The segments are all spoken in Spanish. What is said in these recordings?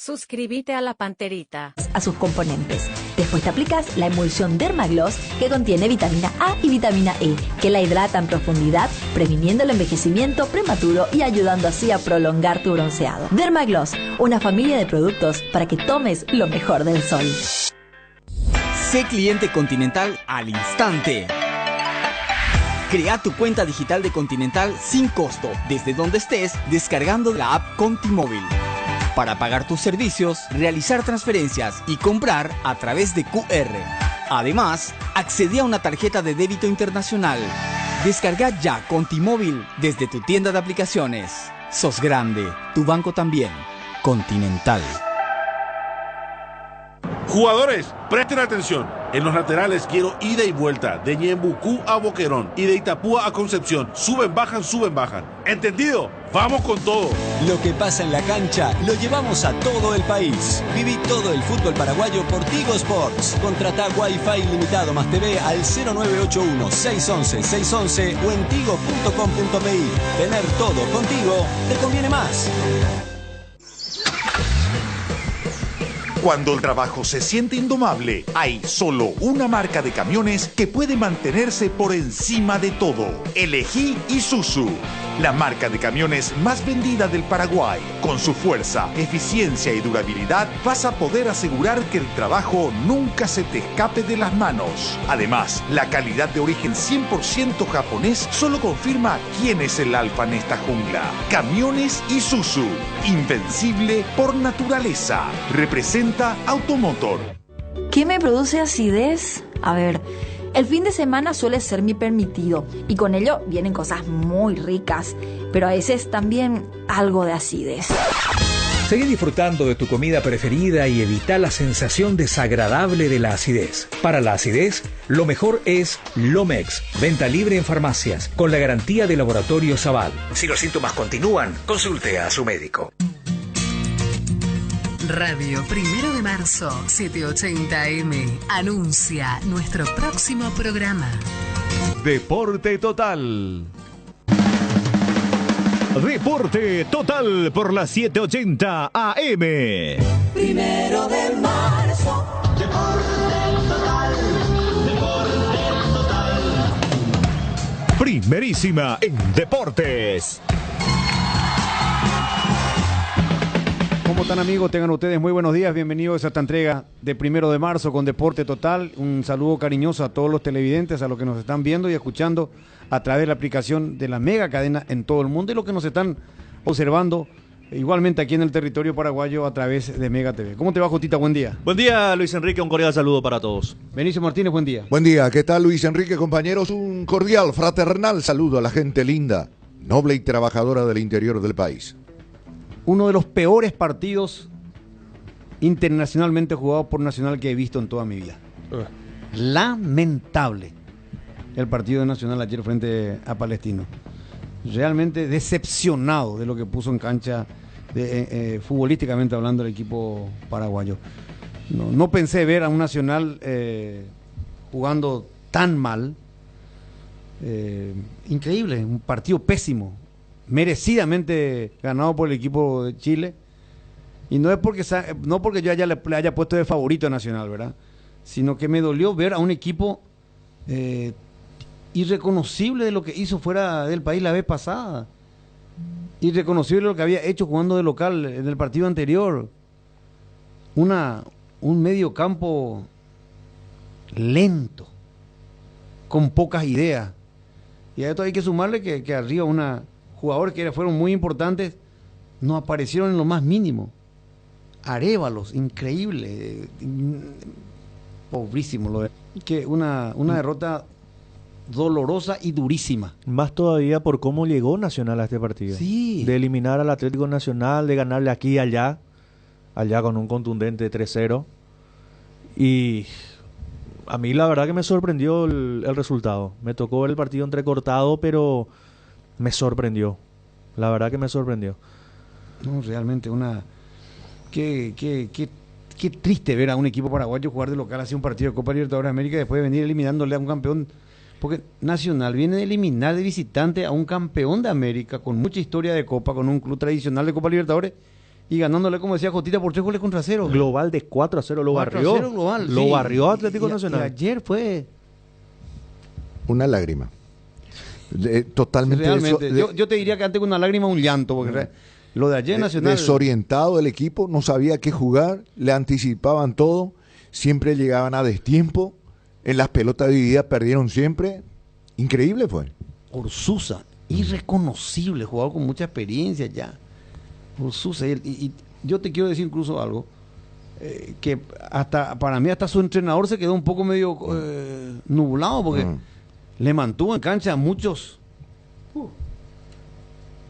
Suscríbete a la Panterita. A sus componentes. Después te aplicas la emulsión Dermagloss, que contiene vitamina A y vitamina E, que la hidrata en profundidad, previniendo el envejecimiento prematuro y ayudando así a prolongar tu bronceado. Dermagloss, una familia de productos para que tomes lo mejor del sol. Sé cliente Continental al instante. Crea tu cuenta digital de Continental sin costo, desde donde estés, descargando la app Contimóvil. Para pagar tus servicios, realizar transferencias y comprar a través de QR. Además, accede a una tarjeta de débito internacional. Descarga ya Contimóvil desde tu tienda de aplicaciones. Sos grande, tu banco también. Continental. Jugadores, presten atención. En los laterales quiero ida y vuelta. De Ñembucú a Boquerón y de Itapúa a Concepción. Suben, bajan, suben, bajan. ¿Entendido? ¡Vamos con todo! Lo que pasa en la cancha lo llevamos a todo el país. Viví todo el fútbol paraguayo por Tigo Sports. Contratá Wi-Fi ilimitado más TV al 0981-611-611 o en tigo.com.mi. Tener todo contigo te conviene más. Cuando el trabajo se siente indomable, hay solo una marca de camiones que puede mantenerse por encima de todo. Elegí Isuzu, la marca de camiones más vendida del Paraguay. Con su fuerza, eficiencia y durabilidad, vas a poder asegurar que el trabajo nunca se te escape de las manos. Además, la calidad de origen 100% japonés solo confirma quién es el alfa en esta jungla. Camiones Isuzu, invencible por naturaleza. Representa Automotor. ¿Qué me produce acidez? A ver, el fin de semana suele ser mi permitido y con ello vienen cosas muy ricas, pero a veces también algo de acidez. Seguí disfrutando de tu comida preferida y evita la sensación desagradable de la acidez. Para la acidez, lo mejor es Lomex. Venta libre en farmacias, con la garantía de Laboratorio Sabal. Si los síntomas continúan, consulte a su médico. Radio 1 de Marzo, 780M, anuncia nuestro próximo programa. Deporte Total. Deporte Total por la 780 AM. 1 de marzo. Deporte Total. Deporte Total. Primerísima en deportes. ¿Cómo están, amigos? Tengan ustedes muy buenos días. Bienvenidos a esta entrega de 1 de marzo con Deporte Total. Un saludo cariñoso a todos los televidentes, a los que nos están viendo y escuchando a través de la aplicación de la mega cadena en todo el mundo y los que nos están observando igualmente aquí en el territorio paraguayo a través de Mega TV. ¿Cómo te va, Jotita? Buen día. Buen día, Luis Enrique. Un cordial saludo para todos. Benicio Martínez, buen día. Buen día. ¿Qué tal, Luis Enrique, compañeros? Un cordial, fraternal saludo a la gente linda, noble y trabajadora del interior del país. Uno de los peores partidos internacionalmente jugados por Nacional que he visto en toda mi vida. Lamentable el partido de Nacional ayer frente a Palestino. Realmente decepcionado de lo que puso en cancha futbolísticamente hablando el equipo paraguayo. No pensé ver a un Nacional jugando tan mal. Increíble, un partido pésimo, merecidamente ganado por el equipo de Chile, y no porque yo le haya puesto de favorito a Nacional, ¿verdad? Sino que me dolió ver a un equipo irreconocible de lo que hizo fuera del país la vez pasada, irreconocible de lo que había hecho jugando de local en el partido anterior, un medio campo lento, con pocas ideas, y a esto hay que sumarle que arriba jugadores que fueron muy importantes no aparecieron en lo más mínimo. Arévalos, increíble, pobrísimo lo de. Que una derrota dolorosa y durísima. Más todavía por cómo llegó Nacional a este partido. Sí. De eliminar al Atlético Nacional, de ganarle aquí y allá con un contundente 3-0. Y a mí la verdad que me sorprendió el resultado. Me tocó ver el partido entrecortado, pero me sorprendió. La verdad que me sorprendió. No, realmente Qué triste ver a un equipo paraguayo jugar de local así un partido de Copa Libertadores de América y después de venir eliminándole a un campeón. Porque Nacional viene de eliminar de visitante a un campeón de América con mucha historia de Copa, con un club tradicional de Copa Libertadores, y ganándole, como decía Jotita, por 3-0. Global de 4-0 lo 4-0 barrió. global, Lo sí. barrió Atlético Nacional. Y ayer fue... Una lágrima. Totalmente Realmente. Yo te diría que antes con una lágrima un llanto, porque lo de ayer Nacional... desorientado el equipo, no sabía qué jugar, le anticipaban todo, siempre llegaban a destiempo, en las pelotas divididas perdieron siempre. Increíble fue. Orsusa, irreconocible, jugador con mucha experiencia ya. Orsusa, y yo te quiero decir incluso algo, que hasta para mí hasta su entrenador se quedó un poco medio nublado, porque le mantuvo en cancha a muchos.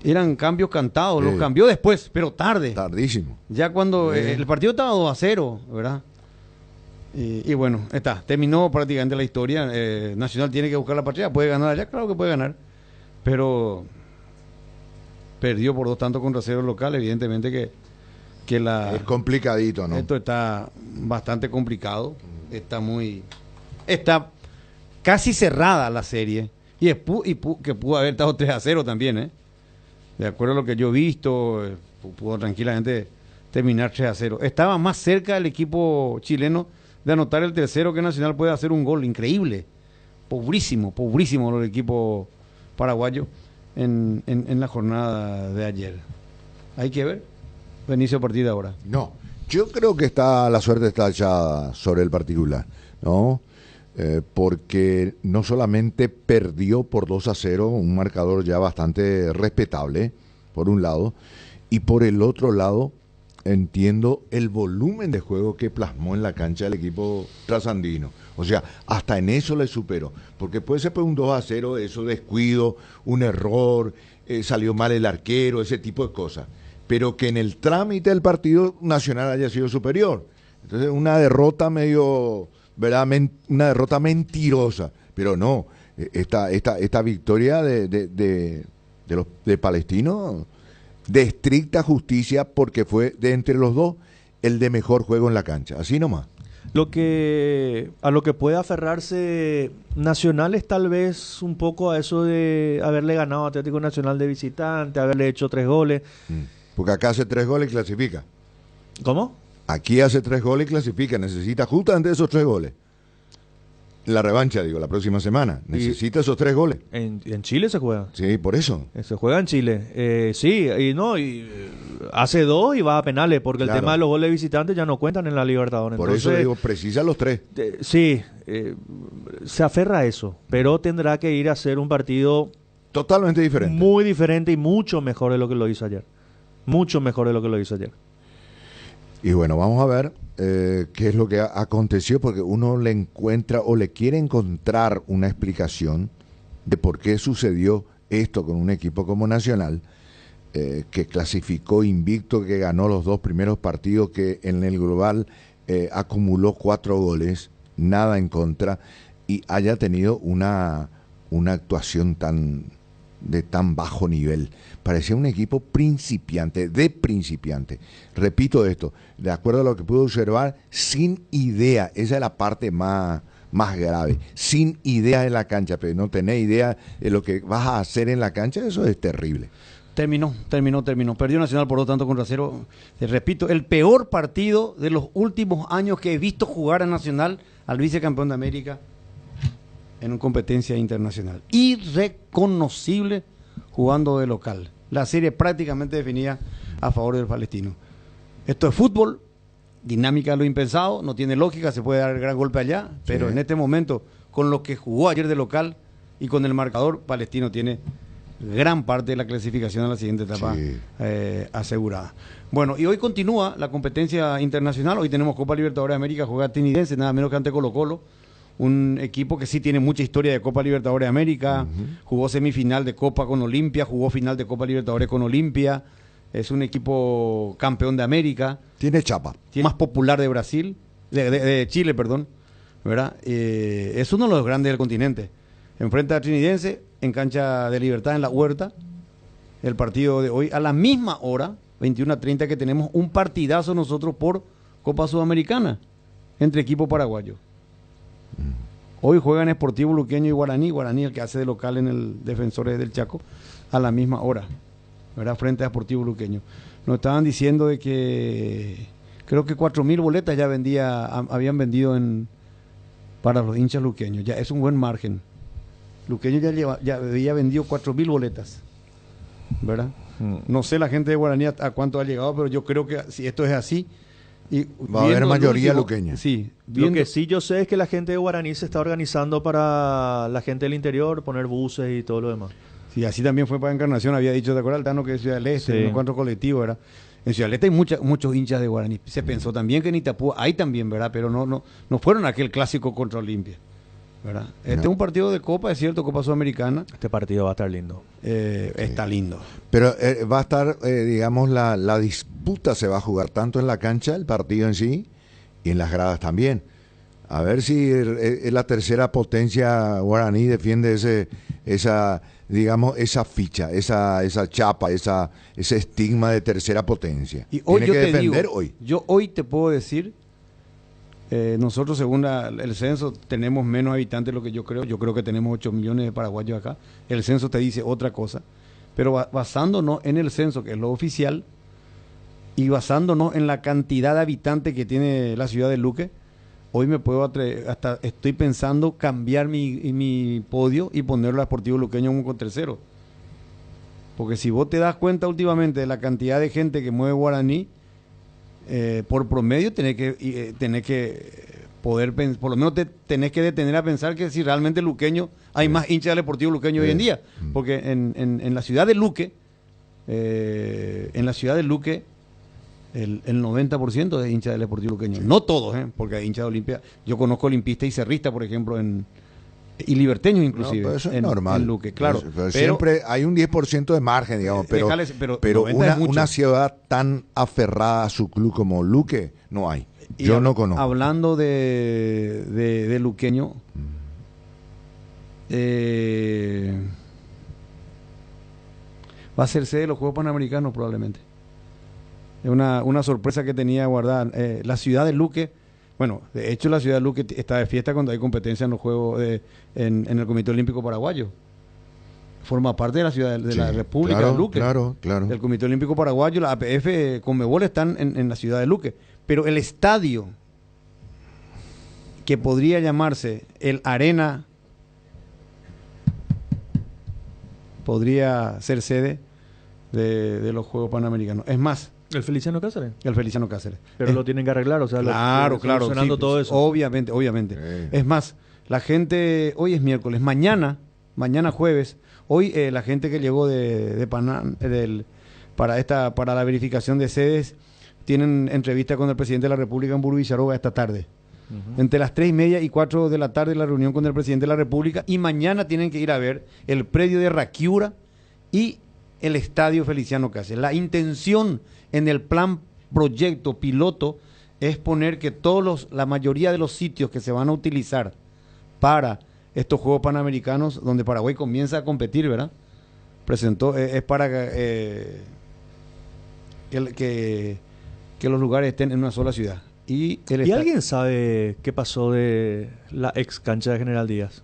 Eran cambios cantados, los cambió después, pero tarde. Tardísimo. Ya cuando el partido estaba 2-0, ¿verdad? Y bueno, terminó prácticamente la historia. Nacional tiene que buscar la partida, puede ganar allá, claro que puede ganar, pero perdió por 2-0 local, evidentemente que la... Es complicadito, ¿no? Esto está bastante complicado, está casi cerrada la serie, y que pudo haber estado 3-0 también, ¿eh? De acuerdo a lo que yo he visto, pudo tranquilamente terminar 3-0. Estaba más cerca el equipo chileno de anotar el tercero, que Nacional puede hacer un gol increíble. Pobrísimo el equipo paraguayo en la jornada de ayer. Hay que ver el inicio de partida ahora. No, yo creo que la suerte está echada sobre el particular, ¿no? Porque no solamente perdió por 2-0, un marcador ya bastante respetable, por un lado, y por el otro lado, entiendo el volumen de juego que plasmó en la cancha el equipo trasandino. O sea, hasta en eso le superó. Porque puede ser un 2-0, eso descuido, un error, salió mal el arquero, ese tipo de cosas. Pero que en el trámite del partido Nacional haya sido superior. Entonces, una derrota ¿verdad? Una derrota mentirosa. Pero no, esta victoria de Palestino, de estricta justicia, porque fue de entre los dos el de mejor juego en la cancha, así nomás. A lo que puede aferrarse Nacional es tal vez un poco a eso de haberle ganado a Atlético Nacional de visitante, haberle hecho 3 goles. Porque acá hace 3 goles y clasifica. ¿Cómo? Aquí hace 3 goles y clasifica, necesita justamente esos 3 goles. La revancha, la próxima semana. Necesita esos 3 goles. En Chile se juega. Sí, por eso. Se juega en Chile. Sí, hace 2 y va a penales, porque el tema de los goles visitantes ya no cuentan en la Libertadores. Por eso digo, precisa los 3. Sí, se aferra a eso, pero tendrá que ir a hacer un partido totalmente diferente. Muy diferente y mucho mejor de lo que lo hizo ayer. Mucho mejor de lo que lo hizo ayer. Y bueno, vamos a ver qué es lo que aconteció, porque uno le encuentra o le quiere encontrar una explicación de por qué sucedió esto con un equipo como Nacional, que clasificó invicto, que ganó los 2 primeros partidos, que en el global acumuló 4 goles, nada en contra, y haya tenido una actuación de tan bajo nivel. Parecía un equipo principiante. Repito esto, de acuerdo a lo que pude observar, sin idea. Esa es la parte más grave. Sin idea de la cancha, pero no tenés idea de lo que vas a hacer en la cancha, eso es terrible. Terminó. Perdió Nacional por 2-0. Repito, el peor partido de los últimos años que he visto jugar a Nacional, al vicecampeón de América, en una competencia internacional. Irreconocible jugando de local. La serie prácticamente definida a favor del Palestino. Esto es fútbol, dinámica de lo impensado, no tiene lógica, se puede dar el gran golpe allá, pero en este momento, con lo que jugó ayer de local y con el marcador, Palestino tiene gran parte de la clasificación a la siguiente etapa asegurada. Bueno, y hoy continúa la competencia internacional. Hoy tenemos Copa Libertadores de América, juega Trinidense, nada menos que ante Colo-Colo, un equipo que sí tiene mucha historia de Copa Libertadores de América. Jugó semifinal de Copa con Olimpia, jugó final de Copa Libertadores con Olimpia. Es un equipo campeón de América. Tiene chapa. Más popular de Brasil, de Chile, perdón, ¿verdad? Es uno de los grandes del continente. Enfrenta a Trinidense en cancha de Libertad en La Huerta. El partido de hoy a la misma hora, 21:30, que tenemos un partidazo nosotros por Copa Sudamericana entre equipos paraguayos. Hoy juegan Sportivo Luqueño y Guaraní el que hace de local en el Defensores del Chaco, a la misma hora, ¿verdad? Frente a Sportivo Luqueño. nos estaban diciendo de que creo que 4.000 boletas ya habían vendido para los hinchas luqueños. Ya es un buen margen. Luqueño ya había vendido 4.000 boletas, ¿verdad? No sé la gente de Guaraní a cuánto ha llegado, pero yo creo que si esto es así... va a haber mayoría luqueña. Sí, lo que sí yo sé es que la gente de Guaraní se está organizando para la gente del interior, poner buses y todo lo demás. Sí, así también fue para Encarnación, había dicho, ¿te acuerdas, Altano, que es Ciudad del Este, Sí. unos cuantos colectivos, ¿verdad? En Ciudad del Este hay muchos hinchas de Guaraní. Se pensó también que en Itapúa hay también, ¿verdad? Pero no fueron aquel clásico contra Olimpia, ¿verdad? Este es un partido de Copa, es cierto, Copa Sudamericana. Este partido va a estar lindo. Está lindo. Pero va a estar, digamos, la disputa se va a jugar tanto en la cancha, el partido en sí, y en las gradas también. A ver si la tercera potencia Guaraní defiende esa ficha, esa chapa, ese estigma de tercera potencia. Y hoy Tiene yo que te defender digo, hoy. yo hoy te puedo decir, nosotros según el censo tenemos menos habitantes de lo que yo creo que tenemos 8 millones de paraguayos acá, el censo te dice otra cosa, pero basándonos en el censo, que es lo oficial, y basándonos en la cantidad de habitantes que tiene la ciudad de Luque, hoy me puedo hasta estoy pensando cambiar mi podio y ponerlo a Sportivo Luqueño como tercero. Porque si vos te das cuenta últimamente de la cantidad de gente que mueve Guaraní, por promedio tenés que poder, por lo menos te tenés que detener a pensar que si realmente Luqueño, hay más hinchas del Deportivo Luqueño hoy en día. Porque en la ciudad de Luque, el 90% es hincha del Deportivo Luqueño. No todos, porque hay hinchas de Olimpia. Yo conozco olimpistas y cerristas, por ejemplo, y liberteños inclusive. No, pero eso es en normal. En Luque, claro. Pero siempre hay un 10% de margen, digamos. Pero 90 es mucho. una ciudad tan aferrada a su club como Luque, no hay. Yo no conozco. Hablando de luqueño, va a ser sede de los Juegos Panamericanos probablemente. Es una sorpresa que tenía guardada. La ciudad de Luque, bueno, de hecho la ciudad de Luque está de fiesta cuando hay competencia en los Juegos en el Comité Olímpico Paraguayo. Forma parte de la ciudad de la República de Luque. Claro. El Comité Olímpico Paraguayo, la APF, Conmebol están en la ciudad de Luque. Pero el estadio que podría llamarse el Arena podría ser sede de los Juegos Panamericanos. Es más, ¿El Feliciano Cáceres? El Feliciano Cáceres. Pero lo tienen que arreglar, o sea, claro, solucionando sí, todo eso. Obviamente. Es más, la gente, hoy es miércoles, mañana jueves, hoy la gente que llegó de Panam, para la verificación de sedes, tienen entrevista con el presidente de la República en Burú Villaroga esta tarde. Entre las 3:30 y 4 de la tarde la reunión con el presidente de la República, y mañana tienen que ir a ver el predio de Raquiura y el estadio Feliciano Cáceres. La intención en el plan proyecto piloto es poner que la mayoría de los sitios que se van a utilizar para estos Juegos Panamericanos, donde Paraguay comienza a competir, ¿verdad? Es para que los lugares estén en una sola ciudad. ¿Y alguien sabe qué pasó de la ex cancha de General Díaz?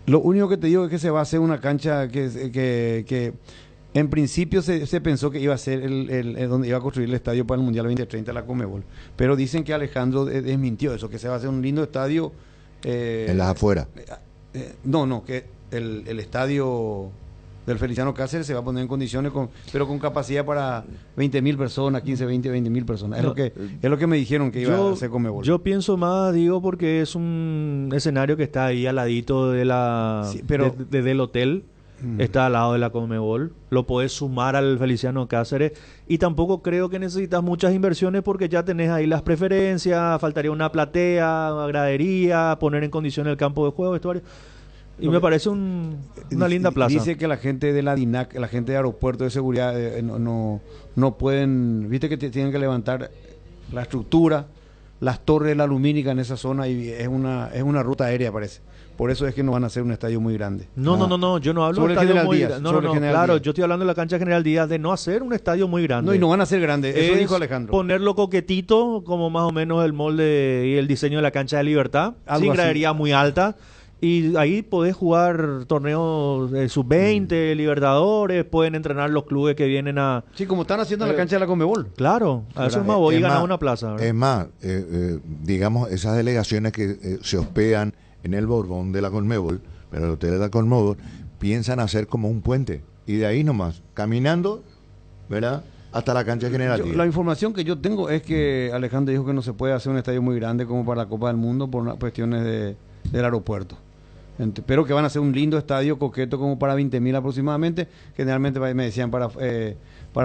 Lo único que te digo es que se va a hacer una cancha que en principio se pensó que iba a ser donde iba a construir el estadio para el Mundial 2030, la Conmebol. Pero dicen que Alejandro desmintió eso, que se va a hacer un lindo estadio. En las afueras. Que el estadio del Feliciano Cáceres se va a poner en condiciones, pero con capacidad para 20.000 personas, 20.000 personas. Es lo que me dijeron que iba a hacer Conmebol. Yo pienso más, digo, porque es un escenario que está ahí al ladito del hotel. Está al lado de la Conmebol, lo podés sumar al Feliciano Cáceres, y tampoco creo que necesitas muchas inversiones porque ya tenés ahí las preferencias, faltaría una platea, una gradería, poner en condición el campo de juego, vestuario, y me parece una linda plaza. Dice que la gente de la DINAC, la gente de aeropuerto de seguridad no pueden, viste que tienen que levantar la estructura, las torres de la lumínica en esa zona, y es una ruta aérea, parece. Por eso es que no van a hacer un estadio muy grande. No, yo no hablo de un estadio muy grande. Claro, yo estoy hablando de la cancha General Díaz, de no hacer un estadio muy grande. No, y no van a ser grandes, eso dijo Alejandro. Ponerlo coquetito, como más o menos el molde y el diseño de la cancha de Libertad, sin gradería muy alta, Y ahí podés jugar torneos de sub-20, Libertadores, pueden entrenar los clubes que vienen a... Sí, como están haciendo en la cancha de la Conmebol. Claro, a eso es más, voy a ganar una plaza. ¿verdad? Es más, digamos, esas delegaciones que se hospedan en el Borbón de la Conmebol, pero el hotel de la Conmebol, piensan hacer como un puente. Y de ahí nomás, caminando, ¿verdad?, hasta la cancha general. La información que yo tengo es que Alejandro dijo que no se puede hacer un estadio muy grande como para la Copa del Mundo por cuestiones del aeropuerto. Pero que van a hacer un lindo estadio coqueto como para 20.000 aproximadamente. Generalmente me decían para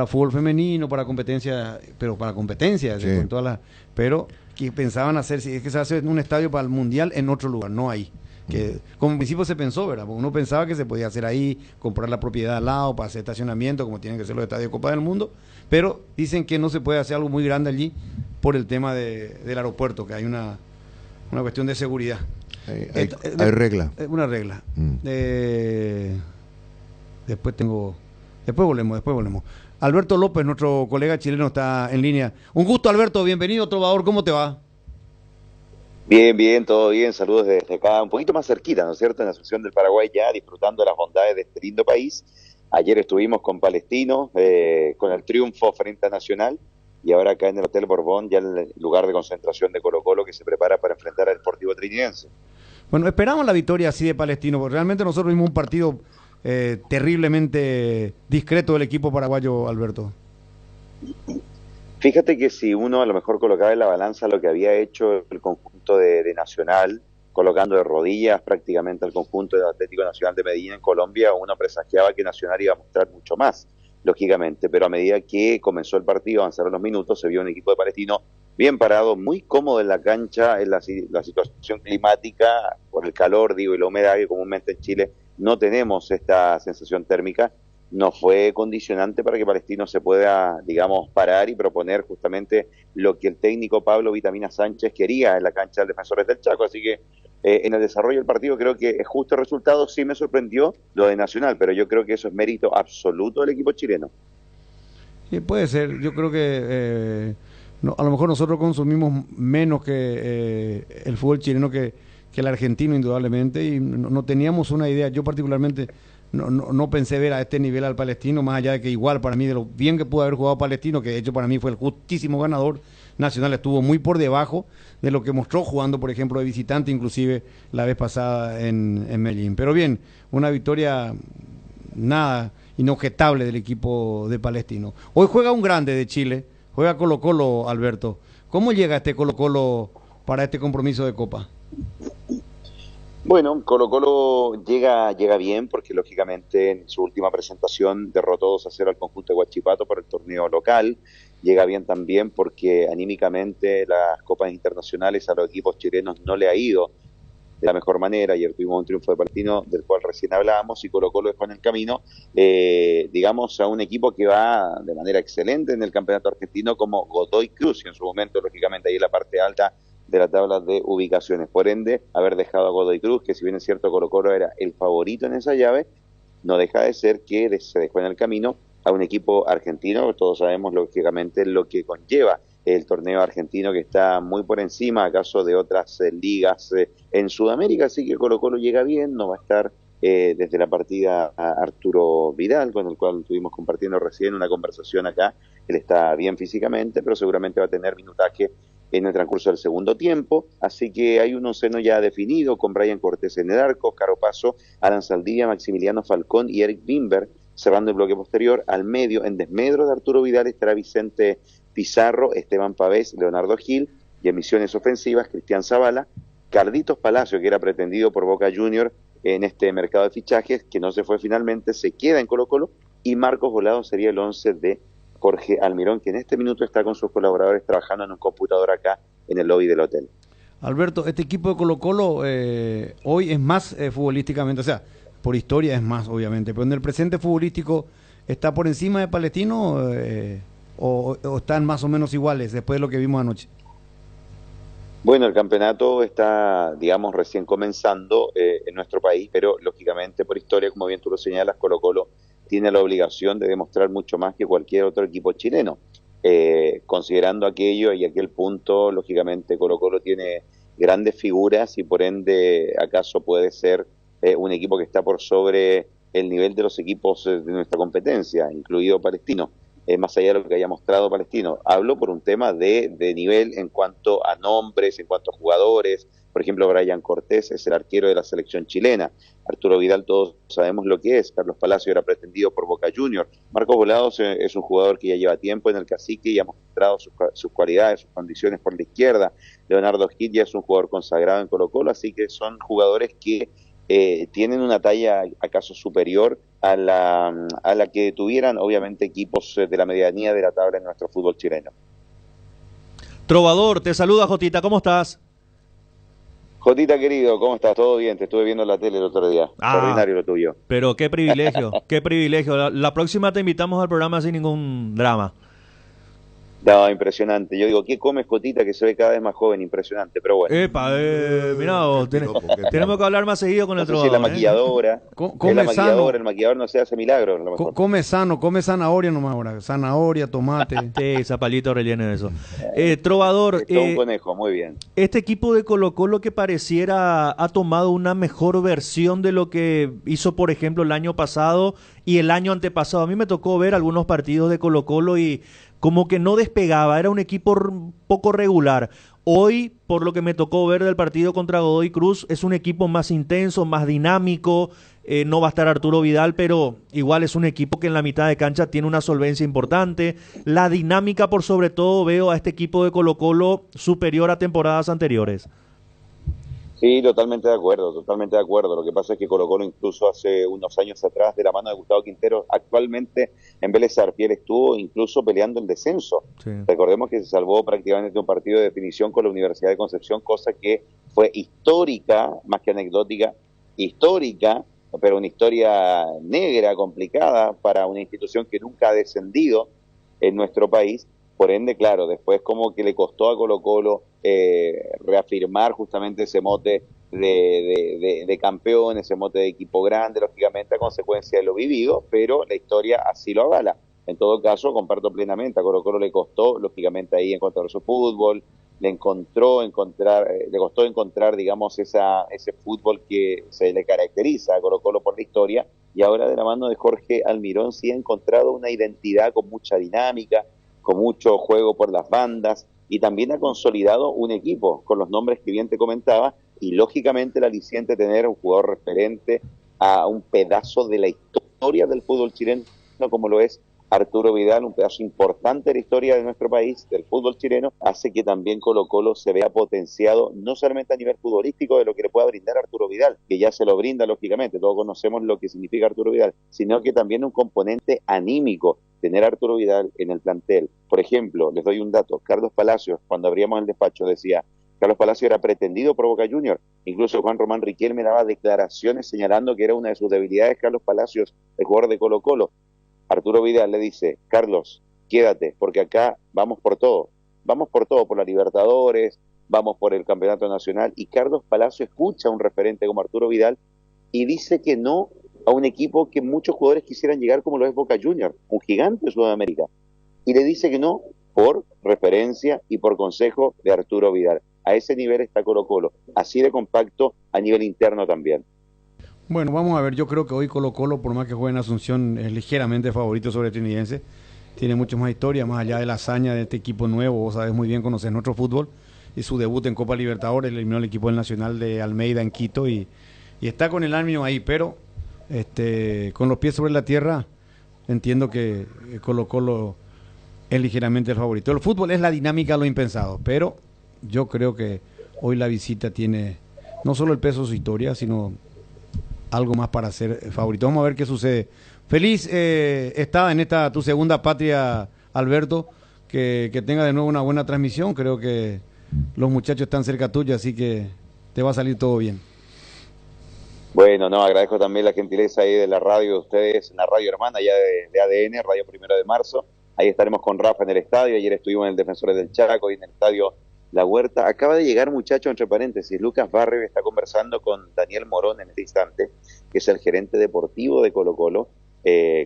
fútbol femenino, para competencia, pero para competencias, Sí. con todas las, pero que pensaban hacer, si es que se hace un estadio para el mundial en otro lugar, no ahí. Que como en principio se pensó, ¿verdad? Porque uno pensaba que se podía hacer ahí, comprar la propiedad al lado para hacer estacionamiento, como tienen que ser los estadios de Copa del Mundo, pero dicen que no se puede hacer algo muy grande allí por el tema del aeropuerto, que hay una cuestión de seguridad. Hay regla. Una regla. Después volvemos. Alberto López, nuestro colega chileno, está en línea. Un gusto, Alberto, bienvenido, trovador, ¿cómo te va? Bien, todo bien, saludos desde acá, un poquito más cerquita, ¿no es cierto?, en la Asunción del Paraguay, ya disfrutando de las bondades de este lindo país. Ayer estuvimos con Palestino, con el triunfo frente a Nacional, y ahora acá en el Hotel Borbón, ya el lugar de concentración de Colo-Colo, que se prepara para enfrentar al Deportivo Trinidense. Bueno, esperamos la victoria así de Palestino, porque realmente nosotros vimos un partido terriblemente discreto del equipo paraguayo, Alberto. Fíjate que si uno a lo mejor colocaba en la balanza lo que había hecho el conjunto de Nacional, colocando de rodillas prácticamente al conjunto de Atlético Nacional de Medellín en Colombia, uno presagiaba que Nacional iba a mostrar mucho más, lógicamente, pero a medida que comenzó el partido, avanzaron los minutos, se vio un equipo de Palestino bien parado, muy cómodo en la cancha, en la situación climática, por el calor, y la humedad, que comúnmente en Chile no tenemos esta sensación térmica. No fue condicionante para que Palestino se pueda, digamos, parar y proponer justamente lo que el técnico Pablo Vitamina Sánchez quería en la cancha de Defensores del Chaco. Así que en el desarrollo del partido creo que es justo el resultado. Sí me sorprendió lo de Nacional, pero yo creo que eso es mérito absoluto del equipo chileno. Sí, puede ser. Yo creo que a lo mejor nosotros consumimos menos que el fútbol chileno que el argentino, indudablemente, y no teníamos una idea. Yo particularmente no pensé ver a este nivel al Palestino, más allá de que igual para mí, de lo bien que pudo haber jugado Palestino, que de hecho para mí fue el justísimo ganador, Nacional estuvo muy por debajo de lo que mostró jugando, por ejemplo, de visitante, inclusive la vez pasada en Medellín. Pero bien, una victoria nada inobjetable del equipo de Palestino. Hoy juega un grande de Chile, juega Colo-Colo, Alberto. ¿Cómo llega este Colo-Colo para este compromiso de Copa? Bueno, Colo-Colo llega bien porque lógicamente en su última presentación derrotó 2-0 al conjunto de Huachipato por el torneo local. Llega bien también porque anímicamente las copas internacionales a los equipos chilenos no le ha ido de la mejor manera. Ayer tuvimos un triunfo de Palestino del cual recién hablábamos, y Colo-Colo dejó en el camino, digamos, a un equipo que va de manera excelente en el campeonato argentino como Godoy Cruz, y en su momento lógicamente ahí en la parte alta de la tabla de ubicaciones. Por ende, haber dejado a Godoy Cruz, que si bien es cierto Colo-Colo era el favorito en esa llave, no deja de ser que se dejó en el camino a un equipo argentino. Todos sabemos lógicamente lo que conlleva el torneo argentino, que está muy por encima acaso de otras ligas en Sudamérica, así que Colo-Colo llega bien. No va a estar desde la partida a Arturo Vidal, con el cual estuvimos compartiendo recién una conversación acá. Él está bien físicamente, pero seguramente va a tener minutaje en el transcurso del segundo tiempo, así que hay un onceno ya definido, con Brian Cortés en el arco, Oscar Opaso, Alan Saldivia, Maximiliano Falcón y Eric Bimber, cerrando el bloque posterior. Al medio, en desmedro de Arturo Vidal, estará Vicente Pizarro, Esteban Pavés, Leonardo Gil, y en misiones ofensivas, Cristian Zavala, Carlitos Palacio, que era pretendido por Boca Junior en este mercado de fichajes, que no se fue finalmente, se queda en Colo-Colo, y Marcos Volado sería el 11 de Jorge Almirón, que en este minuto está con sus colaboradores trabajando en un computador acá en el lobby del hotel. Alberto, este equipo de Colo-Colo hoy es más futbolísticamente, o sea, por historia es más, obviamente, pero en el presente futbolístico está por encima de Palestino o están más o menos iguales después de lo que vimos anoche. Bueno, el campeonato está, digamos, recién comenzando en nuestro país, pero lógicamente por historia, como bien tú lo señalas, Colo-Colo tiene la obligación de demostrar mucho más que cualquier otro equipo chileno. Considerando aquello y aquel punto, lógicamente Colo-Colo tiene grandes figuras y por ende acaso puede ser un equipo que está por sobre el nivel de los equipos de nuestra competencia, incluido Palestino, más allá de lo que haya mostrado Palestino. Hablo por un tema de nivel en cuanto a nombres, en cuanto a jugadores. Por ejemplo, Brian Cortés es el arquero de la selección chilena. Arturo Vidal, todos sabemos lo que es. Carlos Palacio era pretendido por Boca Juniors. Marcos Volados es un jugador que ya lleva tiempo en el Cacique y ha mostrado sus cualidades, sus condiciones por la izquierda. Leonardo Gil ya es un jugador consagrado en Colo-Colo, así que son jugadores que tienen una talla acaso superior a la que tuvieran obviamente equipos de la medianía de la tabla en nuestro fútbol chileno. Trovador, te saluda Jotita, ¿cómo estás? Jotita querido, ¿cómo estás? ¿Todo bien? Te estuve viendo en la tele el otro día. Extraordinario lo tuyo. Pero qué privilegio, qué privilegio. La próxima te invitamos al programa sin ningún drama. No, impresionante. Yo digo, ¿qué comes, Jotita? Que se ve cada vez más joven, impresionante, pero bueno. Epa, mirá vos, tenemos que hablar más seguido con el trovador. Si es la maquilladora, el maquillador no se hace milagro. Come sano, come zanahoria nomás ahora. Zanahoria, tomate. Sí, zapallito relleno de eso. Trovador. Es todo un conejo, muy bien. Este equipo de Colo-Colo que pareciera ha tomado una mejor versión de lo que hizo, por ejemplo, el año pasado y el año antepasado. A mí me tocó ver algunos partidos de Colo-Colo y como que no despegaba, era un equipo poco regular. Hoy, por lo que me tocó ver del partido contra Godoy Cruz, es un equipo más intenso, más dinámico. No va a estar Arturo Vidal, pero igual es un equipo que en la mitad de cancha tiene una solvencia importante. La dinámica, por sobre todo, veo a este equipo de Colo-Colo superior a temporadas anteriores. Sí, totalmente de acuerdo, totalmente de acuerdo. Lo que pasa es que Colo-Colo incluso hace unos años atrás, de la mano de Gustavo Quintero, actualmente en Vélez Sarsfield estuvo incluso peleando el descenso. Sí. Recordemos que se salvó prácticamente un partido de definición con la Universidad de Concepción, cosa que fue histórica, más que anecdótica, histórica, pero una historia negra, complicada para una institución que nunca ha descendido en nuestro país. Por ende, claro, después como que le costó a Colo-Colo reafirmar justamente ese mote de campeón, ese mote de equipo grande, lógicamente a consecuencia de lo vivido, pero la historia así lo avala. En todo caso, comparto plenamente, a Colo-Colo le costó, lógicamente, ahí encontrar su fútbol, le costó encontrar, digamos, ese fútbol que se le caracteriza a Colo-Colo por la historia, y ahora de la mano de Jorge Almirón sí ha encontrado una identidad con mucha dinámica, con mucho juego por las bandas, y también ha consolidado un equipo con los nombres que bien te comentaba, y lógicamente el aliciente de tener un jugador referente a un pedazo de la historia del fútbol chileno como lo es Arturo Vidal, un pedazo importante de la historia de nuestro país, del fútbol chileno, hace que también Colo-Colo se vea potenciado, no solamente a nivel futbolístico de lo que le pueda brindar Arturo Vidal, que ya se lo brinda lógicamente, todos conocemos lo que significa Arturo Vidal, sino que también un componente anímico, tener a Arturo Vidal en el plantel. Por ejemplo, les doy un dato, Carlos Palacios, cuando abríamos el despacho, decía, Carlos Palacios era pretendido por Boca Juniors, incluso Juan Román Riquelme daba declaraciones señalando que era una de sus debilidades Carlos Palacios, el jugador de Colo-Colo. Arturo Vidal le dice, Carlos, quédate, porque acá vamos por todo, por la Libertadores, vamos por el Campeonato Nacional, y Carlos Palacio escucha a un referente como Arturo Vidal y dice que no a un equipo que muchos jugadores quisieran llegar como lo es Boca Juniors, un gigante de Sudamérica, y le dice que no por referencia y por consejo de Arturo Vidal. A ese nivel está Colo-Colo, así de compacto a nivel interno también. Bueno, vamos a ver, yo creo que hoy Colo-Colo, por más que juegue en Asunción, es ligeramente favorito sobre Trinidense. Tiene mucho más historia, más allá de la hazaña de este equipo nuevo. Vos sabés muy bien, conocés nuestro fútbol. Y su debut en Copa Libertadores, eliminó al equipo del Nacional de Almeida en Quito y está con el ánimo ahí, pero con los pies sobre la tierra, entiendo que Colo-Colo es ligeramente el favorito. El fútbol es la dinámica, lo impensado, pero yo creo que hoy la visita tiene no solo el peso de su historia, sino algo más para ser favorito. Vamos a ver qué sucede. Feliz está en esta tu segunda patria, Alberto, que tenga de nuevo una buena transmisión. Creo que los muchachos están cerca tuya, así que te va a salir todo bien. Bueno, no, agradezco también la gentileza ahí de la radio de ustedes, en la radio hermana ya de ADN, Radio 1 de Marzo. Ahí estaremos con Rafa en el estadio. Ayer estuvimos en el Defensores del Chaco y en el estadio La Huerta. Acaba de llegar, muchacho, entre paréntesis, Lucas Barrio está conversando con Daniel Morón en este instante, que es el gerente deportivo de Colo-Colo,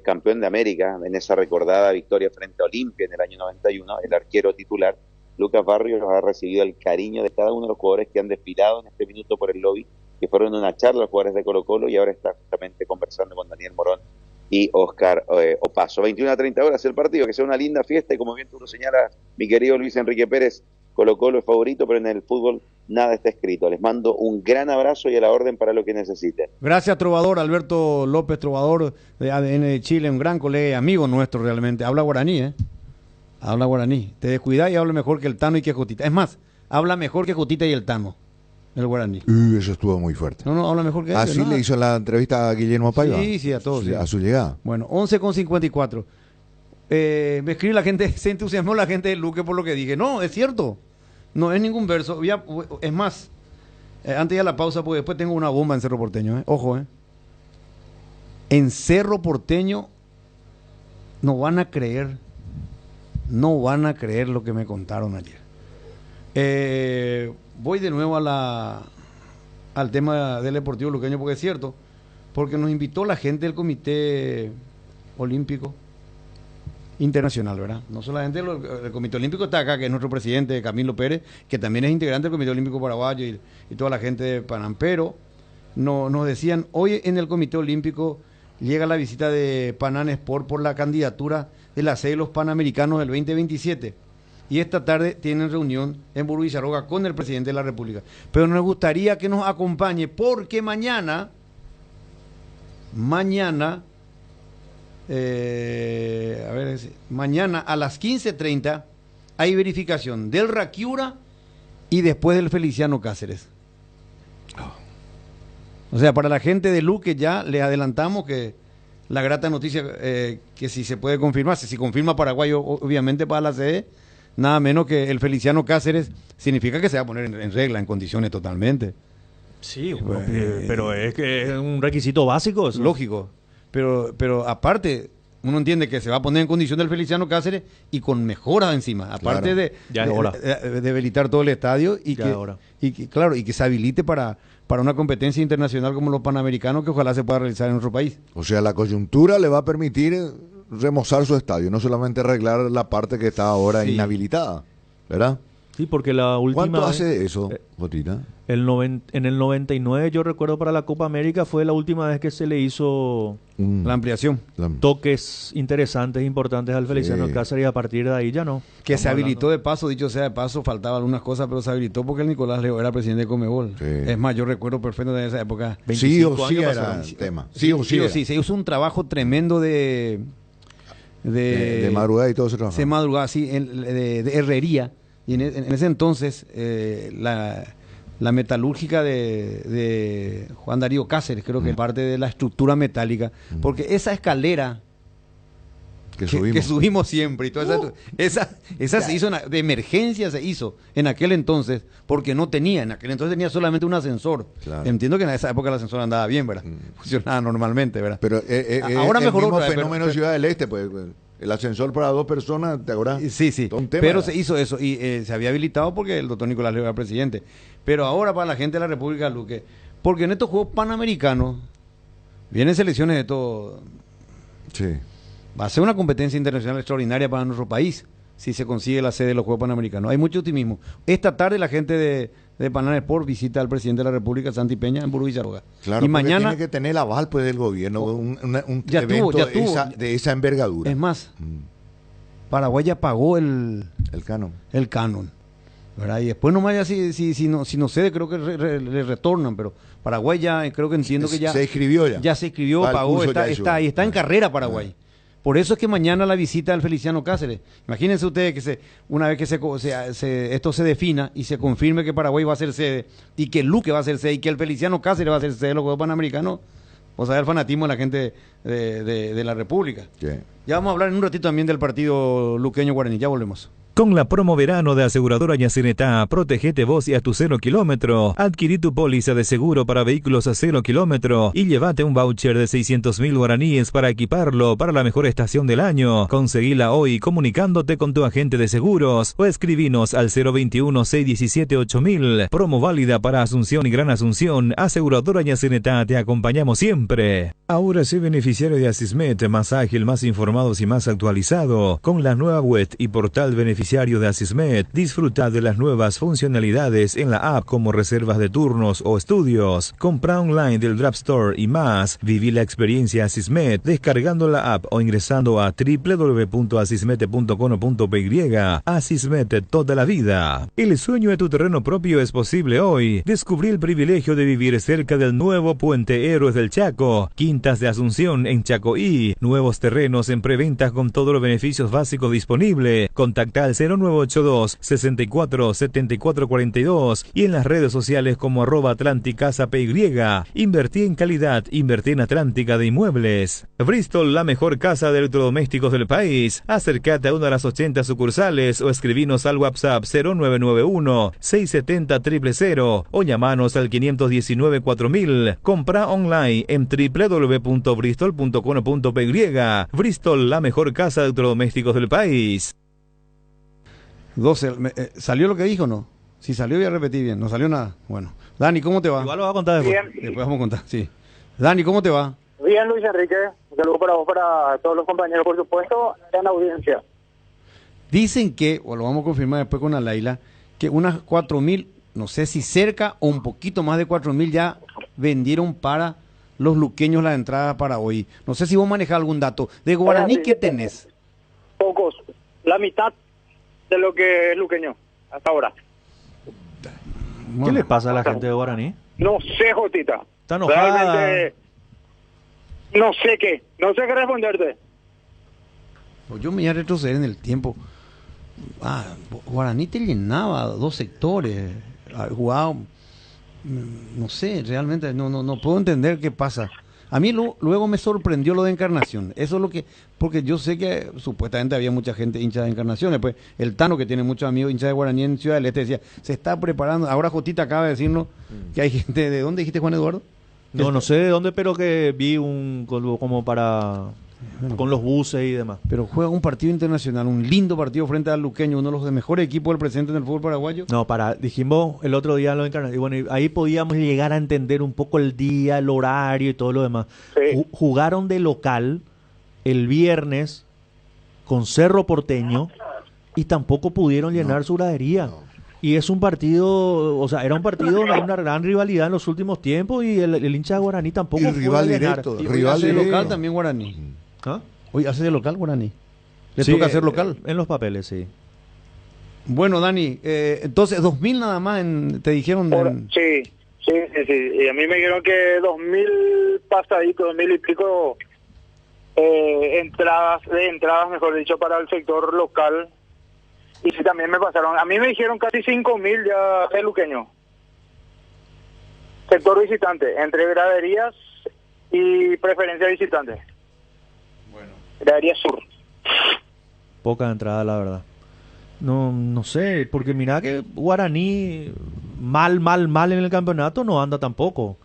campeón de América en esa recordada victoria frente a Olimpia en el año 91, el arquero titular. Lucas Barrios ha recibido el cariño de cada uno de los jugadores que han desfilado en este minuto por el lobby, que fueron en una charla los jugadores de Colo-Colo, y ahora está justamente conversando con Daniel Morón y Oscar Opaso. 21:30 el partido, que sea una linda fiesta, y como bien tú lo señalas, mi querido Luis Enrique Pérez, Colo-Colo es favorito, pero en el fútbol nada está escrito. Les mando un gran abrazo y a la orden para lo que necesiten. Gracias, Trovador, Alberto López, Trovador de ADN de Chile, un gran colega y amigo nuestro realmente. Habla guaraní, Habla guaraní. Te descuidas y habla mejor que el Tano y que Jotita. Es más, habla mejor que Jotita y el Tano, el guaraní. Eso estuvo muy fuerte. No, habla mejor que él. Así le hizo la entrevista a Guillermo Paiva. Sí, a todos. A su llegada. Bueno, 11:54. Me escribe la gente, se entusiasmó la gente de Luque por lo que dije. No, es cierto. No es ningún verso. Es más, antes de la pausa, porque después tengo una bomba en Cerro Porteño. Ojo, En Cerro Porteño no van a creer lo que me contaron ayer. Voy de nuevo al tema del Deportivo Luqueño, porque es cierto, porque nos invitó la gente del Comité Olímpico Internacional, ¿verdad? No solamente el Comité Olímpico está acá, que es nuestro presidente Camilo Pérez, que también es integrante del Comité Olímpico Paraguayo y toda la gente de Panam, pero nos decían, hoy en el Comité Olímpico llega la visita de Panam Sport por la candidatura de la sede de los Panamericanos del 2027, y esta tarde tienen reunión en Burú Villarroga con el presidente de la República, pero nos gustaría que nos acompañe, porque mañana a las 15:30 hay verificación del Raquiura y después del Feliciano Cáceres. O sea, para la gente de Luque ya le adelantamos que la grata noticia, que si se puede confirmar, si confirma Paraguay, obviamente para la sede, nada menos que el Feliciano Cáceres, significa que se va a poner en regla, en condiciones totalmente. Sí, pero es que es un requisito básico. Eso. Lógico. Pero aparte, uno entiende que se va a poner en condición del Feliciano Cáceres y con mejoras encima, aparte de habilitar todo el estadio y que se habilite para una competencia internacional como los Panamericanos, que ojalá se pueda realizar en nuestro país. O sea, la coyuntura le va a permitir remozar su estadio, no solamente arreglar la parte que está ahora inhabilitada, ¿verdad? Sí, porque la última... ¿Cuánto hace eso, Jotita? En el 99, yo recuerdo, para la Copa América fue la última vez que se le hizo la ampliación. Toques interesantes, importantes al Feliciano Cáceres, y a partir de ahí ya no. Que se habilitó de paso, dicho sea de paso, faltaban algunas cosas, pero se habilitó porque el Nicolás Leo era presidente de Conmebol. Sí. Es más, yo recuerdo perfecto de esa época. Sí o sí era el tema. Sí o sí. Se hizo un trabajo tremendo de madrugada y todo ese trabajo. De madrugada, sí, de herrería. Y en ese entonces, la metalúrgica de Juan Darío Cáceres, creo que parte de la estructura metálica, porque esa escalera que subimos siempre, y toda esa se hizo de emergencia, se hizo en aquel entonces, porque en aquel entonces tenía solamente un ascensor. Claro. Entiendo que en esa época el ascensor andaba bien, ¿verdad? Funcionaba normalmente, ¿verdad? Pero ahora mejoró el fenómeno Ciudad del Este, pues. El ascensor para 2 personas, ¿te acuerdas? Sí. Pero se hizo eso y se había habilitado porque el doctor Nicolás Leo era presidente. Pero ahora para la gente de la República, Luque, porque en estos Juegos Panamericanos vienen selecciones de todo. Sí. Va a ser una competencia internacional extraordinaria para nuestro país si se consigue la sede de los Juegos Panamericanos. Hay mucho optimismo. Esta tarde la gente de Panam Sport visita al presidente de la República, Santi Peña, en Burú Villarroga. Claro, y mañana tiene que tener el aval pues del gobierno, un evento de esa envergadura. Es más, Paraguay ya pagó el canon. ¿Verdad? Y después nomás ya si no cede, creo que le retornan, pero Paraguay ya, creo que entiendo que ya se inscribió ya se inscribió, pagó, está en carrera Paraguay. Por eso es que mañana la visita del Feliciano Cáceres. Imagínense ustedes que una vez que esto se defina y se confirme que Paraguay va a ser sede y que Luque va a ser sede y que el Feliciano Cáceres va a ser sede de los Juegos Panamericanos, o sea, el fanatismo de la gente de la República. ¿Qué? Ya vamos a hablar en un ratito también del partido luqueño-guaraní. Ya volvemos. Con la promo verano de Aseguradora Yacinetá, protegete vos y a tu 0 kilómetro. Adquirí tu póliza de seguro para vehículos a 0 kilómetro y llévate un voucher de 600.000 guaraníes para equiparlo para la mejor estación del año. Conseguila hoy comunicándote con tu agente de seguros o escribinos al 021-617-8000. Promo válida para Asunción y Gran Asunción. Aseguradora Yacinetá, te acompañamos siempre. Ahora sé beneficiario de Asismet, más ágil, más informados y más actualizado. Con la nueva web y portal beneficiario beneficiario de Asismed. Disfruta de las nuevas funcionalidades en la app como reservas de turnos o estudios, compra online del Drop Store y más. Viví la experiencia Asismed descargando la app o ingresando a www.asismed.com.py. Asismed, toda la vida. El sueño de tu terreno propio es posible hoy. Descubrí el privilegio de vivir cerca del nuevo Puente Héroes del Chaco, Quintas de Asunción en Chacoí, nuevos terrenos en preventas con todos los beneficios básicos disponibles. Contacta al 0982 64 74 42 y en las redes sociales como @AtlanticCasa.py. Invertí en calidad, invertí en Atlántica de Inmuebles. Bristol, la mejor casa de electrodomésticos del país. Acércate a una de las 80 sucursales o escribinos al WhatsApp 0991 670 000 o llamanos al 519 4000. Compra online en www.bristol.com.py. Bristol, la mejor casa de electrodomésticos del país. 12. ¿Salió lo que dijo o no? Si salió voy a repetir bien. No salió nada. Bueno. Dani, ¿cómo te va? Igual lo va a contar después. Bien. Después vamos a contar, sí. Dani, ¿cómo te va? Bien, Luis Enrique. Un saludo para vos, para todos los compañeros, por supuesto, en la audiencia. Dicen que, o lo vamos a confirmar después con Alaila, que unas 4.000, no sé si cerca o un poquito más de 4.000 ya vendieron para los luqueños la entrada para hoy. No sé si vos manejás algún dato. De Guaraní, ¿qué tenés? Pocos. La mitad de lo que es luqueño hasta ahora. ¿Qué le pasa a la gente de Guaraní? No sé, Jotita. Está enojada. Realmente, no sé qué responderte. Pues yo me voy a retroceder en el tiempo. Guaraní te llenaba 2 sectores. Jugaba, no sé, realmente no puedo entender qué pasa. A mí luego me sorprendió lo de Encarnación. Eso es lo que, porque yo sé que supuestamente había mucha gente hincha de Encarnación. Después el Tano, que tiene muchos amigos hinchas de Guaraní en Ciudad del Este, decía, se está preparando. Ahora Jotita acaba de decirnos que hay gente. ¿De dónde dijiste, Juan Eduardo? No sé de dónde, pero que vi como para con los buses y demás. Pero juega un partido internacional, un lindo partido frente al luqueño, uno de los mejores equipos del presente en el fútbol paraguayo. No, dijimos el otro día en lo de Encarnación, y bueno, ahí podíamos llegar a entender un poco el día, el horario y todo lo demás. Sí. Jugaron de local el viernes con Cerro Porteño y tampoco pudieron llenar su gradería. Y es un partido, o sea, era un partido de una gran rivalidad en los últimos tiempos y el hincha de Guaraní tampoco y rival directo. Rival de local también Guaraní. ¿Ah? Hoy hace de local Guaraní. ¿Le sí, toca hacer local? En los papeles, sí. Bueno, Dani, entonces 2.000 nada más te dijeron. Sí. Y a mí me dijeron que 2.000 pasaditos, 2.000 y pico entradas, mejor dicho, para el sector local. Y sí, también me pasaron. A mí me dijeron casi 5.000 ya de luqueño. Sector visitante, entre graderías y preferencia visitante. Bueno. Gradería sur. Poca entrada, la verdad. No sé, porque mira que Guaraní mal en el campeonato no anda tampoco.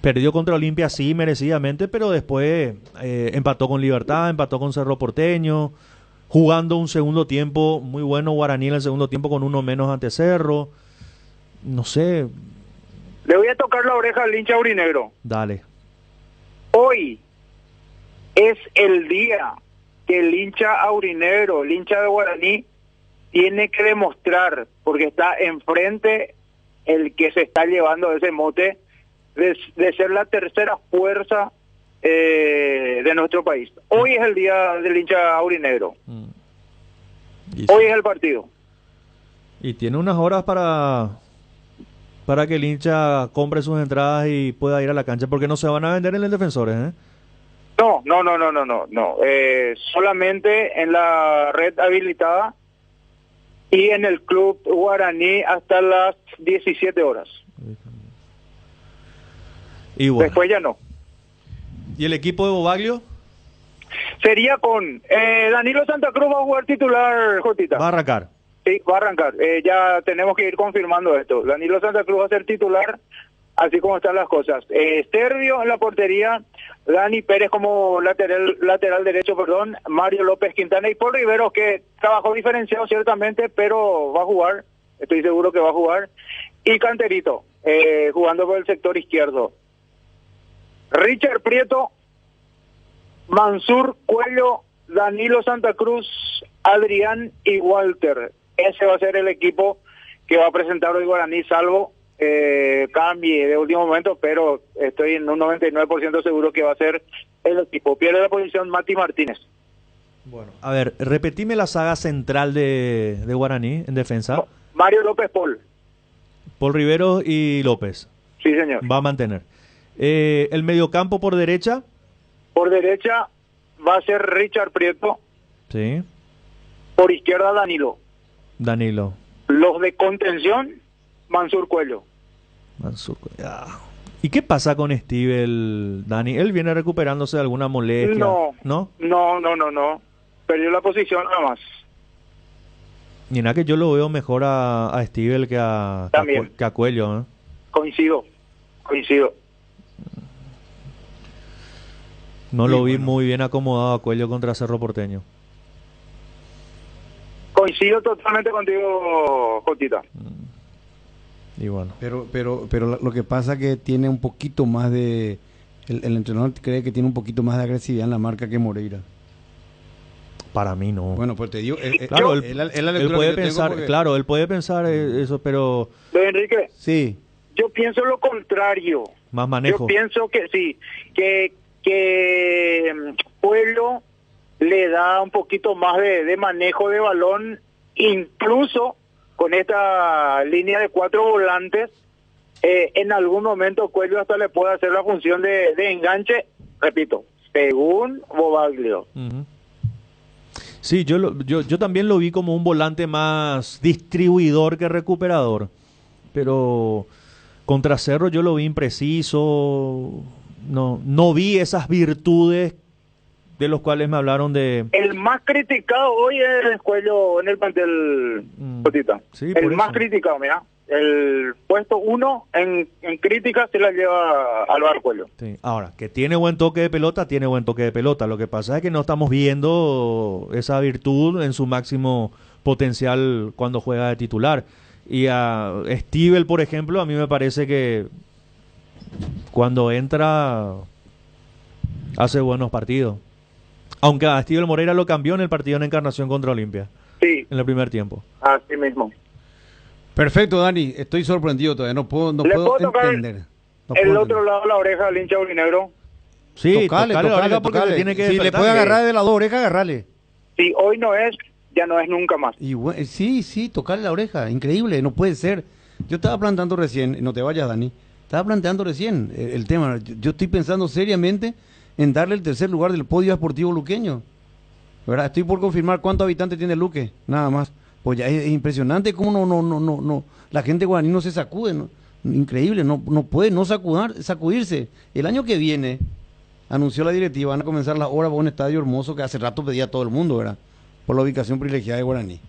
Perdió contra Olimpia, sí, merecidamente, pero después empató con Libertad, empató con Cerro Porteño, jugando un segundo tiempo muy bueno Guaraní en el segundo tiempo con uno menos ante Cerro. No sé. Le voy a tocar la oreja al hincha aurinegro. Dale. Hoy es el día que el hincha aurinegro, el hincha de Guaraní, tiene que demostrar, porque está enfrente el que se está llevando ese mote de ser la tercera fuerza de nuestro país. Hoy es el día del hincha aurinegro. Hoy es el partido. Y tiene unas horas para que el hincha compre sus entradas y pueda ir a la cancha, porque no se van a vender en el Defensores, ¿eh? No. Solamente en la red habilitada y en el Club Guaraní hasta las 17 horas. Y bueno. Después ya no. ¿Y el equipo de Bobaglio? Sería con Danilo Santa Cruz va a jugar titular, Jotita. Va a arrancar. Sí, va a arrancar. Ya tenemos que ir confirmando esto. Danilo Santa Cruz va a ser titular, así como están las cosas. Servio en la portería, Dani Pérez como lateral derecho, Mario López Quintana y Paul Riveros, que trabajó diferenciado ciertamente, pero va a jugar, estoy seguro que va a jugar. Y Canterito, jugando por el sector izquierdo. Richard Prieto, Mansur Cuello, Danilo Santa Cruz, Adrián y Walter. Ese va a ser el equipo que va a presentar hoy Guaraní, salvo cambie de último momento, pero estoy en un 99% seguro que va a ser el equipo. Pierde la posición Mati Martínez. Bueno, a ver, repetime la saga central de Guaraní en defensa. Mario López Paul. Paul Rivero y López. Sí, señor. Va a mantener. El mediocampo por derecha. Por derecha va a ser Richard Prieto. Sí. Por izquierda Danilo. Danilo. Los de contención, Mansur Cuello. Mansur Cuello. Ah. ¿Y qué pasa con Steve, Dani? ¿Él viene recuperándose de alguna molestia? No. Perdió la posición nada más. Y nada, que yo lo veo mejor a Steve que a Cuello, ¿eh? Coincido. No lo vi muy bien acomodado a Cuello contra Cerro Porteño. Coincido totalmente contigo, Jotita. Y bueno. Pero lo que pasa es que tiene un poquito más de... El entrenador cree que tiene un poquito más de agresividad en la marca que Moreira. Para mí no. Bueno, pues te digo... Claro, él puede pensar, porque... él puede pensar eso, pero... Don Enrique. Sí. Yo pienso lo contrario. Más manejo. Yo pienso que sí, que Pueblo le da un poquito más de manejo de balón, incluso con esta línea de 4 volantes. En algún momento Cuello hasta le puede hacer la función de enganche, repito, según Bobaglio. Uh-huh. Sí, yo también lo vi como un volante más distribuidor que recuperador, pero contra Cerro yo lo vi impreciso, no vi esas virtudes de los cuales me hablaron de... El más criticado hoy es Cuello en el plantel, Jotita. Sí, el más criticado, mira. El puesto 1 en crítica se la lleva Álvaro Cuello. Sí. Ahora, que tiene buen toque de pelota, tiene buen toque de pelota. Lo que pasa es que no estamos viendo esa virtud en su máximo potencial cuando juega de titular. Y a Stivel, por ejemplo, a mí me parece que cuando entra hace buenos partidos. Aunque a Stivel Moreira lo cambió en el partido en Encarnación contra Olimpia. Sí. En el primer tiempo. Así mismo. Perfecto, Dani. Estoy sorprendido todavía. No puedo entender. El otro lado de la oreja del hincha aurinegro. Sí, tocale la oreja porque le tiene que si le puede agarrar de las dos orejas, agarrarle. Si hoy no es, ya no es nunca más. Y sí, tocarle la oreja. Increíble, no puede ser. Yo estaba planteando recién, no te vayas, Dani. Estaba planteando recién el tema. Yo estoy pensando seriamente en darle el tercer lugar del podio deportivo luqueño. ¿Verdad? Estoy por confirmar cuántos habitantes tiene Luque, nada más. Pues ya es impresionante cómo no, la gente guaraní no se sacude, ¿no? Increíble, no puede no sacudirse. El año que viene, anunció la directiva, van a comenzar las obras para un estadio hermoso que hace rato pedía todo el mundo, ¿verdad? Por la ubicación privilegiada de Guaraní.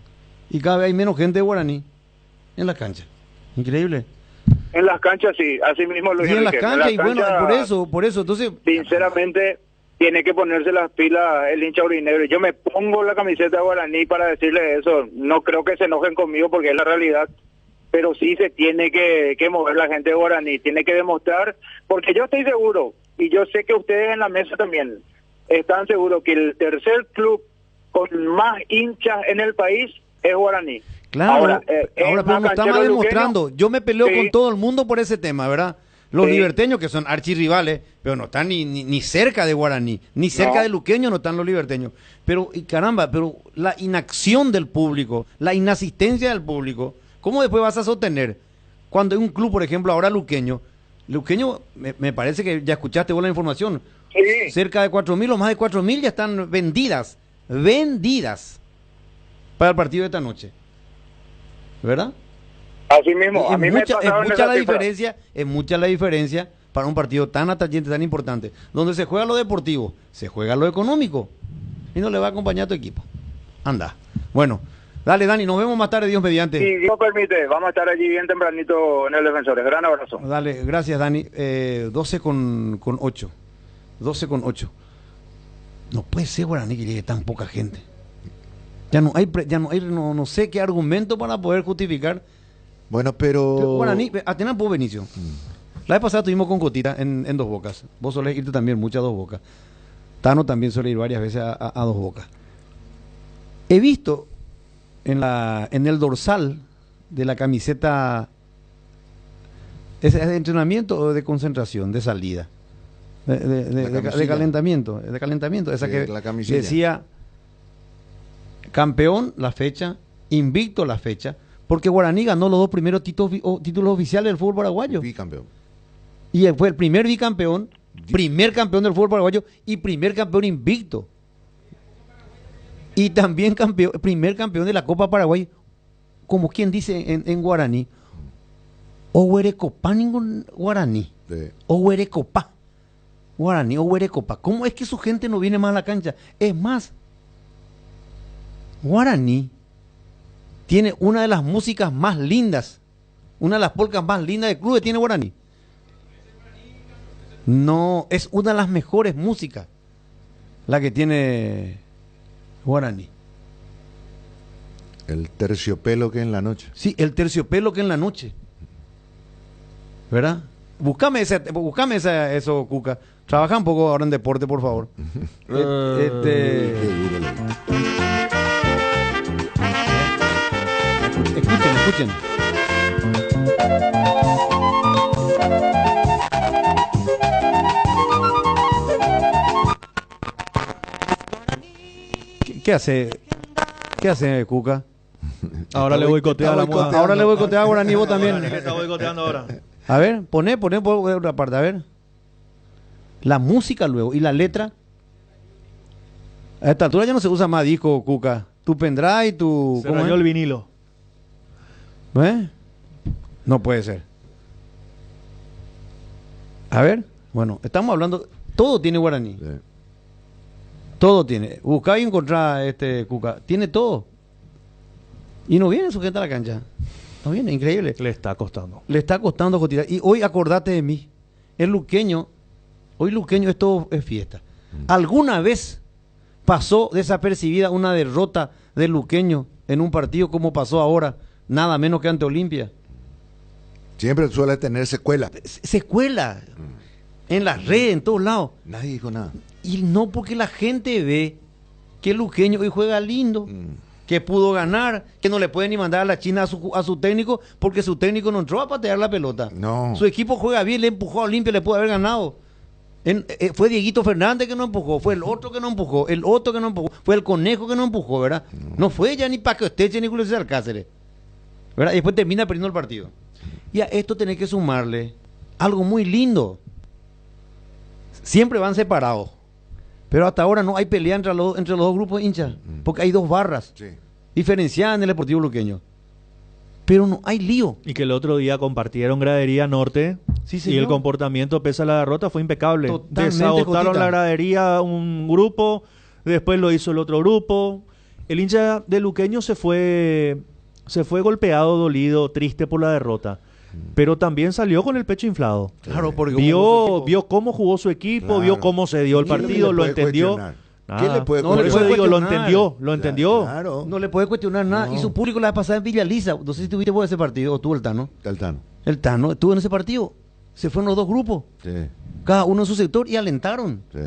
Y cada vez hay menos gente de Guaraní en las canchas. Increíble. En las canchas sí, así mismo lo dije. Y en las canchas, y bueno, por eso, entonces... Sinceramente... Tiene que ponerse las pilas el hincha aurinegro. Yo me pongo la camiseta de Guaraní para decirle eso. No creo que se enojen conmigo porque es la realidad. Pero sí se tiene que mover la gente de Guaraní. Tiene que demostrar, porque yo estoy seguro, y yo sé que ustedes en la mesa también están seguros que el tercer club con más hinchas en el país es Guaraní. Claro, ahora pero no estamos demostrando. Yo me peleo con todo el mundo por ese tema, ¿verdad? Los liberteños, que son archirrivales, pero no están ni cerca de Guaraní, ni cerca de Luqueño no están los liberteños. Pero, pero la inacción del público, la inasistencia del público, ¿cómo después vas a sostener? Cuando hay un club, por ejemplo, ahora Luqueño, me parece que ya escuchaste vos la información, cerca de 4.000 o más de 4.000 ya están vendidas para el partido de esta noche, ¿verdad? Así mismo, a mí es mucha la diferencia para un partido tan atrayente, tan importante, donde se juega lo deportivo, se juega lo económico, y no le va a acompañar a tu equipo. Anda. Bueno, dale, Dani, nos vemos más tarde, Dios mediante. Si Dios permite, vamos a estar allí bien tempranito en el Defensores. Gran abrazo. Dale, gracias, Dani. 12:08. 12:08. No puede ser, Guaraní, que llegue tan poca gente. No sé qué argumento para poder justificar. Bueno, pero... Guaraní, Atenas por Benicio. La vez pasada estuvimos con Cotita en Dos Bocas. Vos solés irte también mucho a Dos Bocas. Tano también suele ir varias veces a Dos Bocas. He visto en el dorsal de la camiseta, ¿es de entrenamiento o de concentración, de salida? De calentamiento, esa Sí, que la camisilla. decía campeón la fecha, invicto la fecha, porque Guaraní ganó los 2 primeros títulos oficiales del fútbol paraguayo. Bicampeón. Y fue el primer bicampeón, primer campeón del fútbol paraguayo y primer campeón invicto. Y también primer campeón de la Copa Paraguay, como quien dice en Guaraní, Ohuerecopa ningún Guaraní, Sí. Ohuerecopa, Guaraní, Ohuerecopa. ¿Cómo es que su gente no viene más a la cancha? Es más, Guaraní tiene una de las músicas más lindas, una de las polcas más lindas del club que tiene Guaraní. No, es una de las mejores músicas la que tiene Guaraní. El terciopelo que en la noche. Sí, el terciopelo que en la noche. ¿Verdad? Búscame eso, Cuca. Trabaja un poco ahora en deporte, por favor. Escuchen. ¿Qué hace? ¿Qué hace, Cuca? Ahora le boicotea a la moda. Ahora le boicotea a Guaraní, vos también. Guaraní le está boicoteando ahora. A ver, poné por otra parte, a ver. La música luego y la letra. A esta altura ya no se usa más disco, Cuca. Tu pendrive, tu... Se rayó el vinilo. ¿Eh? No puede ser. A ver, bueno, estamos hablando... Todo tiene Guaraní. Sí. Todo tiene. Buscá y encontrá, Cuca. Tiene todo. Y no viene su gente a la cancha. No viene, increíble. Le está costando. Le está costando Jotira. Y hoy acordate de mí. El luqueño, hoy luqueño esto es fiesta. ¿Alguna vez pasó desapercibida una derrota del luqueño en un partido como pasó ahora? Nada menos que ante Olimpia. Siempre suele tener secuela. Secuela. En las redes, en todos lados. Nadie dijo nada. Y no porque la gente ve que el luqueño hoy juega lindo, que pudo ganar, que no le puede ni mandar a la China a su técnico, porque su técnico no entró a patear la pelota. No. Su equipo juega bien, le empujó a Olimpia, le pudo haber ganado. Fue Dieguito Fernández que no empujó, fue el otro que no empujó, el otro que no empujó, fue el Conejo que no empujó, ¿verdad? No fue ya ni Paco Esteche ni Julio César Cáceres, ¿verdad? Y después termina perdiendo el partido. Y a esto tenés que sumarle algo muy lindo. Siempre van separados. Pero hasta ahora no hay pelea entre los dos grupos de hinchas, porque hay 2 barras diferenciadas en el Deportivo Luqueño. Pero no hay lío. Y que el otro día compartieron gradería norte, sí, y el comportamiento pese a la derrota fue impecable. Totalmente, desagotaron Jotita. la gradería un grupo, después lo hizo el otro grupo. El hincha de Luqueño se fue golpeado, dolido, triste por la derrota. Pero también salió con el pecho inflado. Claro, porque vio cómo jugó su equipo, Claro. vio cómo se dio el partido, lo entendió. ¿Quién le puede No le puede cuestionar? lo entendió. Claro. no le puede cuestionar nada. No. Y su público la pasada en Villaliza. No sé si tuviste vos ese partido, o tú el Tano. El Tano. El Tano estuvo en ese partido. Se fueron los 2 grupos, Sí, cada uno en su sector, y alentaron. sí.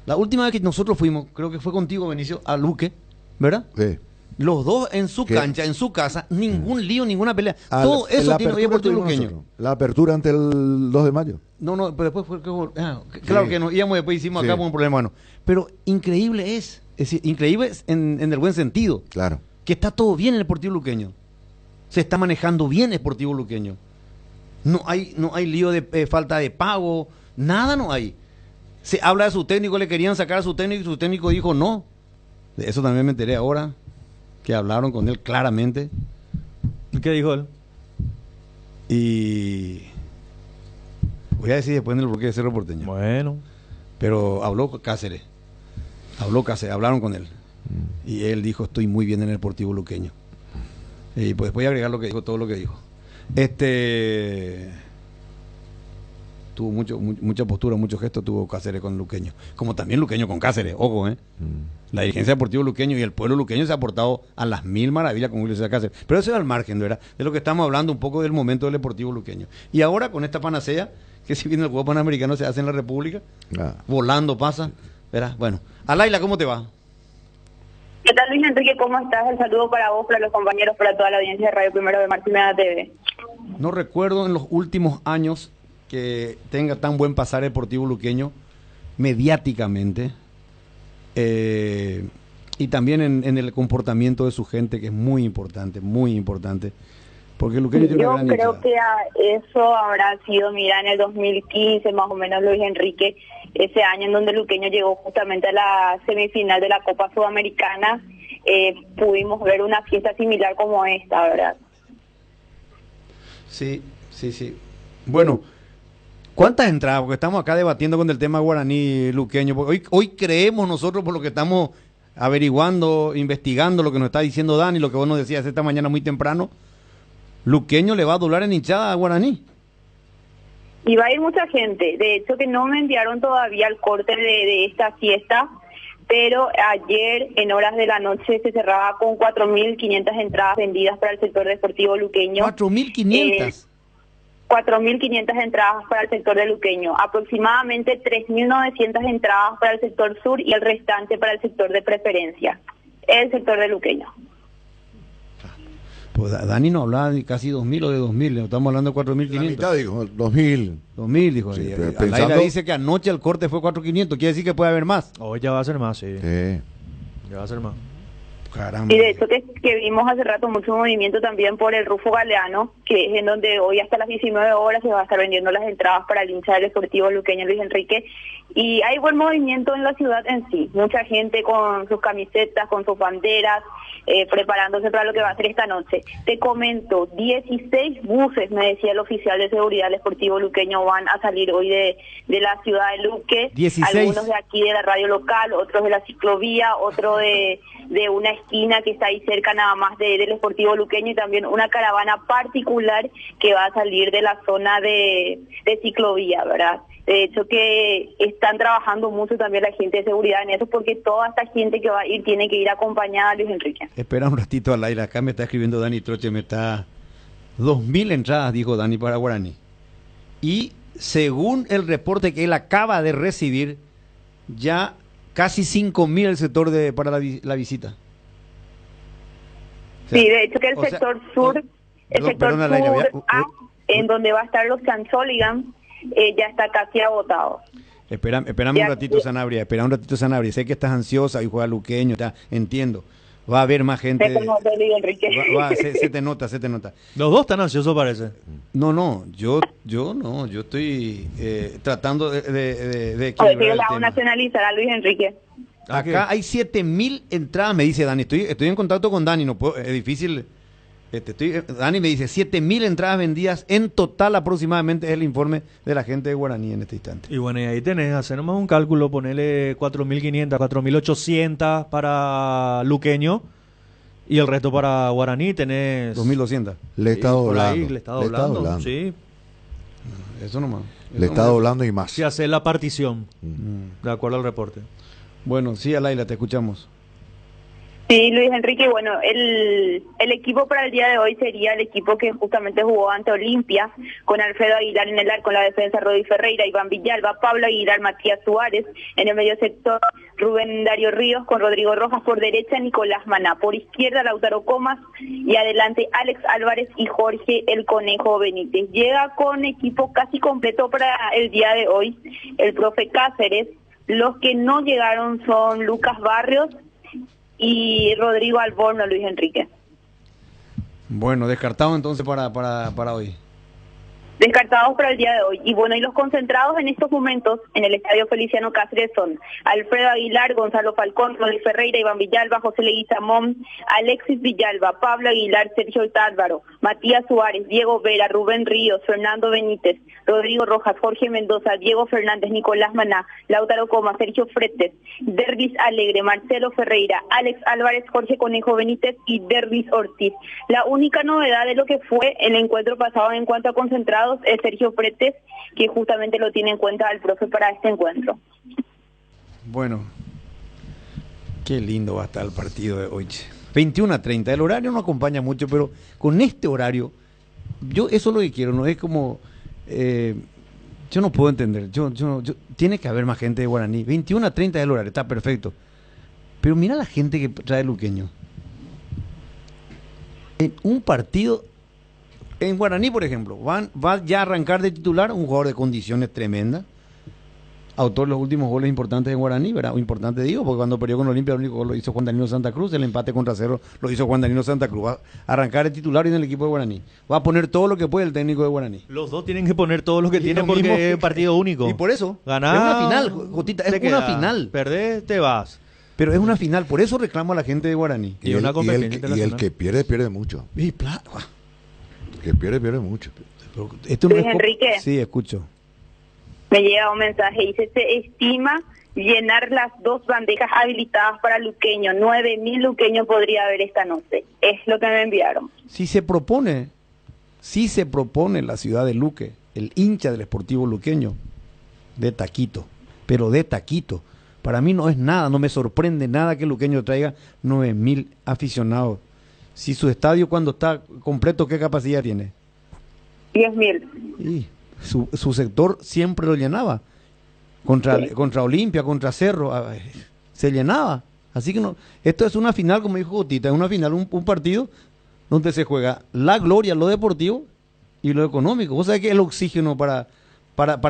La última vez que nosotros fuimos, creo que fue contigo, Benicio, a Luque, ¿verdad? Sí. Los dos en su ¿Qué? cancha, en su casa, ningún lío, ninguna pelea. Ah, Todo en eso la tiene hoy apertura Deportivo tuvimos Luqueño. nosotros. La apertura ante el 2 de mayo. No, pero después fue claro que nos íbamos, después hicimos acá Sí. un problema, bueno. Pero increíble es decir, increíble es en el buen sentido, Claro. que está todo bien en el Deportivo Luqueño. Se está manejando bien el Deportivo Luqueño. No hay lío de falta de pago, nada no hay. Se habla de su técnico, le querían sacar a su técnico y su técnico dijo no. De eso también me enteré ahora, que hablaron con él claramente. ¿Qué dijo él? Y voy a decir después en el bloque de Cerro Porteño. Bueno. Pero habló Cáceres, hablaron con él. Y él dijo, estoy muy bien en el Deportivo Luqueño. Y pues voy a agregar lo que dijo, todo lo que dijo. Tuvo mucha postura, mucho gesto tuvo Cáceres con Luqueño. Como también Luqueño con Cáceres, ojo, La dirigencia del Deportivo Luqueño y el pueblo luqueño se ha portado a las 1000 maravillas con Julio César Cáceres. Pero eso es al margen, ¿verdad? De lo que estamos hablando un poco del momento del Deportivo Luqueño. Y ahora con esta panacea, que si viene el juego panamericano se hace en la República, volando pasa, ¿verdad? Bueno, Alaila, ¿cómo te va? ¿Qué tal, Luis Enrique? ¿Cómo estás? El saludo para vos, para los compañeros, para toda la audiencia de Radio Primero de Marzo y Media TV. No recuerdo en los últimos años que tenga tan buen pasar Deportivo Luqueño mediáticamente y también en el comportamiento de su gente, que es muy importante, porque el Luqueño tiene Yo una gran creo hinchada. que eso habrá sido, mira, en el 2015 más o menos, Luis Enrique, ese año en donde el Luqueño llegó justamente a la semifinal de la Copa Sudamericana. Pudimos ver una fiesta similar como esta, ¿verdad? Sí. Bueno, ¿cuántas entradas? Porque estamos acá debatiendo con el tema guaraní luqueño. Hoy creemos nosotros, por lo que estamos averiguando, investigando, lo que nos está diciendo Dani, lo que vos nos decías esta mañana muy temprano, Luqueño le va a doblar en hinchada a Guaraní. Y va a ir mucha gente. De hecho, que no me enviaron todavía el corte de esta fiesta, pero ayer en horas de la noche se cerraba con 4.500 entradas vendidas para el sector deportivo luqueño. 4.500. 4.500 entradas para el sector de Luqueño, aproximadamente 3.900 entradas para el sector sur y el restante para el sector de preferencia, el sector de Luqueño. Pues Dani no hablaba de casi 2.000 o de 2.000, estamos hablando de 4.500. La mitad dijo, 2.000. 2.000 dijo. Sí, Alaira dice que anoche el corte fue 4.500, quiere decir que puede haber más. Hoy ya va a ser más, sí. Ya va a ser más. Caramba. Y de hecho que vimos hace rato mucho movimiento también por el Rufo Galeano, que es en donde hoy hasta las 19 horas se va a estar vendiendo las entradas para el hincha del Deportivo Luqueño Luis Enrique. Y hay buen movimiento en la ciudad en sí, mucha gente con sus camisetas, con sus banderas, preparándose para lo que va a ser esta noche. Te comento, 16 buses, me decía el oficial de seguridad del Deportivo Luqueño, van a salir hoy de la ciudad de Luque. 16. Algunos de aquí de la radio local, otros de la ciclovía, otro de una esquina que está ahí cerca nada más del Deportivo Luqueño, y también una caravana particular que va a salir de la zona de ciclovía, ¿verdad? De hecho que están trabajando mucho también la gente de seguridad en eso, porque toda esta gente que va a ir tiene que ir acompañada, Luis Enrique. Espera un ratito, Alaira, acá me está escribiendo Dani Troche, 2.000 entradas, dijo Dani, para Guaraní. Y según el reporte que él acaba de recibir, ya casi 5.000 el sector para la visita. O sea, sí, de hecho que el sector sur, en donde va a estar los Chanzoligan, ya está casi agotado. Espérame un ratito, Sanabria, sé que estás ansiosa y juega Luqueño, entiendo. Va a haber más gente. Se te nota. Los dos están ansiosos, parece. No, yo estoy tratando de equilibrar el la tema. nacionalizar a Luis Enrique. Acá hay 7.000 entradas, me dice Dani. Estoy en contacto con Dani, no puedo, es difícil. Dani me dice 7.000 entradas vendidas en total aproximadamente, es el informe de la gente de Guaraní en este instante. Y bueno, y ahí tenés, hacer nomás un cálculo, ponerle 4.500, 4.800 para Luqueño y el resto para Guaraní tenés 2.200. Le está doblando. Le está doblando, sí. Eso nomás. Le está doblando y más. Si hace la partición, de acuerdo al reporte. Bueno, sí, Alaila, te escuchamos. Sí, Luis Enrique, bueno, el equipo para el día de hoy sería el equipo que justamente jugó ante Olimpia, con Alfredo Aguilar en el arco, en la defensa Rodi Ferreira, Iván Villalba, Pablo Aguilar, Matías Suárez, en el medio sector Rubén Darío Ríos, con Rodrigo Rojas por derecha, Nicolás Maná, por izquierda Lautaro Comas, y adelante Alex Álvarez y Jorge el Conejo Benítez. Llega con equipo casi completo para el día de hoy el profe Cáceres. Los que no llegaron son Lucas Barrios y Rodrigo Alborno, Luis Enrique. Bueno, descartado entonces para hoy. Descartados para el día de hoy. Y bueno, y los concentrados en estos momentos en el Estadio Feliciano Cáceres son Alfredo Aguilar, Gonzalo Falcón, Rodi Ferreira, Iván Villalba, José Leguizamón, Alexis Villalba, Pablo Aguilar, Sergio Tálvaro, Matías Suárez, Diego Vera, Rubén Ríos, Fernando Benítez, Rodrigo Rojas, Jorge Mendoza, Diego Fernández, Nicolás Maná, Lautaro Coma, Sergio Fretes, Dervis Alegre, Marcelo Ferreira, Alex Álvarez, Jorge Conejo Benítez y Dervis Ortiz. La única novedad de lo que fue el encuentro pasado en cuanto a concentrados es Sergio Fretes, que justamente lo tiene en cuenta el profe para este encuentro. Bueno, qué lindo va a estar el partido de hoy. 21:30, el horario no acompaña mucho, pero con este horario, yo eso es lo que quiero, no es como, yo no puedo entender, yo tiene que haber más gente de Guaraní, 21:30 es el horario, está perfecto, Pero mira la gente que trae Luqueño. En un partido, en Guaraní, por ejemplo, va ya a arrancar de titular un jugador de condiciones tremendas. Autor de los últimos goles importantes en Guaraní, ¿verdad? O importante digo, porque cuando perdió con Olimpia, el único gol lo hizo Juan Danilo Santa Cruz, el empate contra Cerro lo hizo Juan Danilo Santa Cruz. Va a arrancar el titular en el equipo de Guaraní. Va a poner todo lo que puede el técnico de Guaraní. Los dos tienen que poner todo lo que tienen porque mismo es partido único. Y por eso, ganar, es una final, Jotita, es una final. Perdés, te vas. Pero es una final, por eso reclamo a la gente de Guaraní. Y el que pierde, pierde mucho. El que pierde mucho. Esto no Luis es Enrique. Sí, escucho. Me llega un mensaje, dice, se estima llenar las 2 bandejas habilitadas para Luqueño. 9.000 luqueños podría haber esta noche. Es lo que me enviaron. Si se propone la ciudad de Luque, el hincha del Sportivo Luqueño, de taquito, pero de taquito. Para mí no es nada, no me sorprende nada que Luqueño traiga 9.000 aficionados. Si su estadio cuando está completo, ¿qué capacidad tiene? 10.000. Y su sector siempre lo llenaba. Contra Olimpia, contra Cerro, se llenaba. Así que no, esto es una final, como dijo Jotita, es una final, un partido donde se juega la gloria, lo deportivo y lo económico. Vos sabés que el oxígeno para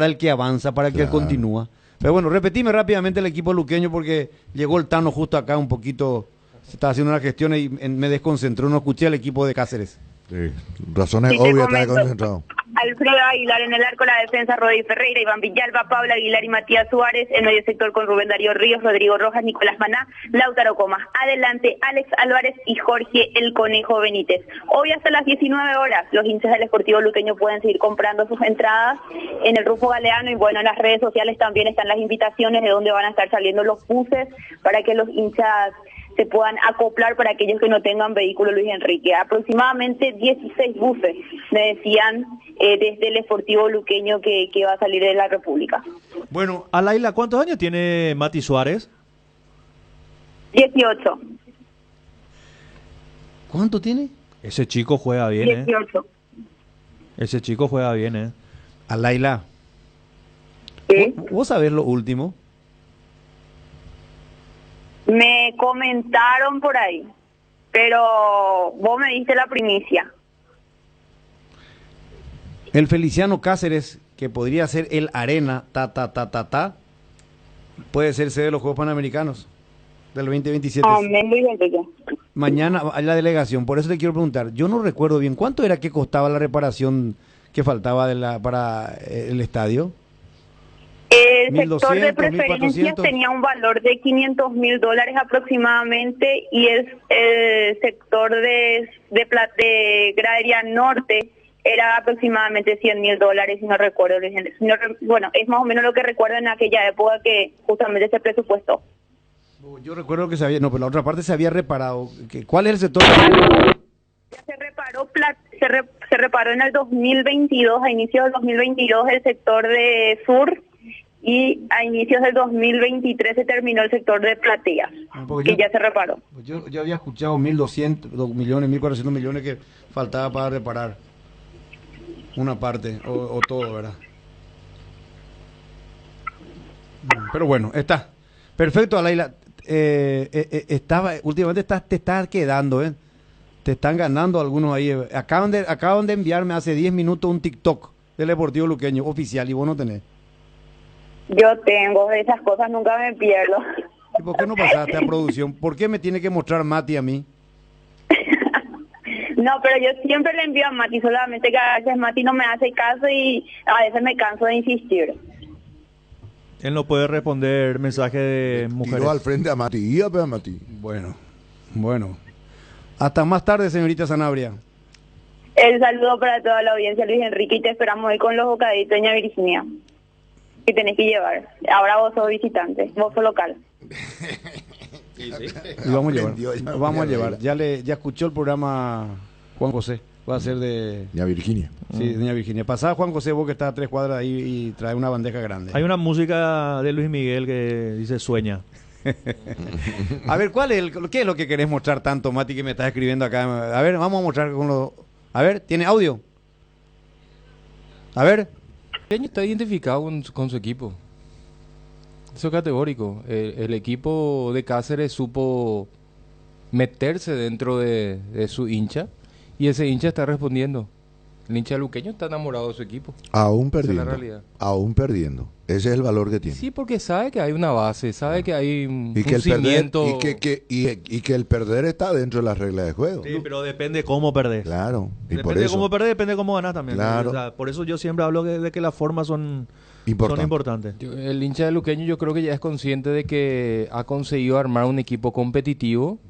el que avanza, para el que continúa. Pero bueno, repetime rápidamente el equipo luqueño porque llegó el Tano justo acá un poquito, se estaba haciendo una gestión y me desconcentró, no escuché al equipo de Cáceres. Sí, razones obvias, está concentrado. Alfredo Aguilar en el arco, la defensa Rodri Ferreira, Iván Villalba, Pablo Aguilar y Matías Suárez, en medio sector con Rubén Darío Ríos, Rodrigo Rojas, Nicolás Maná, Lautaro Comas, adelante Alex Álvarez y Jorge el Conejo Benítez. Hoy hasta las 19 horas los hinchas del Sportivo Luqueño pueden seguir comprando sus entradas en el Rufo Galeano y bueno, en las redes sociales también están las invitaciones de dónde van a estar saliendo los buses para que los hinchas se puedan acoplar para aquellos que no tengan vehículo. Luis Enrique, aproximadamente 16 buses, me decían desde el Sportivo Luqueño que va a salir de la República. Bueno, Alaila, ¿cuántos años tiene Mati Suárez? 18. ¿Cuánto tiene? Ese chico juega bien, 18. Ese chico juega bien, Alaila, ¿sí? ¿Vos sabés lo último? Me comentaron por ahí, pero vos me diste la primicia. El Feliciano Cáceres, que podría ser el Arena, puede ser sede de los Juegos Panamericanos del 2027. Amén, Luis Enrique. Mañana hay la delegación, por eso te quiero preguntar, yo no recuerdo bien, ¿cuánto era que costaba la reparación que faltaba para el estadio? El sector de preferencias tenía un valor de $500,000 aproximadamente y el sector de gradería norte era aproximadamente $100,000, si no recuerdo. Bueno, es más o menos lo que recuerdo en aquella época que justamente se presupuestó. Yo recuerdo que se había, no, pero la otra parte se había reparado. ¿Cuál es el sector? Ya se reparó en el 2022, a inicios del 2022 el sector de sur. Y a inicios del 2023 se terminó el sector de plateas, que ya se reparó. Yo había escuchado 1.200 millones, 1.400 millones que faltaba para reparar una parte o todo, ¿verdad? Pero bueno, está. Perfecto, Alaila. Últimamente te estás quedando, ¿eh? Te están ganando algunos ahí. Acaban de enviarme hace 10 minutos un TikTok del Deportivo Luqueño oficial y vos no tenés. Yo tengo, de esas cosas nunca me pierdo. ¿Y por qué no pasaste a producción? ¿Por qué me tiene que mostrar Mati a mí? No, pero yo siempre le envío a Mati, solamente que a veces Mati no me hace caso y a veces me canso de insistir. Él no puede responder mensajes de mujeres. Tiró al frente a Mati. Y a Mati. Bueno. Hasta más tarde, señorita Sanabria. El saludo para toda la audiencia, Luis Enrique, y te esperamos hoy con los bocaditos, doña Virginia, que tenés que llevar. Ahora vos sos visitante, vos sos local. Y vamos a llevar. Ya escuchó el programa Juan José. Va a ser de... Doña Virginia. Sí, doña Virginia. Pasá Juan José, vos que está a 3 cuadras ahí y trae una bandeja grande. Hay una música de Luis Miguel que dice sueña. A ver, ¿qué es lo que querés mostrar tanto, Mati, que me estás escribiendo acá? A ver, vamos a mostrar con los... A ver, ¿tiene audio? A ver. Está identificado con su equipo. Eso es categórico. El equipo de Cáceres supo meterse dentro de su hincha y ese hincha está respondiendo. El hincha luqueño está enamorado de su equipo. Aún Esa es la perdiendo. realidad. Aún perdiendo. Ese es el valor que tiene. Sí, porque sabe que hay una base, sabe que hay un Y que el perder, cimiento. y que el perder está dentro de las reglas de juego. Sí, pero depende cómo perdés. Claro. Y Depende por de eso, cómo perdés, depende de cómo ganás también. Claro. O sea, por eso yo siempre hablo de que las formas son importantes. El hincha de luqueño yo creo que ya es consciente de que ha conseguido armar un equipo competitivo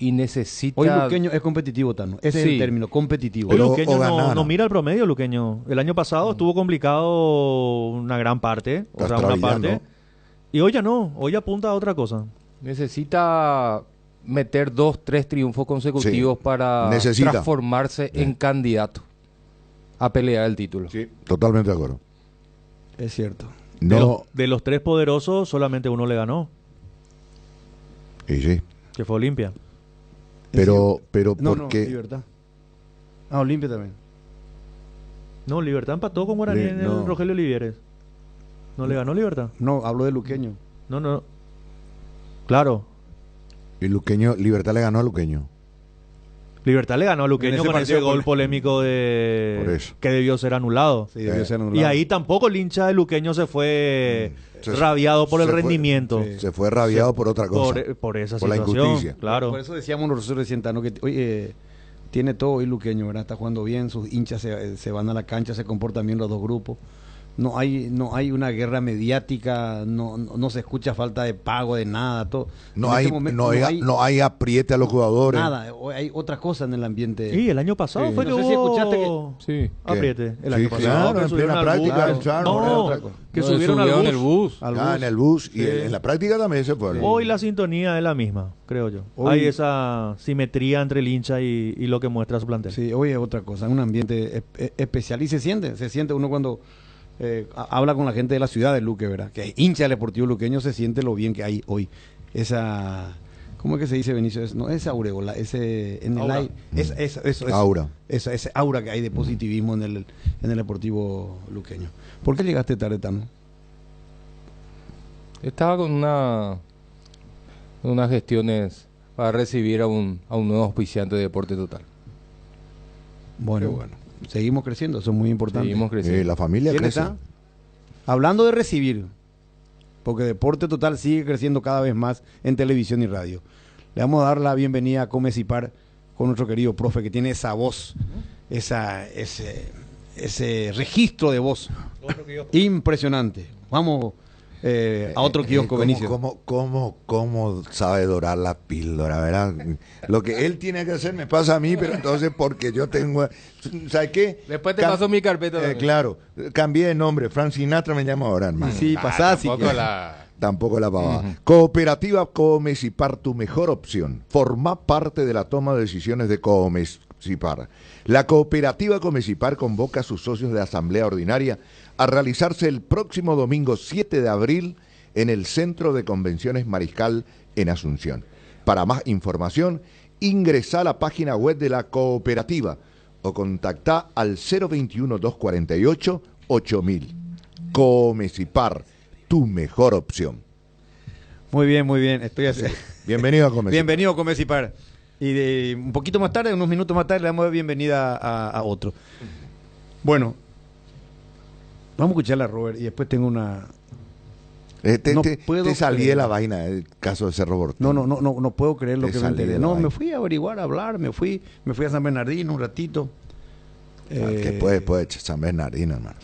y necesita... Hoy Luqueño es competitivo, Tano. Ese es el término, competitivo. Hoy Luqueño no mira el promedio, Luqueño. El año pasado estuvo complicado una gran parte, o sea, una parte. Y hoy ya no, hoy apunta a otra cosa. Necesita meter 2-3 triunfos consecutivos para transformarse en candidato a pelear el título. Sí, totalmente de acuerdo. Es cierto. De los 3 poderosos, solamente uno le ganó. Y sí. Que fue Olimpia. Pero No, ¿por qué? Libertad. Olimpia también. No, Libertad empató con Guaraní en el Rogelio Olivieres. ¿No le ganó Libertad? No, hablo de Luqueño. No. Claro. Y Luqueño, Libertad le ganó a Luqueño. Libertad le ganó a Luqueño con ese gol polémico Por eso. que debió ser anulado. Sí, debió ser anulado. Y ahí tampoco el hincha de Luqueño se fue rabiado por el rendimiento. Se fue rabiado por otra cosa. Por esa por situación. la injusticia. Claro. Por eso decíamos nosotros recién, Tano, que oye, tiene todo hoy Luqueño, ¿verdad? Está jugando bien, sus hinchas se van a la cancha, se comportan bien los dos grupos. No hay una guerra mediática, no se escucha falta de pago de nada, todo. No hay apriete a los jugadores. Nada, hay otras cosas en el ambiente. Sí, el año pasado fue que no sé si escuchaste que apriete. El Sí, año pasado claro, que en subieron plena al práctica. bus. Claro, Que subieron al bus. En el bus. Y en la práctica también se fueron. Hoy la sintonía es la misma, creo yo. Hay esa simetría entre el hincha y lo que muestra su plantel. Sí, hoy es otra cosa, un ambiente especial y se siente uno cuando habla con la gente de la ciudad de Luque, ¿verdad? Que es hincha del Deportivo Luqueño, se siente lo bien que hay hoy. Esa, ¿cómo es que se dice, Benicio? No es aureola, ese en el aire, eso, aura. Ese aura que hay de positivismo en el Deportivo Luqueño. ¿Por qué llegaste tarde, Tano? Estaba con unas gestiones para recibir a un nuevo auspiciante de Deporte Total. Bueno, seguimos creciendo, eso es muy importante. Seguimos creciendo. La familia ¿Quién crece. está? Hablando de recibir, porque Deporte Total sigue creciendo cada vez más en televisión y radio. Le vamos a dar la bienvenida a Comecipar con nuestro querido profe que tiene esa voz, ese registro de voz impresionante. Vamos a otro kiosco, Benicio. ¿Cómo sabe dorar la píldora, verdad? Lo que él tiene que hacer me pasa a mí, pero entonces porque yo tengo... ¿Sabes qué? Después te paso mi carpeta. Claro, cambié de nombre. Frank Sinatra me llama ahora, hermano. Sí, pasás. Tampoco la pavada. Cooperativa Comecipar, tu mejor opción. Forma parte de la toma de decisiones de Comecipar. La cooperativa Comecipar convoca a sus socios de asamblea ordinaria a realizarse el próximo domingo 7 de abril en el Centro de Convenciones Mariscal en Asunción. Para más información, ingresa a la página web de la cooperativa o contacta al 021-248-8000. Comecipar, tu mejor opción. Muy bien, estoy así. Bienvenido a Comecipar. Bienvenido a Comecipar. Y un poquito más tarde, unos minutos más tarde, le damos la bienvenida a otro. Bueno, vamos a escucharla a Robert y después tengo una... Te salí de la vaina el caso de Cerro Bortón. No puedo creer lo que me enteré. No, vaina. me fui a averiguar, a hablar, me fui a San Bernardino un ratito. ¿Qué puede San Bernardino, hermano?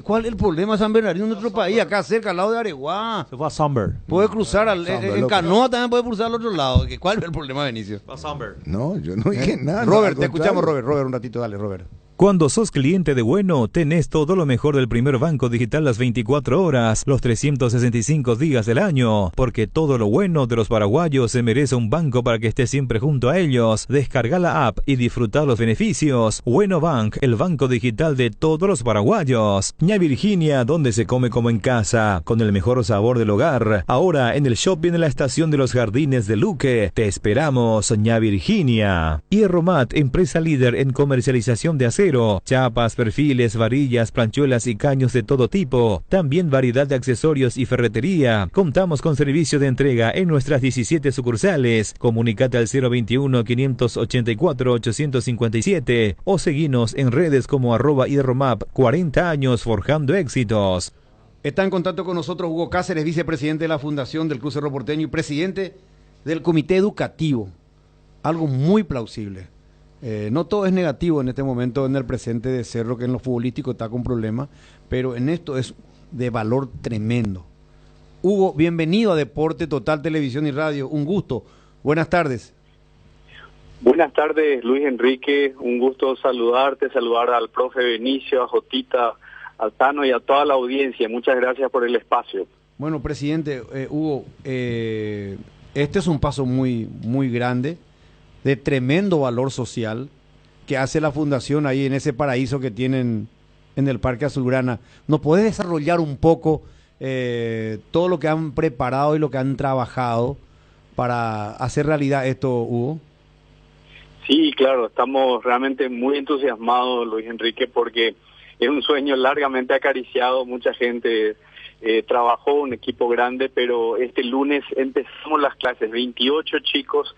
¿Cuál es el problema de San Bernardino en nuestro país? Acá cerca, al lado de Areguá. Se fue a Samber. Puede cruzar, en canoa también puede cruzar al otro lado. ¿Cuál es el problema, Benicio? A Samber. No, yo no dije nada. Robert, te escuchamos, Robert, un ratito, dale, Robert. Cuando sos cliente de Bueno, tenés todo lo mejor del primer banco digital las 24 horas, los 365 días del año, porque todo lo bueno de los paraguayos se merece un banco para que estés siempre junto a ellos. Descarga la app y disfruta los beneficios. Bueno Bank, el banco digital de todos los paraguayos. Ña Virginia, donde se come como en casa, con el mejor sabor del hogar. Ahora en el shopping en la estación de los Jardines de Luque. Te esperamos, Ña Virginia. Hierromat, empresa líder en comercialización de acero, acero, chapas, perfiles, varillas, planchuelas y caños de todo tipo. También variedad de accesorios y ferretería. Contamos con servicio de entrega en nuestras 17 sucursales. Comunicate al 021-584-857 o seguinos en redes como @hierromap. 40 años forjando éxitos. Está en contacto con nosotros Hugo Cáceres, vicepresidente de la Fundación del Club Cerro Porteño y presidente del Comité Educativo. Algo muy plausible. No todo es negativo en este momento en el presente de Cerro, que en lo futbolístico está con problemas, pero en esto es de valor tremendo. Hugo, bienvenido a Deporte Total Televisión y Radio. Un gusto. Buenas tardes. Buenas tardes, Luis Enrique. Un gusto saludar al profe Benicio, a Jotita, a Tano y a toda la audiencia. Muchas gracias por el espacio. Bueno, presidente, Hugo, este es un paso muy, muy grande, de tremendo valor social, que hace la Fundación ahí en ese paraíso que tienen en el Parque Azulgrana. ¿Nos podés desarrollar un poco todo lo que han preparado y lo que han trabajado para hacer realidad esto, Hugo? Sí, claro, estamos realmente muy entusiasmados, Luis Enrique, porque es un sueño largamente acariciado. Mucha gente trabajó, un equipo grande, pero este lunes empezamos las clases. 28 chicos,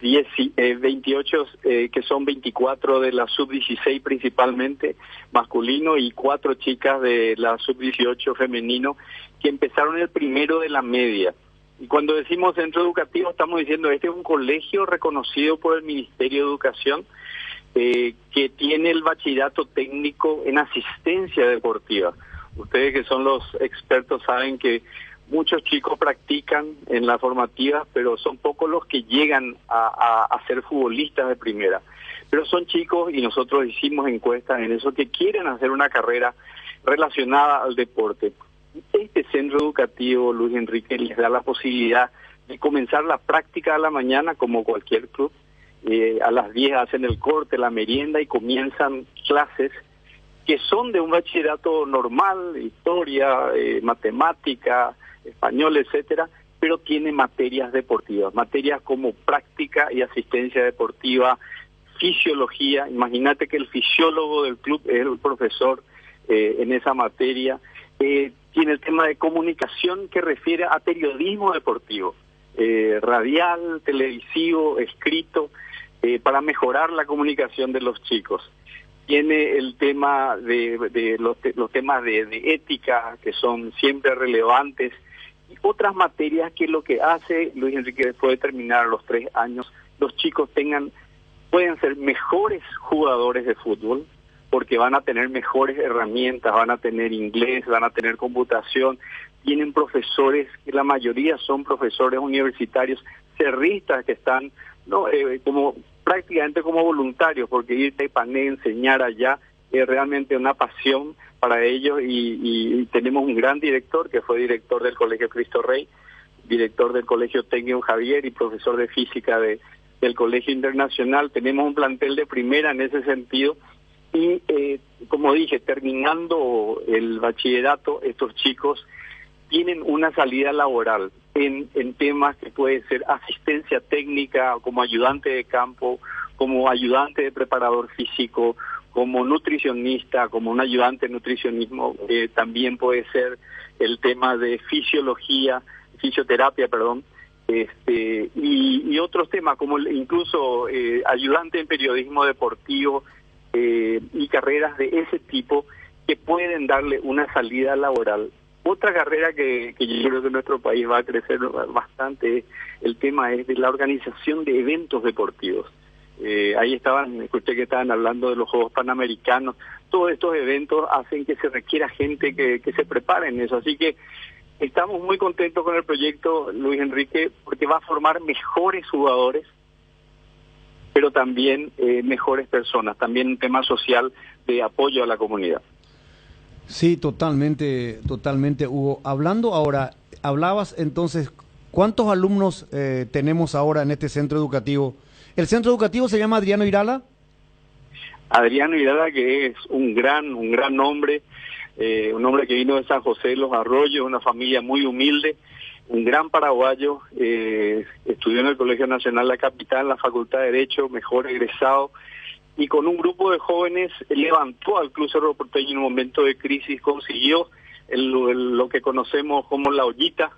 28 que son 24 de la sub-16 principalmente, masculino, y 4 chicas de la sub-18 femenino, que empezaron el primero de la media. Y cuando decimos centro educativo, estamos diciendo este es un colegio reconocido por el Ministerio de Educación, que tiene el bachillerato técnico en asistencia deportiva. Ustedes que son los expertos saben que muchos chicos practican en la formativa, pero son pocos los que llegan a ser futbolistas de primera. Pero son chicos, y nosotros hicimos encuestas en eso, que quieren hacer una carrera relacionada al deporte. Este centro educativo, Luis Enrique, les da la posibilidad de comenzar la práctica a la mañana como cualquier club. A las 10 hacen el corte, la merienda y comienzan clases que son de un bachillerato normal, historia, matemática, español, etcétera, pero tiene materias deportivas, materias como práctica y asistencia deportiva, fisiología. Imagínate que el fisiólogo del club es el profesor en esa materia. Tiene el tema de comunicación que refiere a periodismo deportivo, radial, televisivo, escrito, para mejorar la comunicación de los chicos. Tiene el tema de los temas de ética, que son siempre relevantes, y otras materias que lo que hace, Luis Enrique, después de terminar los 3 años, los chicos pueden ser mejores jugadores de fútbol, porque van a tener mejores herramientas, van a tener inglés, van a tener computación, tienen profesores, que la mayoría son profesores universitarios, cerristas que están prácticamente como voluntarios, porque ir a Ipané, enseñar allá, es realmente una pasión para ellos, y tenemos un gran director, que fue director del Colegio Cristo Rey, director del Colegio Técnico Javier y profesor de física del Colegio Internacional. Tenemos un plantel de primera en ese sentido, y como dije, terminando el bachillerato, estos chicos tienen una salida laboral en temas que puede ser asistencia técnica, como ayudante de campo, como ayudante de preparador físico, como nutricionista, como un ayudante de nutricionismo. También puede ser el tema de fisioterapia, y otros temas como incluso ayudante en periodismo deportivo, y carreras de ese tipo que pueden darle una salida laboral. Otra carrera que yo creo que nuestro país va a crecer bastante, el tema es de la organización de eventos deportivos. Ahí escuché que estaban hablando de los Juegos Panamericanos. Todos estos eventos hacen que se requiera gente que se prepare en eso. Así que estamos muy contentos con el proyecto, Luis Enrique, porque va a formar mejores jugadores, pero también mejores personas, también un tema social de apoyo a la comunidad. Sí, totalmente, Hugo. Hablabas entonces, ¿cuántos alumnos tenemos ahora en este centro educativo? ¿El centro educativo se llama Adriano Irala? Adriano Irala, que es un gran hombre, un hombre que vino de San José de los Arroyos, una familia muy humilde, un gran paraguayo, estudió en el Colegio Nacional La Capital, en la Facultad de Derecho, mejor egresado, y con un grupo de jóvenes levantó al Club Cerro Porteño en un momento de crisis, consiguió lo que conocemos como la ollita,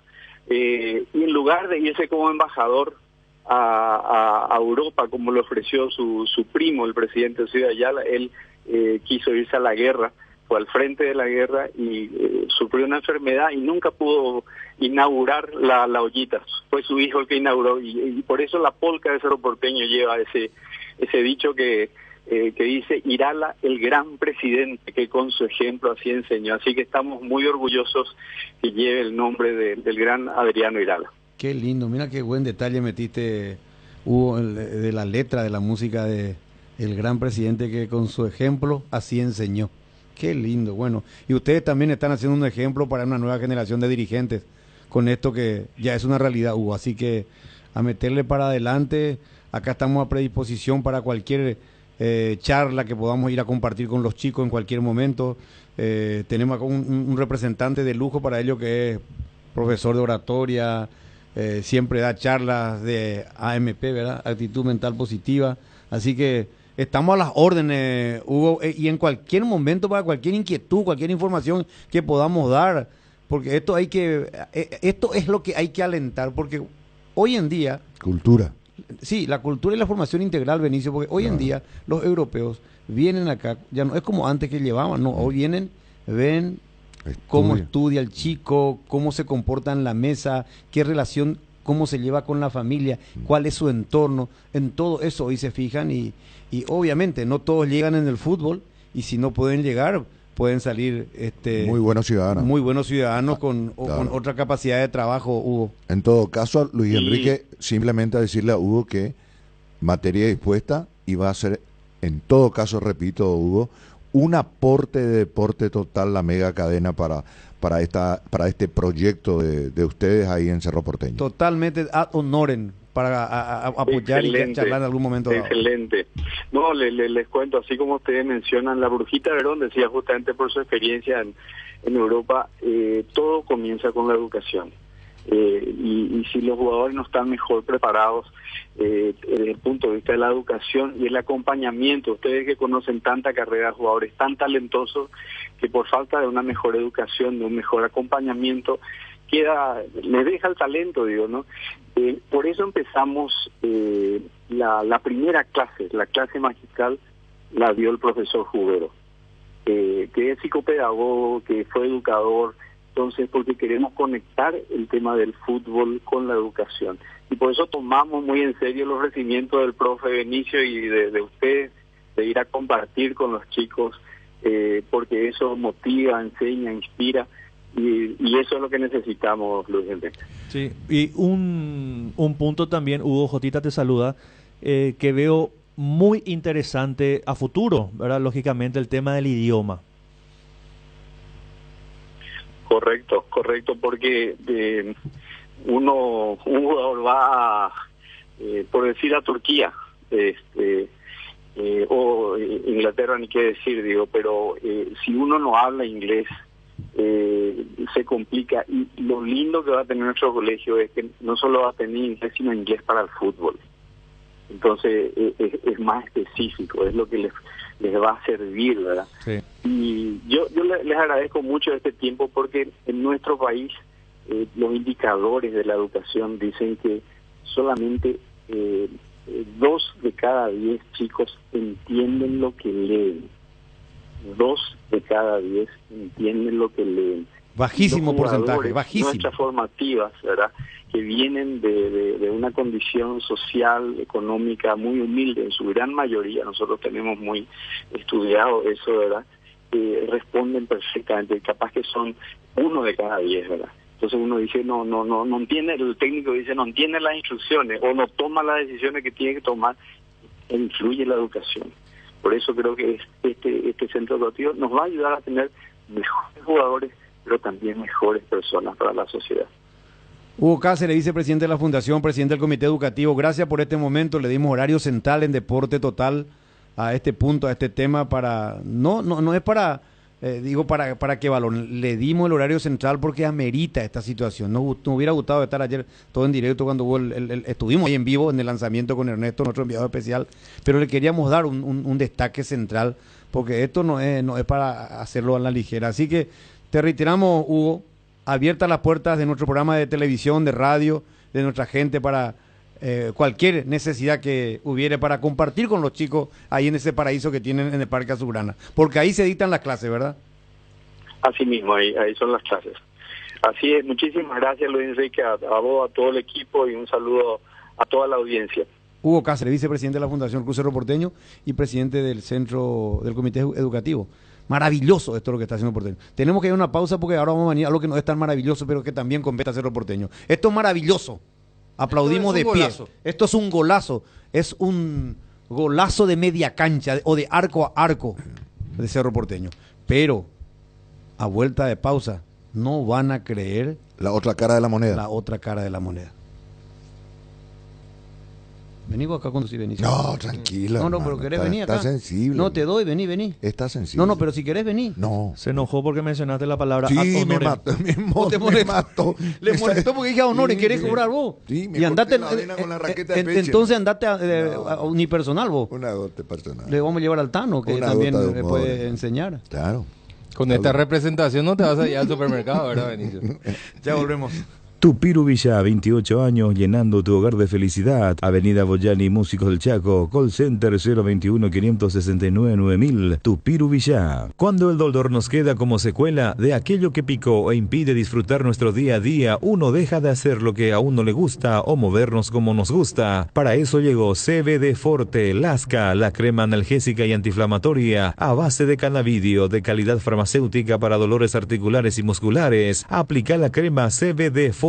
y en lugar de irse como embajador a Europa, como le ofreció su primo, el presidente de Ciudad Ayala, él quiso irse a la guerra, fue al frente de la guerra y sufrió una enfermedad y nunca pudo inaugurar la ollita. Fue su hijo el que inauguró, y por eso la polca de Cerro Porteño lleva ese dicho que dice: Irala, el gran presidente que con su ejemplo así enseñó. Así que estamos muy orgullosos que lleve el nombre del gran Adriano Irala. Qué lindo, mira qué buen detalle metiste, Hugo, de la letra de la música de el gran presidente que con su ejemplo así enseñó. Qué lindo, bueno, y ustedes también están haciendo un ejemplo para una nueva generación de dirigentes con esto que ya es una realidad, Hugo, así que a meterle para adelante. Acá estamos a predisposición para cualquier charla que podamos ir a compartir con los chicos en cualquier momento. Tenemos acá un representante de lujo para ello, que es profesor de oratoria, siempre da charlas de AMP, ¿verdad? Actitud mental positiva. Así que estamos a las órdenes, Hugo, y en cualquier momento para cualquier inquietud, cualquier información que podamos dar, porque esto es lo que hay que alentar, porque hoy en día... Cultura. Sí, la cultura y la formación integral, Benicio, porque hoy en día los europeos vienen acá, ya no es como antes que llevaban, no, hoy vienen, ven cómo estudia el chico, cómo se comporta en la mesa, qué relación, cómo se lleva con la familia, cuál es su entorno, en todo eso hoy se fijan y obviamente no todos llegan en el fútbol, y si no pueden llegar, pueden salir muy buenos ciudadanos con otra capacidad de trabajo, Hugo. En todo caso, Luis Enrique, simplemente a decirle a Hugo que materia dispuesta, y va a ser, en todo caso, repito, Hugo, un aporte de Deporte Total, la mega cadena para este proyecto de ustedes ahí en Cerro Porteño. Totalmente ad honorem, para apoyar y charlar en algún momento dado. Excelente. No, les cuento, así como ustedes mencionan, la Brujita Verón decía justamente por su experiencia en Europa, todo comienza con la educación. Y si los jugadores no están mejor preparados desde el punto de vista de la educación y el acompañamiento, ustedes que conocen tanta carrera de jugadores tan talentosos que por falta de una mejor educación, de un mejor acompañamiento, les deja el talento, digo, ¿no? Por eso empezamos la primera clase, la clase magistral, la dio el profesor Jubero, que es psicopedagogo, que fue educador. Entonces, porque queremos conectar el tema del fútbol con la educación. Y por eso tomamos muy en serio los recibimientos del profe Benicio y de ustedes, de ir a compartir con los chicos, porque eso motiva, enseña, inspira, y eso es lo que necesitamos, Luis Enrique. Sí, y un punto también, Hugo, Jotita te saluda, que veo muy interesante a futuro, ¿verdad? Lógicamente, el tema del idioma. Correcto, porque un jugador va por decir a Turquía, o Inglaterra, ni qué decir, digo, pero si uno no habla inglés, se complica, y lo lindo que va a tener nuestro colegio es que no solo va a tener inglés, sino inglés para el fútbol. Entonces es más específico, es lo que les va a servir, ¿verdad? Sí. Y yo les agradezco mucho este tiempo, porque en nuestro país los indicadores de la educación dicen que solamente 2 de cada 10 chicos entienden lo que leen. 2 de cada 10 entienden lo que leen. Bajísimo porcentaje, bajísimo. Nuestras formativas, ¿verdad?, que vienen de una condición social, económica muy humilde, en su gran mayoría, nosotros tenemos muy estudiado eso, ¿verdad?, responden perfectamente, capaz que son 1 de cada 10, ¿verdad? Entonces uno dice, no entiende, el técnico dice, no entiende las instrucciones, o no toma las decisiones que tiene que tomar, influye la educación. Por eso creo que este centro educativo nos va a ayudar a tener mejores jugadores, pero también mejores personas para la sociedad. Hugo Cáceres, vicepresidente de la Fundación, presidente del Comité Educativo, gracias por este momento. Le dimos horario central en Deporte Total a este punto, a este tema, para no es para digo para que valoren, le dimos el horario central porque amerita esta situación. Nos hubiera gustado estar ayer todo en directo cuando hubo estuvimos ahí en vivo en el lanzamiento con Ernesto, nuestro enviado especial, pero le queríamos dar un destaque central porque esto no es para hacerlo a la ligera. Así que te reiteramos, Hugo, abiertas las puertas de nuestro programa de televisión, de radio, de nuestra gente para cualquier necesidad que hubiere para compartir con los chicos ahí en ese paraíso que tienen en el Parque Azulgrana, porque ahí se dictan las clases, ¿verdad? Así mismo, ahí son las clases. Así es, muchísimas gracias Luis Enrique, a vos, a todo el equipo y un saludo a toda la audiencia. Hugo Cáceres, vicepresidente de la Fundación Cruz Cerro Porteño y presidente del centro del Comité Educativo. Maravilloso esto lo que está haciendo Porteño. Tenemos que ir a una pausa porque ahora vamos a venir a algo que no es tan maravilloso, pero que también compete a Cerro Porteño. Esto es maravilloso. Aplaudimos de pie. Esto es un golazo. Es un golazo de media cancha o de arco a arco de Cerro Porteño. Pero, a vuelta de pausa, no van a creer... La otra cara de la moneda. La otra cara de la moneda. Vení vos acá cuando sí venís. No, tranquilo. No, hermano, pero querés venir acá. Está sensible. No, te doy, vení. Está sensible. No, pero si querés venir. No. Se enojó porque mencionaste la palabra sí, ad honorem. me mató. Me mató. Le molestó porque dije ad honorem, querés cobrar vos. Sí, me y andate con la raqueta de pecho. Entonces andate a unipersonal vos. Una gota personal. Le vamos a llevar al Tano, que Una también gota de le humor. puede enseñar. Claro. Con esta representación no te vas a ir al supermercado, ¿verdad, Benicio? Ya volvemos. Tupiru Villa, 28 años, llenando tu hogar de felicidad. Avenida Boyani, Músicos del Chaco. Call Center 021-569-9000. Tupiru Villa. Cuando el dolor nos queda como secuela de aquello que picó e impide disfrutar nuestro día a día, uno deja de hacer lo que a uno le gusta o movernos como nos gusta. Para eso llegó CBD Forte Lasca, la crema analgésica y antiinflamatoria a base de cannabidio de calidad farmacéutica para dolores articulares y musculares. Aplica la crema CBD Forte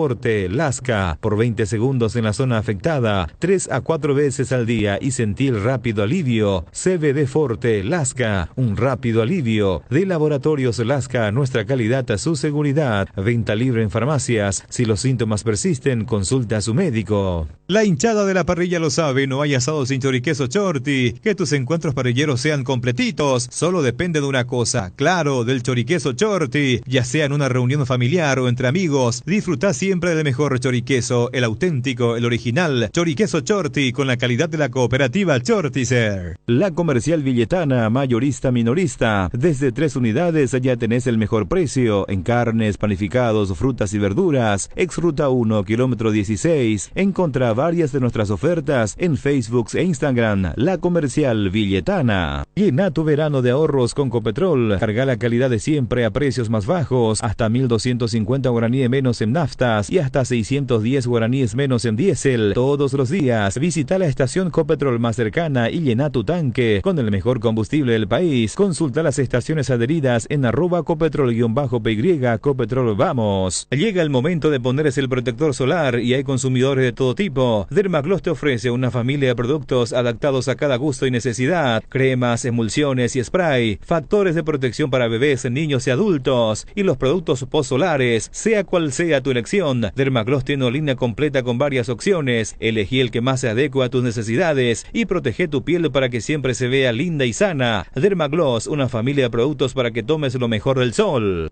Lasca por 20 segundos en la zona afectada, 3 a 4 veces al día y sentir rápido alivio. CBD Forte Lasca, un rápido alivio. De Laboratorios Lasca, nuestra calidad a su seguridad. Venta libre en farmacias. Si los síntomas persisten, consulta a su médico. La hinchada de la parrilla lo sabe, no hay asado sin choriqueso Chorti. Que tus encuentros parrilleros sean completitos, solo depende de una cosa, claro, del choriqueso Chorti. Ya sea en una reunión familiar o entre amigos, disfruta siempre del mejor choriqueso, el auténtico, el original. Choriqueso Chorti, con la calidad de la cooperativa Chortizer. La Comercial Villetana, mayorista minorista. Desde 3 unidades ya tenés el mejor precio en carnes, panificados, frutas y verduras. Ex Ruta 1, kilómetro 16. Encontrá varias de nuestras ofertas en Facebook e Instagram. La Comercial Villetana. Llena tu verano de ahorros con Copetrol. Carga la calidad de siempre a precios más bajos. Hasta 1.250 guaraníes menos en naftas y hasta 610 guaraníes menos en diésel. Todos los días. Visita la estación Copetrol más cercana y llena tu tanque con el mejor combustible del país. Consulta las estaciones adheridas en @copetrol_py. Copetrol vamos. Llega el momento de ponerse el protector solar y hay consumidores de todo tipo. Dermagloss te ofrece una familia de productos adaptados a cada gusto y necesidad. Cremas, emulsiones y spray. Factores de protección para bebés, niños y adultos. Y los productos post-solares. Sea cual sea tu elección, Dermagloss tiene una línea completa con varias opciones. Elegí el que más se adecua a tus necesidades y protege tu piel para que siempre se vea linda y sana. Dermagloss, una familia de productos para que tomes lo mejor del sol.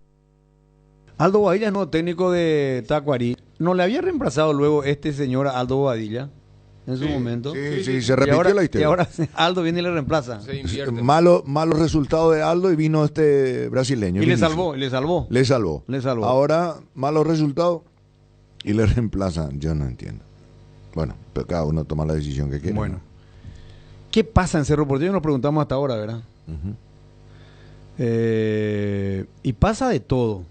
Aldo Bobadilla es nuevo técnico de Tacuarí. ¿No le había reemplazado luego este señor a Aldo Bobadilla en su momento? Sí, se repitió la historia. Y ahora Aldo viene y le reemplaza. Malo resultado de Aldo y vino este brasileño. Y le Vinicius. Le salvó. Ahora, malos resultados y le reemplazan. Yo no entiendo. Bueno, pero cada uno toma la decisión que quiere. Bueno. ¿Qué pasa en Cerro Porteño? Nos preguntamos hasta ahora, ¿verdad? Y pasa de todo.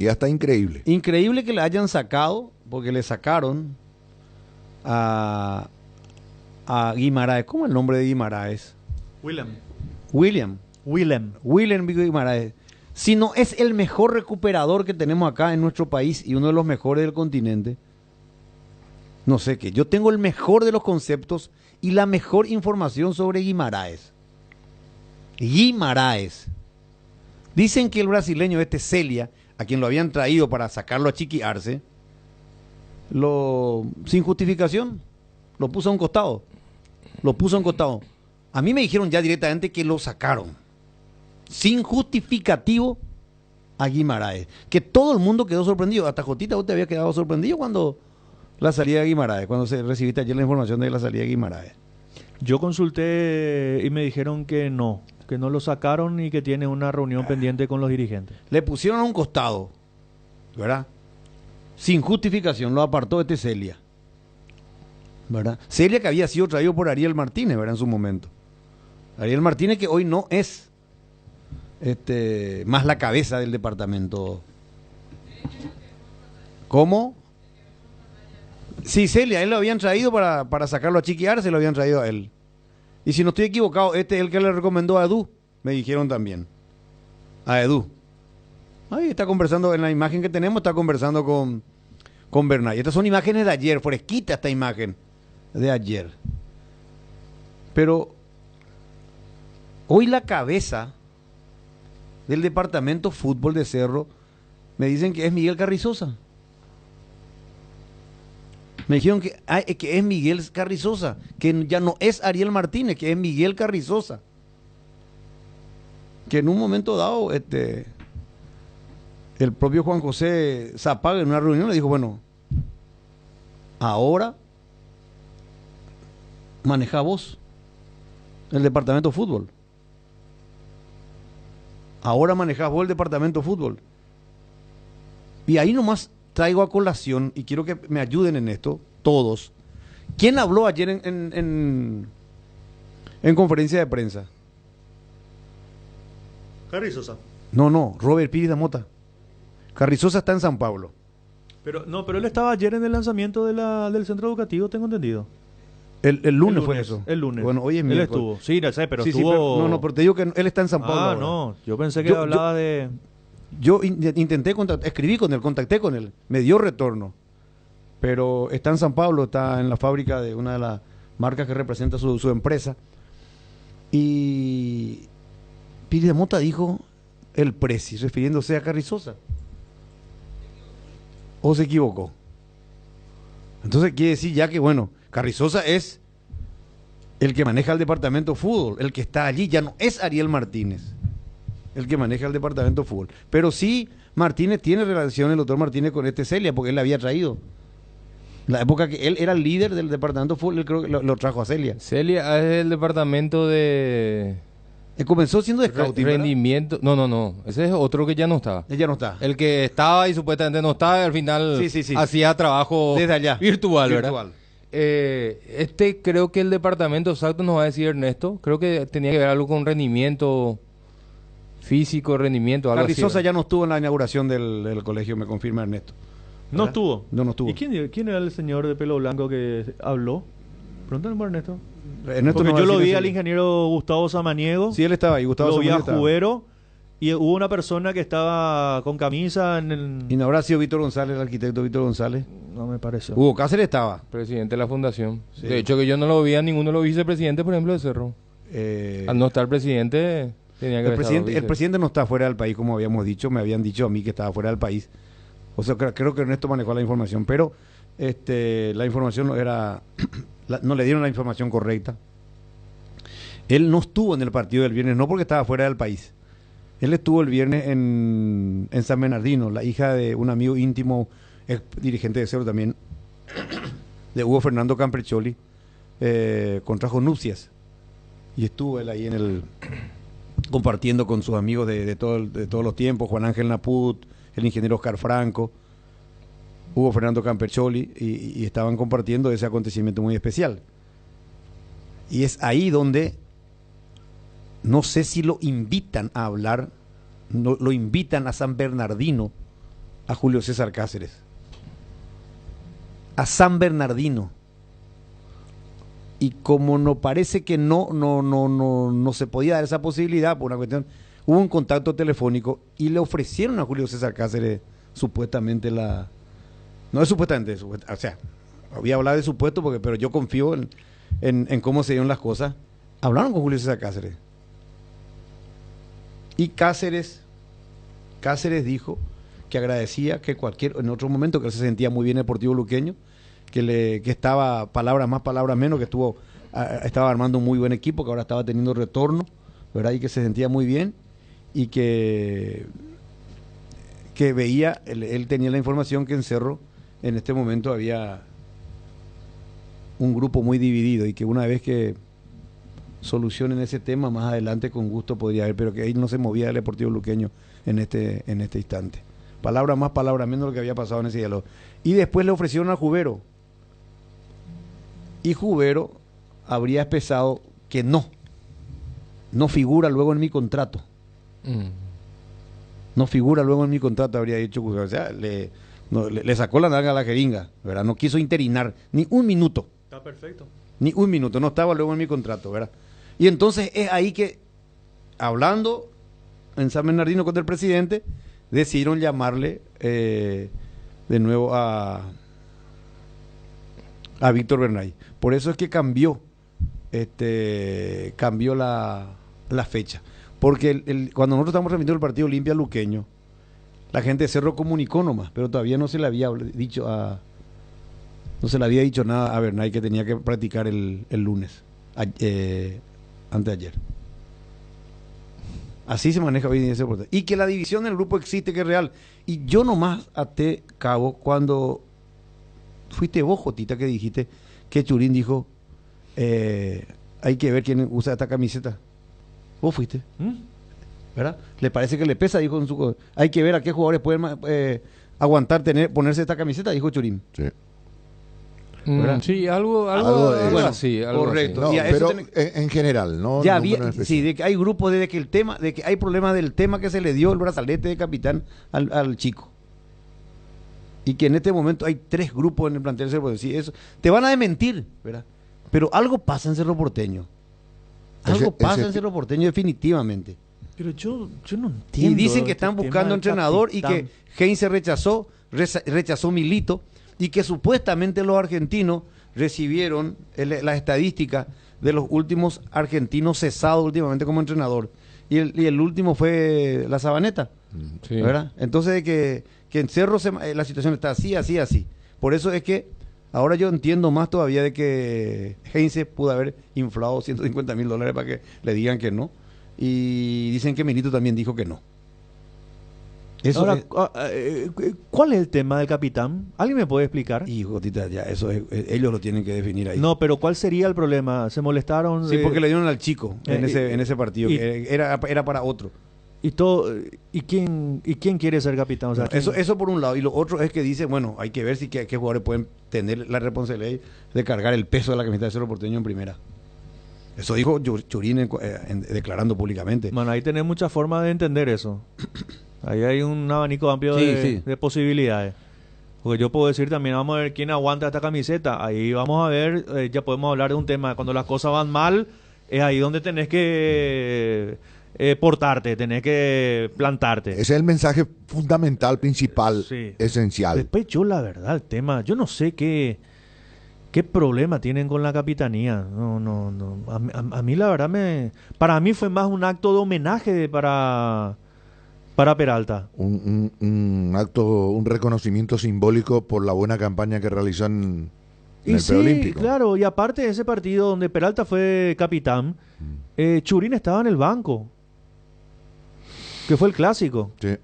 Ya está increíble. Increíble que le hayan sacado, porque le sacaron a Guimaraes. ¿Cómo es el nombre de Guimaraes? William Guimaraes. Si no es el mejor recuperador que tenemos acá en nuestro país y uno de los mejores del continente, no sé qué. Yo tengo el mejor de los conceptos y la mejor información sobre Guimaraes. Dicen que el brasileño Celia, a quien lo habían traído para sacarlo a Chiqui Arce, sin justificación, lo puso a un costado. A mí me dijeron ya directamente que lo sacaron, sin justificativo, a Guimaraes. Que todo el mundo quedó sorprendido. Hasta Jotita, vos te había quedado sorprendido cuando la salida de Guimaraes, cuando recibiste ayer la información de la salida de Guimaraes. Yo consulté y me dijeron que no lo sacaron y que tiene una reunión pendiente con los dirigentes. Le pusieron a un costado, ¿verdad? Sin justificación, lo apartó Celia, ¿verdad? Celia, que había sido traído por Ariel Martínez, ¿verdad? En su momento. Ariel Martínez, que hoy no es más la cabeza del departamento. ¿Cómo? Sí, Celia, él lo habían traído para sacarlo a chiquear, se lo habían traído a él. Y si no estoy equivocado, es el que le recomendó a Edu, me dijeron también. A Edu. Ahí está conversando, en la imagen que tenemos, está conversando con Bernay. Estas son imágenes de ayer, fresquita esta imagen de ayer. Pero hoy la cabeza del departamento fútbol de Cerro me dicen que es Miguel Carrizosa. Me dijeron que es Miguel Carrizosa, que ya no es Ariel Martínez, que es Miguel Carrizosa. Que en un momento dado, el propio Juan José Zapaga en una reunión le dijo, bueno, ahora maneja vos el departamento de fútbol. Ahora manejás vos el departamento de fútbol. Y ahí nomás traigo a colación, y quiero que me ayuden en esto, todos. ¿Quién habló ayer en conferencia de prensa? Carrizosa. No, Robert Pires de Mota. Carrizosa está en San Pablo. Pero él estaba ayer en el lanzamiento del centro educativo, tengo entendido. El lunes fue eso. El lunes. Bueno, hoy es miércoles. Él estuvo. Sí, no sé, pero estuvo... pero, no, pero te digo que él está en San Pablo. Ah, no. Yo pensé que hablaba de... Yo intenté escribí con él, contacté con él, me dio retorno, pero está en San Pablo, está en la fábrica de una de las marcas que representa su empresa. Y Pires de Mota dijo el Presi, refiriéndose a Carrizosa. ¿O se equivocó? Entonces quiere decir ya que, bueno, Carrizosa es el que maneja el departamento de fútbol, el que está allí, ya no es Ariel Martínez el que maneja el departamento de fútbol. Pero sí, Martínez tiene relación, el doctor Martínez, con Celia, porque él la había traído. La época que él era el líder del departamento de fútbol, él creo que lo trajo a Celia. Celia es el departamento de... comenzó siendo de scouting, rendimiento. No. Ese es otro que ya no está. Ya no está. El que estaba y supuestamente no estaba, y al final hacía trabajo desde allá. Virtual, ¿verdad? Creo que el departamento exacto nos va a decir Ernesto. Creo que tenía que ver algo con rendimiento físico, rendimiento, algo así. Carrizosa ya no estuvo en la inauguración del colegio, me confirma Ernesto. ¿No estuvo? No estuvo. ¿Y quién era el señor de pelo blanco que habló? Pregúntale por Ernesto. Porque yo lo vi al ingeniero Gustavo Samaniego. Sí, él estaba ahí. Gustavo Samaniego. Lo vi a Juguero. Y hubo una persona que estaba con camisa en el... ¿Y no habrá sido Víctor González, el arquitecto Víctor González? No me pareció. Hugo Cáceres estaba. Presidente de la fundación. Sí. De hecho, que yo no lo vi a ninguno de los vicepresidentes, por ejemplo, de Cerro. Al no estar presidente... El presidente no está fuera del país, como habíamos dicho, me habían dicho a mí que estaba fuera del país. O sea, creo que Ernesto manejó la información, pero la información no era, no le dieron la información correcta. Él no estuvo en el partido del viernes, no porque estaba fuera del país. Él estuvo el viernes en San Bernardino, la hija de un amigo íntimo, ex dirigente de Cerro también, de Hugo Fernando Camprecholi, contrajo nupcias. Y estuvo él ahí compartiendo con sus amigos de todos los tiempos, Juan Ángel Naput, el ingeniero Oscar Franco, Hugo Fernando Campercholi, y estaban compartiendo ese acontecimiento muy especial. Y es ahí donde no sé si lo invitan a hablar, lo invitan a San Bernardino, a Julio César Cáceres. A San Bernardino. Y como no parece que no se podía dar esa posibilidad por una cuestión, hubo un contacto telefónico y le ofrecieron a Julio César Cáceres supuestamente no es supuestamente, o sea, voy a hablar de supuesto pero yo confío en cómo se dieron las cosas. Hablaron con Julio César Cáceres y Cáceres dijo que agradecía que en otro momento que él se sentía muy bien el Deportivo Luqueño, que estaba palabras más, palabras menos, que estuvo estaba armando un muy buen equipo, que ahora estaba teniendo retorno, ¿verdad? Y que se sentía muy bien y que veía, él tenía la información que en Cerro en este momento había un grupo muy dividido y que una vez que solucionen ese tema más adelante con gusto podría haber, pero que ahí no se movía el Deportivo Luqueño en este instante. Palabra más, palabra menos lo que había pasado en ese diálogo. Y después le ofrecieron a Jubero. Y Jubero habría expresado que no figura luego en mi contrato. No figura luego en mi contrato, habría dicho Jubero. O sea, le sacó la nalga a la jeringa, ¿verdad? No quiso interinar ni un minuto. Está perfecto. Ni un minuto, no estaba luego en mi contrato, ¿verdad? Y entonces es ahí que, hablando en San Bernardino con el presidente, decidieron llamarle de nuevo a Víctor Bernay. Por eso es que cambió la fecha. Porque cuando nosotros estamos transmitiendo el partido Olimpia Luqueño, la gente de Cerro comunicó nomás, pero todavía no se le había dicho nada a Bernay que tenía que practicar el lunes, anteayer. Así se maneja hoy en día ese portal. Y que la división del grupo existe, que es real. Y yo nomás até cabo cuando fuiste vos, Jotita, que dijiste que Churín dijo, hay que ver quién usa esta camiseta. Vos fuiste. ¿Verdad? ¿Le parece que le pesa? Dijo en su... Hay que ver a qué jugadores pueden aguantar ponerse esta camiseta, dijo Churín. Sí. Sí, algo así. Algo correcto. así. No, pero en general, ¿no? Ya había, sí, de que hay grupos de que hay problemas del tema que se le dio el brazalete de capitán al chico. Y que en este momento hay 3 grupos en el plantel Cerro Porteño. Sí, eso. Te van a desmentir, ¿verdad? Pero algo pasa en Cerro Porteño. Algo pasa en Cerro Porteño definitivamente. Pero yo no entiendo. Y dicen que están buscando entrenador y que Heinze rechazó Milito, y que supuestamente los argentinos recibieron la estadística de los últimos argentinos cesados últimamente como entrenador. Y el último fue la Sabaneta, sí. ¿Verdad? Entonces que en Cerro la situación está así. Por eso es que ahora yo entiendo más todavía de que Heinze pudo haber inflado $150,000 para que le digan que no. Y dicen que Milito también dijo que no. Eso ahora, ¿cuál es el tema del capitán? ¿Alguien me puede explicar? Hijo, Tita, ya eso ellos lo tienen que definir ahí. No, pero ¿cuál sería el problema? ¿Se molestaron? Sí, porque le dieron al chico en ese partido, que era para otro. ¿Y quién quiere ser capitán? O sea, eso por un lado. Y lo otro es que dice, bueno, hay que ver si qué jugadores pueden tener la responsabilidad de cargar el peso de la camiseta de Cerro Porteño en primera. Eso dijo Churín declarando públicamente. Bueno, ahí tenés muchas formas de entender eso. Ahí hay un abanico amplio de posibilidades. Porque yo puedo decir también, vamos a ver quién aguanta esta camiseta. Ahí vamos a ver, ya podemos hablar de un tema. Cuando las cosas van mal, es ahí donde tenés que portarte, tenés que plantarte. Ese es el mensaje fundamental, principal, esencial. Después yo, la verdad, el tema, yo no sé qué problema tienen con la capitanía. No. A mí la verdad para mí fue más un acto de homenaje para Peralta. Un acto, un reconocimiento simbólico por la buena campaña que realizó en el preolímpico. Claro, y aparte de ese partido donde Peralta fue capitán, Churín estaba en el banco, que fue el clásico. Sí.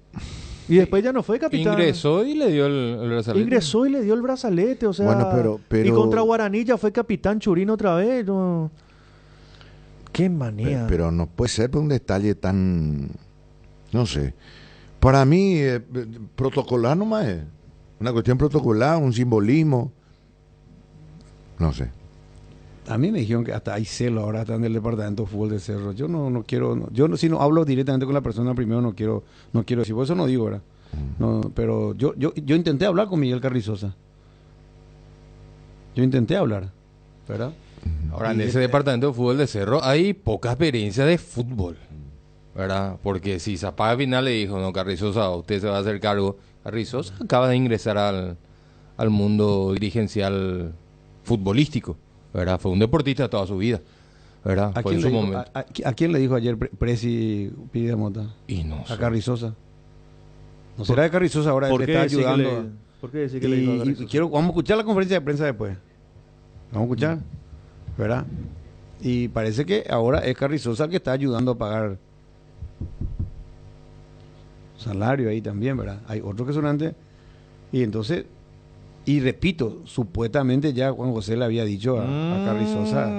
Y después ya no fue capitán. Ingresó y le dio el brazalete. O sea, bueno, pero... y contra Guaraní ya fue capitán Churín otra vez. No. Qué manía. Pero no puede ser por un detalle tan... No sé. Para mí, protocolar nomás es. Una cuestión protocolar, un simbolismo. No sé. A mí me dijeron que hasta hay celo ahora están del departamento de fútbol de Cerro. Yo no quiero, si no hablo directamente con la persona primero, no quiero decir, por eso no digo, ¿verdad? No, pero yo intenté hablar con Miguel Carrizosa. Yo intenté hablar, ¿verdad? Ahora, en ese departamento de fútbol de Cerro hay poca experiencia de fútbol, ¿verdad? Porque si Zapata final le dijo, no, Carrizosa, usted se va a hacer cargo. Carrizosa acaba de ingresar al mundo dirigencial futbolístico, ¿verdad? Fue un deportista toda su vida, ¿verdad? ¿A quién le dijo ayer Presi pide mota? Y no sé. A Carrizosa. ¿No será de Carrizosa ahora? ¿Por le qué está ayudando? ¿Por qué decir que le dijo a Carrizosa? Vamos a escuchar la conferencia de prensa después. Vamos a escuchar, ¿verdad? Y parece que ahora es Carrizosa el que está ayudando a pagar salario ahí también, ¿verdad? Hay otros que son antes. Y entonces, y repito, supuestamente ya Juan José le había dicho a Carrizosa.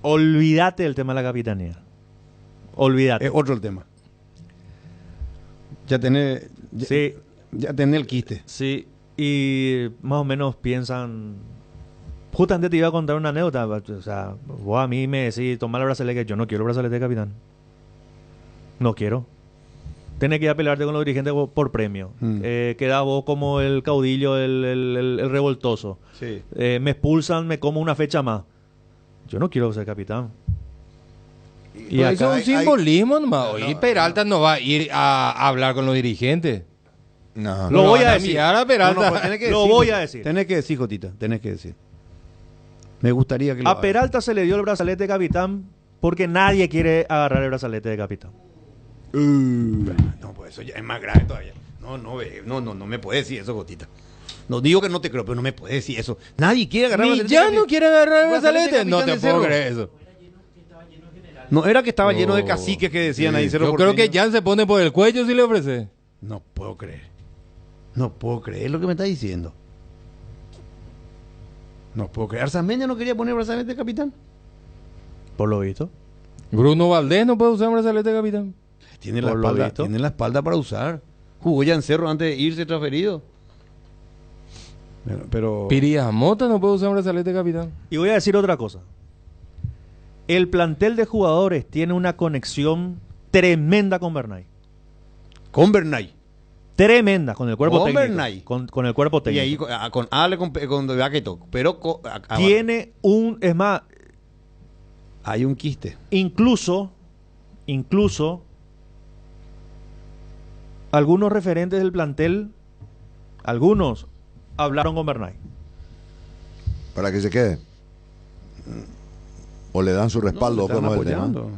Olvídate del tema de la capitanía. Olvídate. Es otro el tema. Ya tenés, ya tenés el quiste. Sí, y más o menos piensan. Justamente te iba a contar una anécdota. O sea, vos a mí me decís, toma el brazalete, que yo no quiero el brazalete de capitán. No quiero. Tenés que ir a pelearte con los dirigentes por premio. Queda vos como el caudillo, el revoltoso. Sí. Me expulsan, me como una fecha más. Yo no quiero ser capitán. Y eso es un simbolismo nomás. Hoy Peralta no va a ir a hablar con los dirigentes. No, lo voy a decir. Lo voy a decir. Tenés que decir, Jotita, tenés que decir. Me gustaría que lo a haga. Peralta se le dio el brazalete de capitán porque nadie quiere agarrar el brazalete de capitán. No, pues eso ya es más grave todavía. No me puedes decir eso, Jotita. No digo que no te creo, pero no me puedes decir eso. Nadie quiere agarrar el brazalete. Ni ya no quiere agarrar el brazalete. No te puedo creer eso. No era que estaba lleno de caciques que decían ahí Cerro Yo Porteño. creo que Jan se pone por el cuello si le ofrece. No puedo creer. No puedo creer lo que me está diciendo. No puedo creer. Arzameña no quería poner brazalete de capitán. Por lo visto. Bruno Valdés no puede usar brazalete de capitán. Tiene la espalda para usar. Jugó ya en Cerro antes de irse transferido. Pero Pirias Mota no puede usar brazalete de capitán. Y voy a decir otra cosa. El plantel de jugadores tiene una conexión tremenda con Bernay. ¿Con Bernay? Tremenda, con el cuerpo ¿Con técnico. Bernay? Con el cuerpo técnico. Y ahí con Ale, con Baqueto. Pero tiene un... Es más... Hay un quiste. Incluso... Algunos referentes del plantel... Algunos hablaron con Bernay. Para que se quede. O le dan su respaldo. No, están apoyando.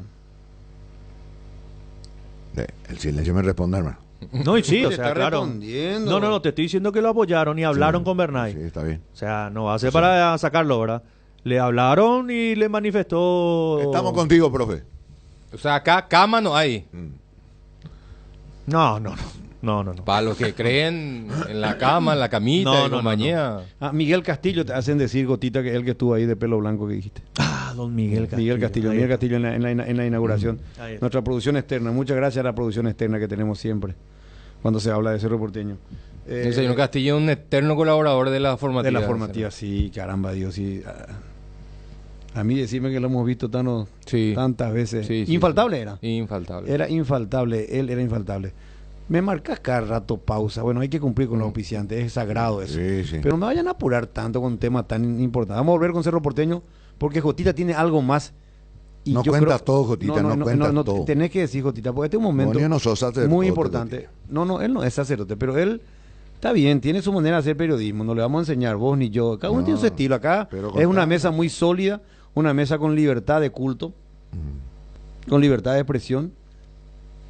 El silencio me responde, hermano. No, y sí, o Te sea, está claro. respondiendo. No, te estoy diciendo que lo apoyaron y hablaron con Bernay. Sí, está bien. O sea, no va a ser para sacarlo, ¿verdad? Le hablaron y le manifestó... Estamos contigo, profe. O sea, acá cama no hay. No. Para los que creen en la cama, en la camita, en compañía. Miguel Castillo te hacen decir, Gotita, que es el que estuvo ahí de pelo blanco que dijiste. Don Miguel Castillo. Miguel Castillo en la inauguración. Nuestra producción externa. Muchas gracias a la producción externa que tenemos siempre cuando se habla de Cerro Porteño. El señor Castillo es un eterno colaborador de la formativa. De la formativa, sí, caramba, Dios, sí. A mí decirme que lo hemos visto tantas veces. Infaltable era. Infaltable. Era infaltable, él era infaltable. Me marcas cada rato pausa. Bueno, hay que cumplir con los auspiciantes, es sagrado eso. Sí. Pero no vayan a apurar tanto con un tema tan importante. Vamos a volver con Cerro Porteño, porque Jotita tiene algo más. Y no yo cuenta creo, todo, Jotita, no cuenta todo. Tenés que decir, Jotita, porque este es un momento no sos sacerdote, muy importante. No, él no es sacerdote, pero él está bien, tiene su manera de hacer periodismo. No le vamos a enseñar, vos ni yo. Cada uno tiene su estilo. Acá es una mesa muy sólida, una mesa con libertad de culto, con libertad de expresión.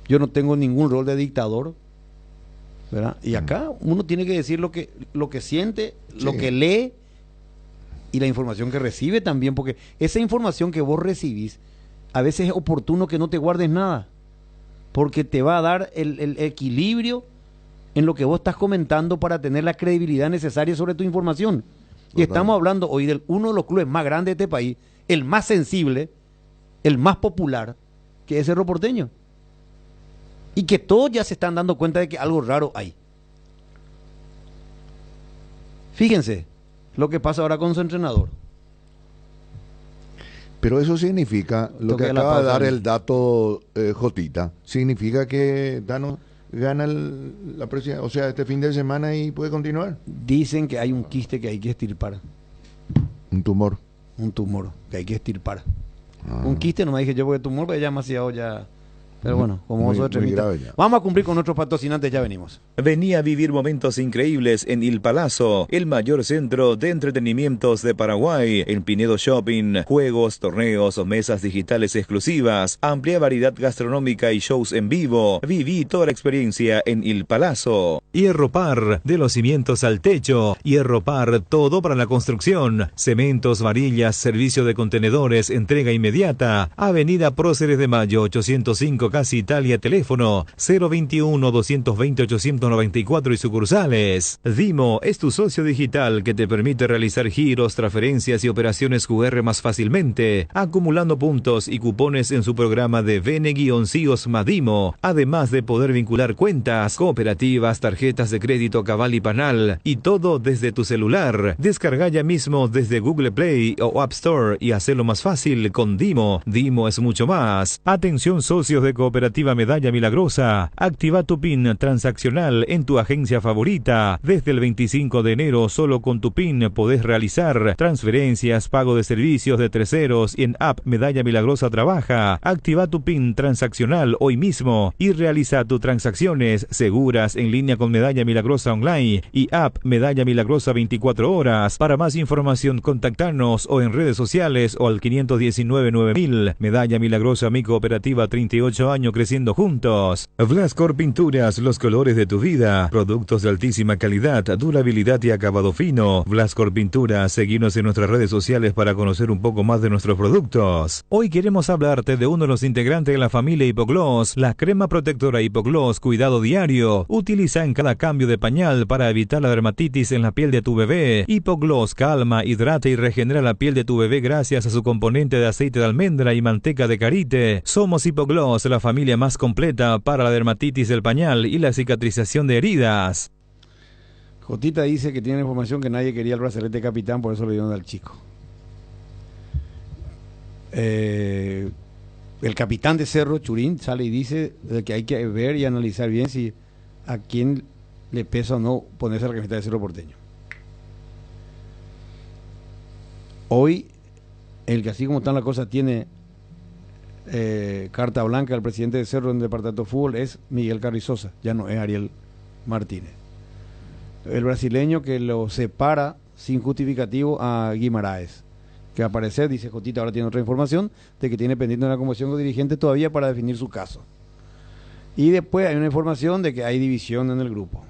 Yo no tengo ningún rol de dictador, ¿verdad? Y acá uno tiene que decir lo que siente, lo que lee y la información que recibe también, porque esa información que vos recibís, a veces es oportuno que no te guardes nada, porque te va a dar el equilibrio en lo que vos estás comentando para tener la credibilidad necesaria sobre tu información. Y estamos hablando hoy de uno de los clubes más grandes de este país, el más sensible, el más popular, que es Cerro Porteño. Y que todos ya se están dando cuenta de que algo raro hay. Fíjense lo que pasa ahora con su entrenador. Pero eso significa, lo que acaba de dar el dato Jotita, significa que Dano gana la presidencia, o sea, este fin de semana y puede continuar. Dicen que hay un quiste que hay que extirpar. Un tumor que hay que extirpar. Un quiste, no me dije yo porque tumor, pues ya demasiado ya Pero bueno, como Muy- vosotros muy transmiten. grave ya. Vamos a cumplir con nuestros patrocinantes, ya venimos. Vení a vivir momentos increíbles en Il Palazzo, el mayor centro de entretenimientos de Paraguay. En Pinedo Shopping, juegos, torneos, mesas digitales exclusivas, amplia variedad gastronómica y shows en vivo. Viví toda la experiencia en Il Palazzo. Hierro Par, de los cimientos al techo. Hierro Par, todo para la construcción. Cementos, varillas, servicio de contenedores, entrega inmediata. Avenida Próceres de Mayo, 805 Casi Italia, teléfono 021-220-894 y sucursales. Dimo es tu socio digital que te permite realizar giros, transferencias y operaciones QR más fácilmente, acumulando puntos y cupones en su programa de Bene-CIOS Madimo, además de poder vincular cuentas, cooperativas, tarjetas de crédito Cabal y Panal, y todo desde tu celular. Descarga ya mismo desde Google Play o App Store y hacelo más fácil con Dimo. Dimo es mucho más. Atención socios de Cooperativa Medalla Milagrosa. Activa tu PIN transaccional en tu agencia favorita. Desde el 25 de enero solo con tu PIN podés realizar transferencias, pago de servicios de terceros y en App Medalla Milagrosa trabaja. Activa tu PIN transaccional hoy mismo y realiza tus transacciones seguras en línea con Medalla Milagrosa Online y App Medalla Milagrosa 24 horas. Para más información contactarnos o en redes sociales o al 519-9000. Medalla Milagrosa, mi cooperativa, 38 años creciendo juntos. Blascor Pinturas, los colores de tu vida. Productos de altísima calidad, durabilidad y acabado fino. Blascor Pinturas, seguinos en nuestras redes sociales para conocer un poco más de nuestros productos. Hoy queremos hablarte de uno de los integrantes de la familia Hipogloss, la crema protectora Hipogloss Cuidado Diario. Utiliza en cada cambio de pañal para evitar la dermatitis en la piel de tu bebé. Hipogloss calma, hidrata y regenera la piel de tu bebé gracias a su componente de aceite de almendra y manteca de karité. Somos Hipogloss, la familia más completa para la dermatitis del pañal y la cicatrización de heridas. Jotita dice que tiene información que nadie quería el brazalete capitán, por eso le dieron al chico. El capitán de Cerro, Churín, sale y dice que hay que ver y analizar bien si a quién le pesa o no ponerse la camiseta de Cerro Porteño. Hoy, el que así como están las cosas tiene carta blanca al presidente de Cerro en el departamento de fútbol es Miguel Carrizosa, ya no es Ariel Martínez. El brasileño que lo separa sin justificativo a Guimaraes, que al parecer, dice Jotita, ahora tiene otra información de que tiene pendiente una conversación con dirigente todavía para definir su caso. Y después hay una información de que hay división en el grupo.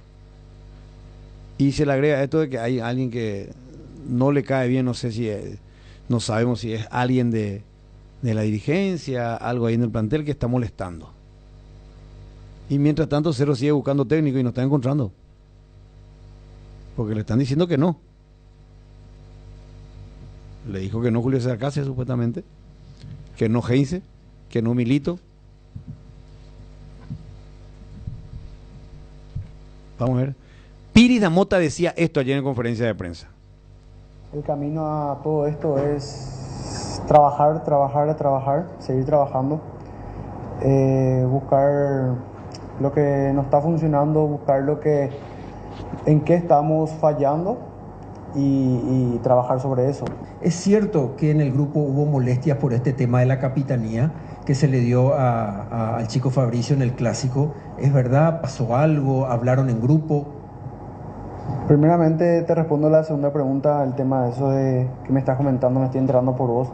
Y se le agrega esto de que hay alguien que no le cae bien, no sé si es, no sabemos si es alguien de la dirigencia, algo ahí en el plantel que está molestando. Y mientras tanto Cerro sigue buscando técnico y no está encontrando. Porque le están diciendo que no. Le dijo que no Julio César Cáceres supuestamente, que no Heinze, que no Milito. Vamos a ver. Piri Damota decía esto ayer en conferencia de prensa. El camino a todo esto es trabajar, seguir trabajando, buscar lo que nos está funcionando, buscar en qué estamos fallando y trabajar sobre eso. Es cierto que en el grupo hubo molestias por este tema de la capitanía que se le dio al chico Fabricio en el clásico. ¿Es verdad? ¿Pasó algo? ¿Hablaron en grupo? Primeramente te respondo la segunda pregunta, el tema de eso de que me estás comentando, me estoy enterando por vos.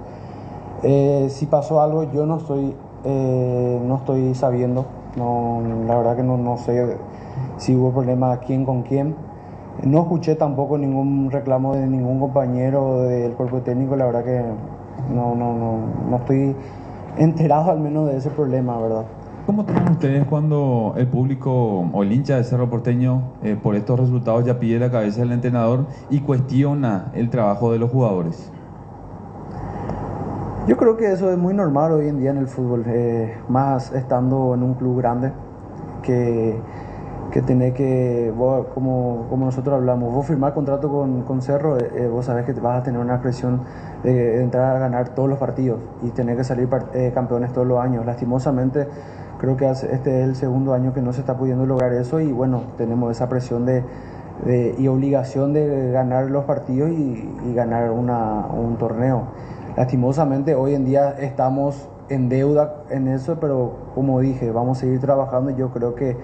Si pasó algo, yo no estoy sabiendo. No, la verdad que no sé si hubo problema quién con quién. No escuché tampoco ningún reclamo de ningún compañero del cuerpo técnico. La verdad que no estoy enterado al menos de ese problema, ¿verdad? ¿Cómo toman ustedes cuando el público o el hincha de Cerro Porteño por estos resultados ya pide la cabeza del entrenador y cuestiona el trabajo de los jugadores? Yo creo que eso es muy normal hoy en día en el fútbol, más estando en un club grande que tenés que, vos, como nosotros hablamos, vos firmar contrato con Cerro, vos sabés que vas a tener una presión de entrar a ganar todos los partidos y tener que salir campeones todos los años. Lastimosamente creo que este es el segundo año que no se está pudiendo lograr eso y bueno, tenemos esa presión y obligación de ganar los partidos y ganar un torneo. Lastimosamente hoy en día estamos en deuda en eso, pero como dije, vamos a seguir trabajando y yo creo que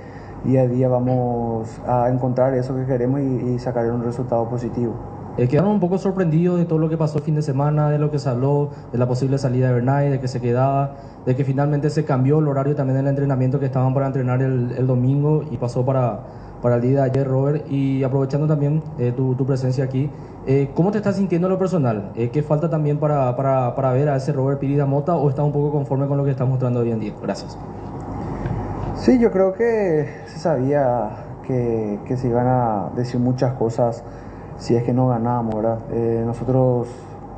día a día vamos a encontrar eso que queremos y sacar un resultado positivo. Quedaron un poco sorprendidos de todo lo que pasó el fin de semana, de lo que se habló, de la posible salida de Bernay, de que se quedaba, de que finalmente se cambió el horario también del entrenamiento, que estaban para entrenar el domingo y pasó para el día de ayer, Robert. Y aprovechando también tu presencia aquí, ¿cómo te estás sintiendo en lo personal? ¿Qué falta también para ver a ese Robert Pirida Mota, o estás un poco conforme con lo que está mostrando hoy en día? Gracias. Sí, yo creo que se sabía que se iban a decir muchas cosas si es que no ganábamos, ¿verdad? Nosotros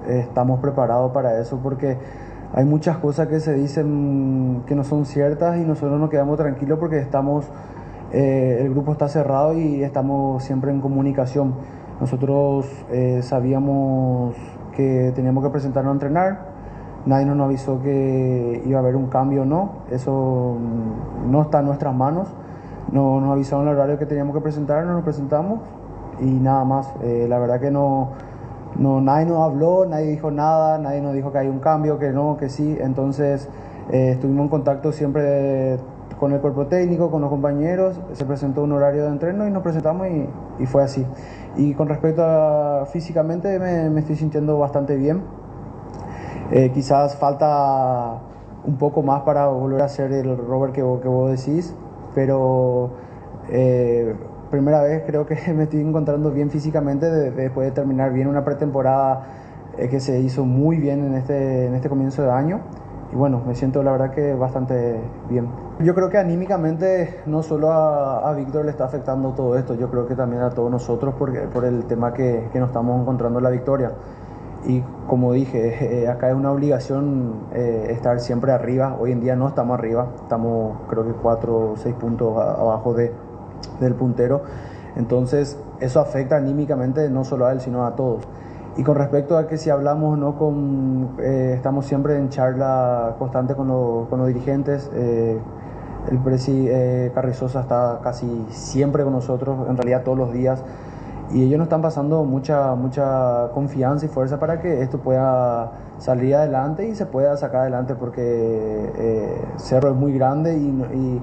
estamos preparados para eso porque hay muchas cosas que se dicen que no son ciertas y nosotros nos quedamos tranquilos porque el grupo está cerrado y estamos siempre en comunicación. Nosotros sabíamos que teníamos que presentarnos a entrenar, nadie nos avisó que iba a haber un cambio o no, eso no está en nuestras manos. Nos avisaron el horario que teníamos que presentarnos, nos presentamos y nada más. La verdad que nadie nos habló, nadie dijo nada, nadie nos dijo que hay un cambio, que no, que sí. Entonces estuvimos en contacto siempre con el cuerpo técnico, con los compañeros, se presentó un horario de entreno y nos presentamos y fue así. Y con respecto a físicamente me estoy sintiendo bastante bien. Quizás falta un poco más para volver a ser el Robert que vos decís, pero primera vez creo que me estoy encontrando bien físicamente después de terminar bien una pretemporada que se hizo muy bien en este comienzo de año. Y bueno, me siento la verdad que bastante bien. Yo creo que anímicamente no solo a Víctor le está afectando todo esto, yo creo que también a todos nosotros por el tema que nos estamos encontrando la victoria. Y como dije, acá es una obligación estar siempre arriba. Hoy en día no estamos arriba, estamos creo que 4 o 6 puntos abajo del puntero. Entonces eso afecta anímicamente no solo a él sino a todos. Y con respecto a que si hablamos no estamos siempre en charla constante con los dirigentes. El presi Carrizosa está casi siempre con nosotros, en realidad todos los días, y ellos nos están pasando mucha confianza y fuerza para que esto pueda salir adelante y se pueda sacar adelante, porque Cerro es muy grande y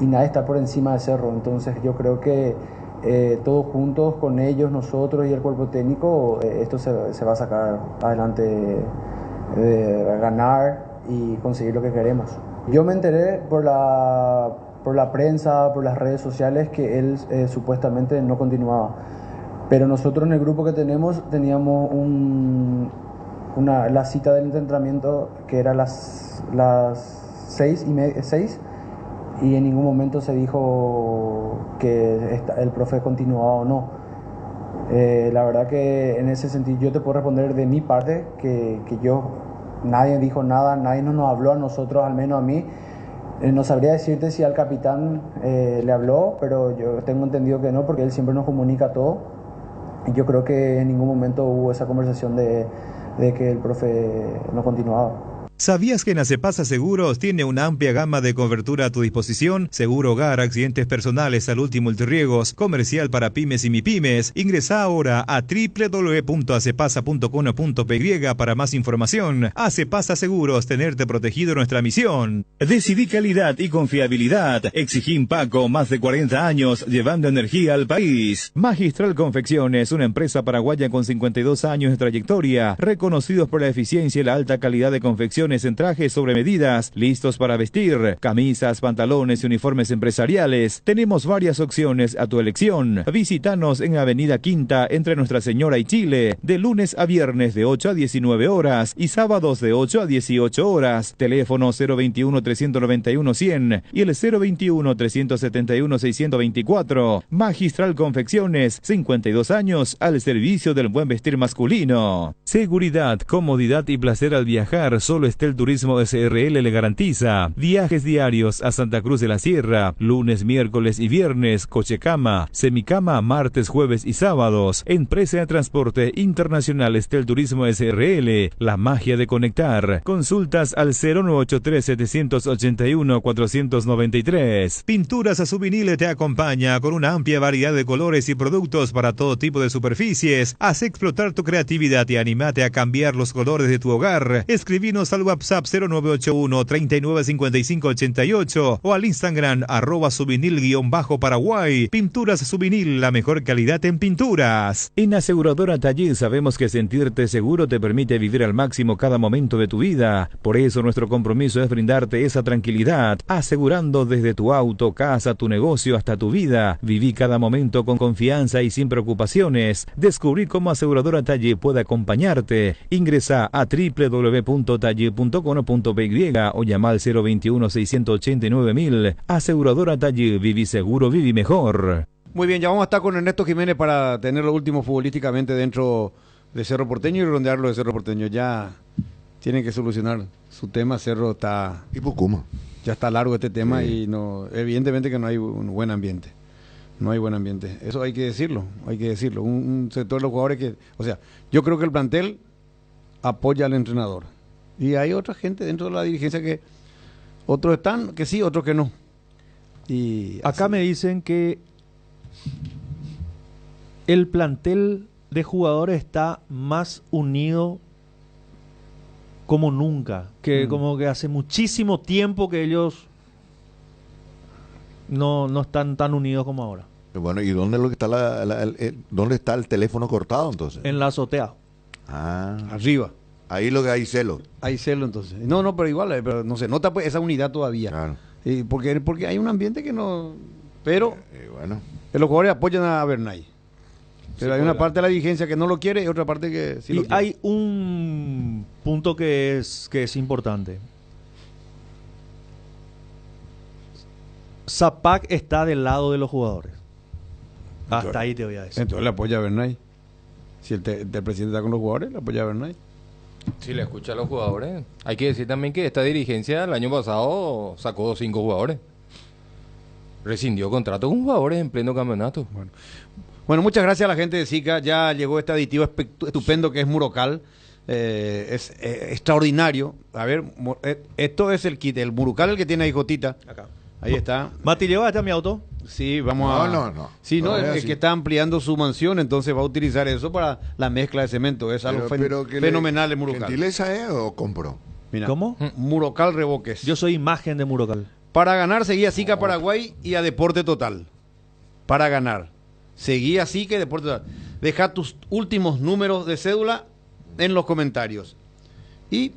nadie está por encima de Cerro. Entonces yo creo que todos juntos con ellos, nosotros y el cuerpo técnico, esto se va a sacar adelante, ganar y conseguir lo que queremos. Yo me enteré por la prensa, por las redes sociales, que él supuestamente no continuaba, pero nosotros en el grupo que teníamos la cita del entrenamiento que era las 6:30, y en ningún momento se dijo que el profe continuaba o no. La verdad que en ese sentido yo te puedo responder de mi parte que nadie dijo nada, nadie nos habló a nosotros, al menos a mí. No sabría decirte si al capitán le habló, pero yo tengo entendido que no, porque él siempre nos comunica todo. Y yo creo que en ningún momento hubo esa conversación de que el profe no continuaba. ¿Sabías que en Acepasa Seguros tiene una amplia gama de cobertura a tu disposición? Seguro hogar, accidentes personales, salud y multirriegos, comercial para pymes y mipymes. Ingresa ahora a www.acepasa.com.py para más información. Acepasa Seguros, tenerte protegido, nuestra misión. Decidí calidad y confiabilidad. Exigí Impaco, más de 40 años, llevando energía al país. Magistral Confecciones, una empresa paraguaya con 52 años de trayectoria, reconocidos por la eficiencia y la alta calidad de confecciones en trajes sobre medidas, listos para vestir, camisas, pantalones y uniformes empresariales. Tenemos varias opciones a tu elección. Visítanos en Avenida Quinta, entre Nuestra Señora y Chile, de lunes a viernes de 8 a 19 horas y sábados de 8 a 18 horas. Teléfono 021-391-100 y el 021-371-624. Magistral Confecciones, 52 años al servicio del buen vestir masculino. Seguridad, comodidad y placer al viajar, solo el Turismo SRL le garantiza. Viajes diarios a Santa Cruz de la Sierra, lunes, miércoles y viernes, cochecama, semicama, martes, jueves y sábados. Empresa de Transporte Internacional Estel Turismo SRL, la magia de conectar. Consultas al 0983-781-493. Pinturas Azuvinile te acompaña con una amplia variedad de colores y productos para todo tipo de superficies. Haz explotar tu creatividad y anímate a cambiar los colores de tu hogar. Escribinos al WhatsApp 0981-395588 o al Instagram @subinil_Paraguay. Pinturas Subinil, la mejor calidad en pinturas. En Aseguradora Taller sabemos que sentirte seguro te permite vivir al máximo cada momento de tu vida. Por eso nuestro compromiso es brindarte esa tranquilidad, asegurando desde tu auto, casa, tu negocio hasta tu vida. Viví cada momento con confianza y sin preocupaciones. Descubrí cómo Aseguradora Taller puede acompañarte. Ingresa a www.taller.com.py o llama al 021-689.000. Aseguradora Taller, viví seguro, viví mejor. Muy bien, ya vamos a estar con Ernesto Jiménez para tener lo último futbolísticamente dentro de Cerro Porteño y redondearlo de Cerro Porteño. Ya tienen que solucionar su tema. Cerro está... Y Pucuma. Ya está largo este tema y no, evidentemente que no hay un buen ambiente. No hay buen ambiente. Eso hay que decirlo, hay que decirlo. Un sector de los jugadores que... O sea, yo creo que el plantel apoya al entrenador. Y hay otra gente dentro de la dirigencia que... Otros están que sí, otros que no. Y acá me dicen que el plantel de jugadores está más unido como nunca, que como que hace muchísimo tiempo que ellos no están tan unidos como ahora. Bueno, ¿y dónde es lo que está dónde está el teléfono cortado entonces? En la azotea. Ah, arriba. Ahí lo que hay celo. Hay celo entonces. No, pero igual, pero no se nota pues esa unidad todavía. Claro. Porque hay un ambiente que no... Pero bueno, los jugadores apoyan a Bernay. Pero hay una parte de la dirigencia que no lo quiere y otra parte que sí lo quiere. Hay un punto que es importante. Zapac está del lado de los jugadores. Hasta ahí te voy a decir. Entonces le apoya a Bernay. Si el presidente está con los jugadores, le apoya a Bernay. Si le escucha a los jugadores. Hay que decir también que esta dirigencia el año pasado sacó 5 jugadores. Rescindió contrato con jugadores en pleno campeonato. Bueno, muchas gracias a la gente de SICA. Ya llegó este aditivo estupendo que es Murocal. Es extraordinario. A ver, esto es el kit, el Murocal, el que tiene ahí Jotita. Acá. Ahí está. Mati, ¿llevaste a mi auto? Sí, vamos No. Sí, no, es que está ampliando su mansión, entonces va a utilizar eso para la mezcla de cemento. Es algo fenomenal el Murocal. ¿Gentileza o compro? Mira, ¿cómo? Murocal Revoques. Yo soy imagen de Murocal. Para ganar, seguí a SICA Paraguay y a Deporte Total. Para ganar. Seguí a SICA y Deporte Total. Deja tus últimos números de cédula en los comentarios. Y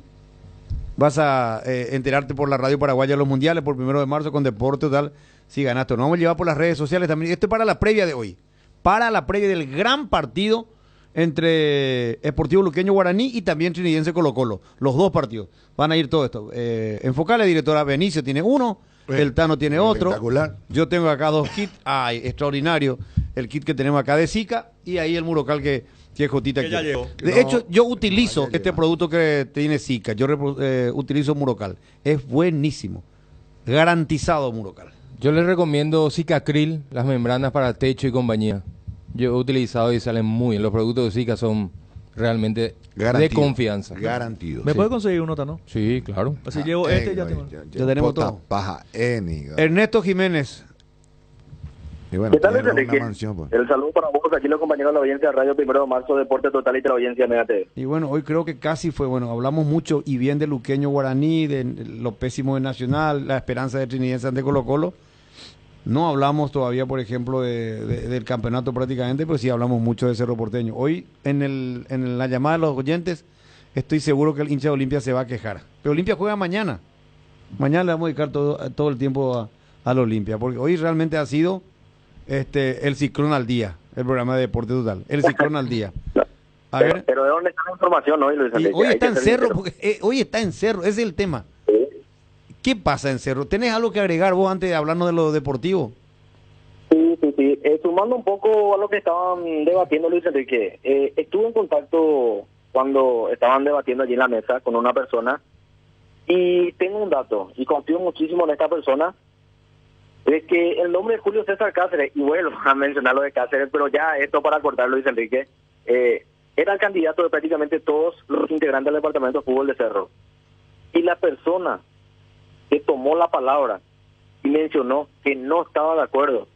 vas a enterarte por la radio paraguaya de los mundiales por 1 de marzo con Deporte Total. Si ganaste, nos vamos a llevar por las redes sociales también. Esto es para la previa de hoy. Para la previa del gran partido entre Sportivo Luqueño Guaraní y también Trinidense Colo Colo. Los dos partidos. Van a ir todo esto. Enfocale, directora Benicio tiene uno, el Tano tiene otro. Espectacular. Yo tengo acá 2 kits. Ay, extraordinario. El kit que tenemos acá de SICA y ahí el Murocal que es Jotita. Que ya llegó. De hecho, yo utilizo este producto que tiene SICA. Yo utilizo Murocal. Es buenísimo. Garantizado Murocal. Yo les recomiendo Cicacril, las membranas para techo y compañía. Yo he utilizado y salen muy bien. Los productos de Sica son realmente de confianza. Garantido. ¿Me puede conseguir un nota, no? Sí, claro. Así llevo ya tengo. Ya tenemos todo. Paja, Ernesto Jiménez. Y bueno, ¿Qué tal, Luis una Enrique? mansión, pues. El saludo para vos, aquí los compañeros de la audiencia de Radio 1 de Marzo, Deporte Total y de la audiencia Mega TV. Y bueno, hoy creo que casi fue, hablamos mucho y bien de Luqueño Guaraní, de lo pésimo de Nacional, la esperanza de Trinidense ante Colo Colo. No hablamos todavía, por ejemplo, del campeonato prácticamente, pero sí hablamos mucho de Cerro Porteño. Hoy, en la llamada de los oyentes, estoy seguro que el hincha de Olimpia se va a quejar. Pero Olimpia juega mañana. Mañana le vamos a dedicar todo el tiempo a la Olimpia, porque hoy realmente ha sido el Ciclón al día, el programa de Deporte Total. El Ciclón al día. A ver. Pero ¿de dónde está la información hoy, Luis Enrique? Hoy está en Cerro, hoy está en Cerro, ese es el tema. ¿Qué pasa en Cerro? ¿Tenés algo que agregar vos antes de hablarnos de lo deportivo? Sí. Sumando un poco a lo que estaban debatiendo, Luis Enrique, estuve en contacto cuando estaban debatiendo allí en la mesa con una persona y tengo un dato y confío muchísimo en esta persona, es que el nombre de Julio César Cáceres, y vuelvo a mencionar lo de Cáceres, pero ya esto para cortar, Luis Enrique, era el candidato de prácticamente todos los integrantes del departamento de fútbol de Cerro. Y la persona que tomó la palabra y mencionó que no estaba de acuerdo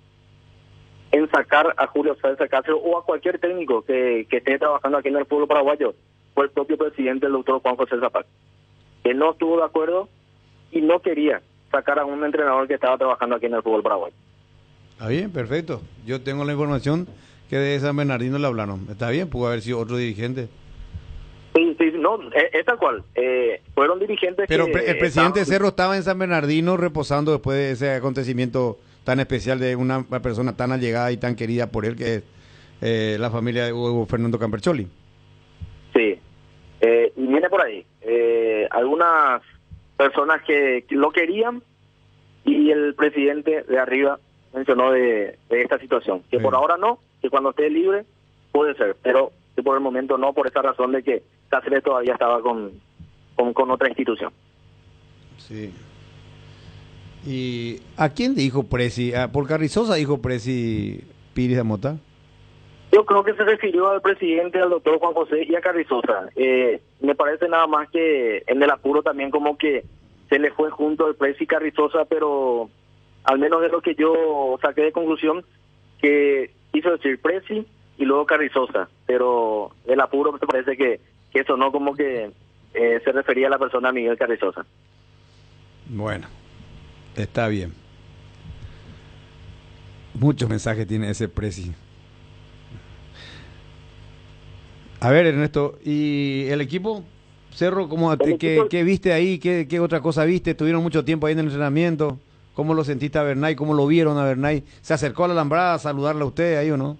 en sacar a Julio César Cáceres o a cualquier técnico que esté trabajando aquí en el fútbol paraguayo fue el propio presidente, el doctor Juan José Zapac. no estuvo de acuerdo y no quería sacar a un entrenador que estaba trabajando aquí en el fútbol paraguayo. Está bien, perfecto. Yo tengo la información que de San Bernardino le hablaron. Está bien, pudo haber sido otro dirigente. Sí, no, es tal cual. Fueron dirigentes. Pero que el presidente Cerro estaba en San Bernardino reposando después de ese acontecimiento tan especial de una persona tan allegada y tan querida por él, que es la familia de Hugo Fernando Campercholi. Sí, y viene por ahí. Algunas personas que lo querían y el presidente de arriba mencionó de esta situación. Que por ahora no, que cuando esté libre puede ser, pero que por el momento no, por esa razón de que Cáceres todavía estaba con otra institución. Sí. ¿Y a quién dijo Presi? ¿Por Carrizosa dijo Presi Piris de Mota? Yo creo que se refirió al presidente, al doctor Juan José y a Carrizosa. Me parece nada más que en el apuro también como que se le fue junto el Presi y Carrizosa, pero al menos de lo que yo saqué de conclusión, que quiso decir Presi y luego Carrizosa, pero el apuro me parece que eso no como que se refería a la persona Miguel Carrizosa. Bueno, está bien. Muchos mensajes tiene ese Presi. A ver, Ernesto, ¿y el equipo? Cerro, ¿qué viste ahí? ¿Qué otra cosa viste? ¿Tuvieron mucho tiempo ahí en el entrenamiento? ¿Cómo lo sentiste a Bernay? ¿Cómo lo vieron a Bernay? ¿Se acercó a la alambrada a saludarle a usted ahí o no?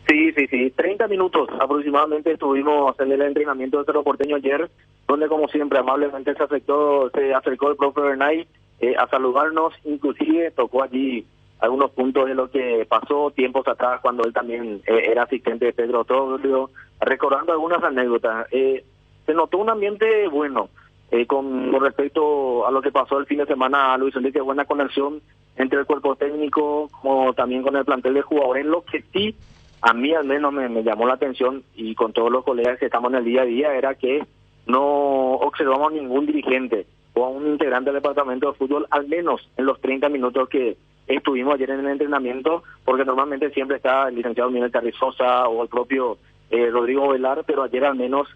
Sí. 30 minutos aproximadamente estuvimos en el entrenamiento de Cerro Porteño ayer, donde como siempre amablemente se acercó el profe Bernay a saludarnos, inclusive tocó allí algunos puntos de lo que pasó tiempos atrás cuando él también era asistente de Pedro Toglio, recordando algunas anécdotas. Se notó un ambiente bueno con respecto a lo que pasó el fin de semana, Luis Enrique, buena conexión entre el cuerpo técnico como también con el plantel de jugadores. Lo que sí a mí al menos me llamó la atención, y con todos los colegas que estamos en el día a día, era que no observamos ningún dirigente o a un integrante del departamento de fútbol, al menos en los 30 minutos que estuvimos ayer en el entrenamiento, porque normalmente siempre está el licenciado Miguel Carrizosa o el propio Rodrigo Velar, pero ayer al menos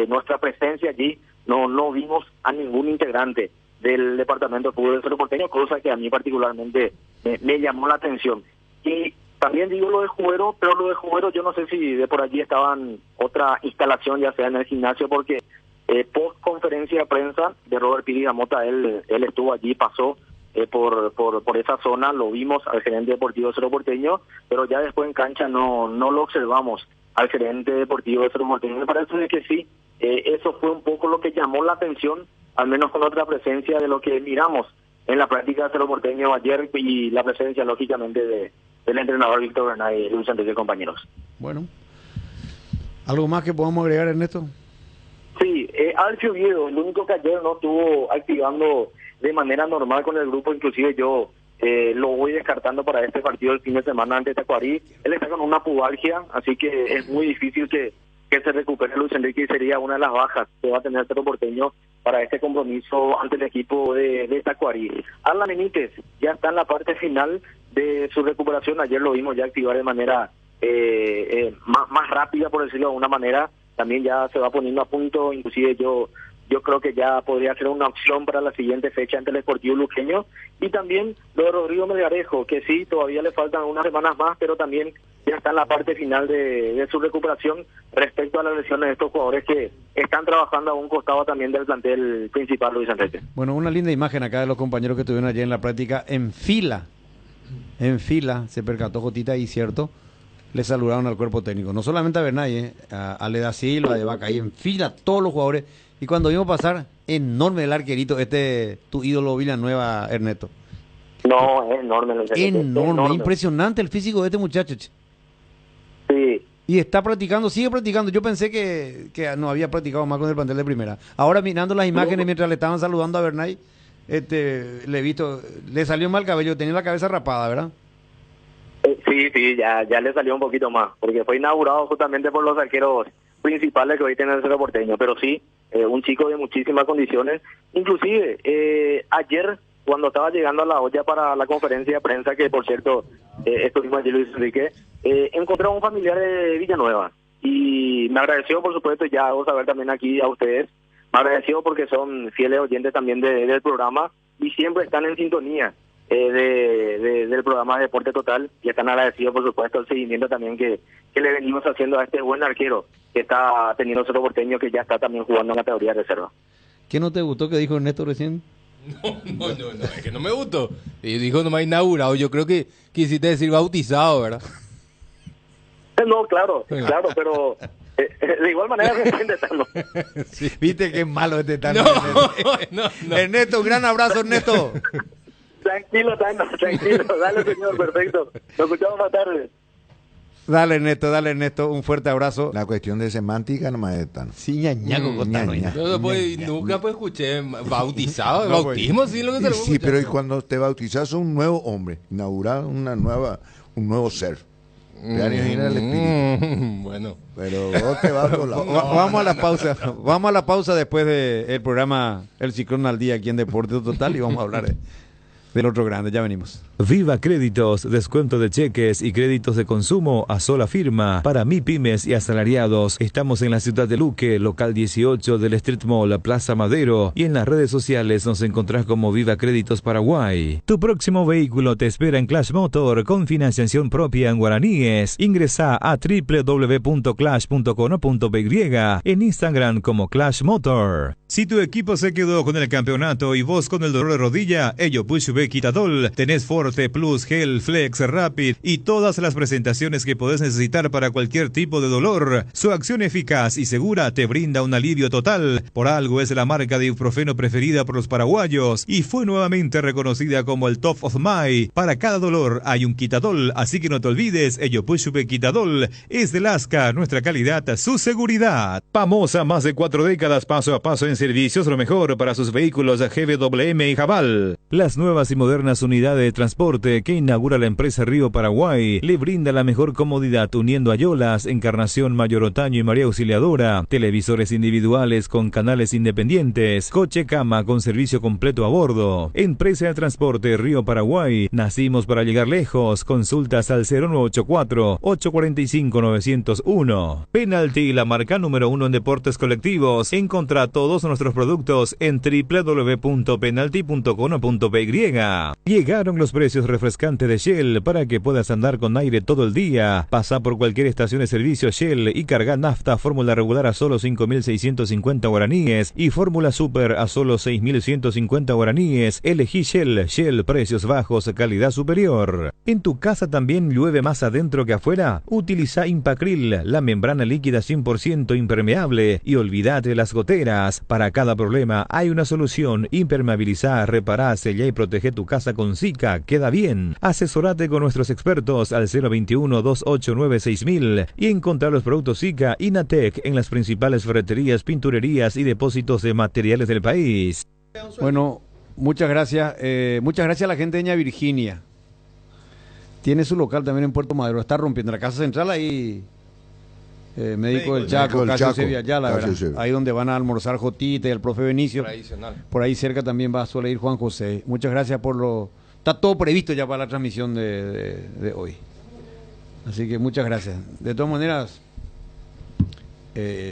nuestra presencia allí no vimos a ningún integrante del departamento de fútbol de Cerro Porteño, cosa que a mí particularmente me llamó la atención. Y también digo lo de Juguero, pero lo de Juguero yo no sé si de por allí estaban otra instalación, ya sea en el gimnasio, porque post conferencia de prensa de Robert Piri Gamota, él estuvo allí, pasó por esa zona, lo vimos al gerente deportivo de Cerro Porteño, pero ya después en cancha no lo observamos al gerente deportivo de Cerro Porteño. Me parece que sí, eso fue un poco lo que llamó la atención, al menos con otra presencia de lo que miramos en la práctica de Cerro Porteño ayer, y la presencia lógicamente del entrenador Víctor Bernay y Luis Enrique, compañeros. Bueno, ¿algo más que podamos agregar, Ernesto? Sí, Alfio Oviedo, el único que ayer no estuvo activando de manera normal con el grupo, inclusive yo lo voy descartando para este partido del fin de semana ante Tacuarí. Él está con una pubalgia, así que es muy difícil que se recupere Luis Enrique, y sería una de las bajas que va a tener Cerro Porteño para este compromiso ante el equipo de Tacuarí. Arlan Benítez ya está en la parte final de su recuperación, ayer lo vimos ya activar de manera más rápida, por decirlo de alguna manera, también ya se va poniendo a punto, inclusive yo creo que ya podría ser una opción para la siguiente fecha ante el Sportivo Luqueño. Y también lo de Rodrigo Melgarejo, que sí, todavía le faltan unas semanas más, pero también ya está en la parte final de su recuperación respecto a las lesiones de estos jugadores que están trabajando a un costado también del plantel principal, Luis Enrique. Bueno, una linda imagen acá de los compañeros que estuvieron ayer en la práctica en fila, se percató Jotita y cierto, le saludaron al cuerpo técnico, no solamente a Bernay, a Leda Silva, de Vaca, ahí en fila todos los jugadores. Y cuando vimos pasar, enorme el arquerito, tu ídolo Villanueva, Ernesto. No, es enorme. Enorme, impresionante el físico de este muchacho. Sí. Y está practicando, sigue practicando. Yo pensé que no había practicado más con el plantel de primera. Ahora mirando las imágenes mientras le estaban saludando a Bernay, le he visto, le salió mal el cabello, tenía la cabeza rapada, ¿verdad? Sí, ya le salió un poquito más, porque fue inaugurado justamente por los arqueros principales que hoy tiene el Cerro Porteño, pero sí, un chico de muchísimas condiciones. Inclusive, ayer, cuando estaba llegando a la olla para la conferencia de prensa, que por cierto, estuvimos allí Luis Enrique, encontré a un familiar de Villanueva, y me agradeció, por supuesto, ya hago saber también aquí a ustedes, agradecido porque son fieles oyentes también del programa y siempre están en sintonía del programa de Deporte Total, y están agradecidos, por supuesto, el seguimiento también que le venimos haciendo a este buen arquero que está teniendo Cerro Porteño, que ya está también jugando en la categoría de reserva. ¿Qué no te gustó que dijo Ernesto recién? No, es que no me gustó. Y dijo nomás inaugurado, yo creo que quisiste decir bautizado, ¿verdad? No, claro, pero de igual manera se entiende, ¿no? Sí. Viste qué malo este Tano. No. Ernesto, un gran abrazo, Ernesto. Tranquilo, Tano, tranquilo. Dale, señor, perfecto. Nos escuchamos más tarde. Dale, Ernesto, un fuerte abrazo. La cuestión de semántica nomás es Tano. Sí, ñañaco con Tano. Nunca escuché bautizado, bautismo, sí, lo que se sí, pero y cuando te bautizas un nuevo hombre, inaugurar un nuevo ser. Te imaginas el espíritu. Bueno. Pero vos te vas con la... Vamos a la pausa. Vamos a la pausa después del programa El Ciclón al Día aquí en Deporte Total, y vamos a hablar del otro grande. Ya venimos. Viva Créditos, descuento de cheques y créditos de consumo a sola firma para MIPYMES y asalariados. Estamos en la ciudad de Luque, local 18 del Street Mall, Plaza Madero, y en las redes sociales nos encontrás como Viva Créditos Paraguay. Tu próximo vehículo te espera en Clash Motor con financiación propia en guaraníes. Ingresa a www.clash.com.py, en Instagram como Clash Motor. Si tu equipo se quedó con el campeonato y vos con el dolor de rodilla, ello Pushbe Quitadol, tenés Forte Plus, Gel, Flex, Rapid y todas las presentaciones que podés necesitar para cualquier tipo de dolor. Su acción eficaz y segura te brinda un alivio total. Por algo es la marca de ibuprofeno preferida por los paraguayos y fue nuevamente reconocida como el Top of My. Para cada dolor hay un Quitadol, así que no te olvides, ello Pushbe Quitadol es de Lasca, nuestra calidad, su seguridad. Famosa más de 4 décadas, paso a paso en servicios, lo mejor para sus vehículos GWM y Jabal. Las nuevas y modernas unidades de transporte que inaugura la empresa Río Paraguay le brinda la mejor comodidad uniendo Ayolas, Encarnación, Mayor Otaño y María Auxiliadora, televisores individuales con canales independientes, coche cama con servicio completo a bordo. Empresa de transporte Río Paraguay, nacimos para llegar lejos. Consultas al 0984-845-901. Penalty, la marca número 1 en deportes colectivos. Encontrá todos nuestros productos en www.penalty.com.py. Llegaron los precios refrescantes de Shell para que puedas andar con aire todo el día. Pasa por cualquier estación de servicio Shell y carga nafta fórmula regular a solo 5.650 guaraníes y fórmula super a solo 6.150 guaraníes. Elegí Shell, precios bajos, calidad superior. ¿En tu casa también llueve más adentro que afuera? Utiliza Impacril, la membrana líquida 100% impermeable, y olvídate de las goteras. Para cada problema hay una solución. Impermeabilizá, repará, sellá y protege tu casa con Zika. Queda bien. Asesorate con nuestros expertos al 021-289-6000 y encontrar los productos Zika y Natec en las principales ferreterías, pinturerías y depósitos de materiales del país. Bueno, muchas gracias. Muchas gracias a la gente de Ña Virginia. Tiene su local también en Puerto Madero. Está rompiendo la casa central ahí. Médico del Chaco, Casio Sevilla Ayala, ¿verdad? Ahí donde van a almorzar Jotita y el profe Benicio. Tradicional. Por ahí cerca también suele ir Juan José. Muchas gracias por lo... Está todo previsto ya para la transmisión de hoy. Así que muchas gracias. De todas maneras,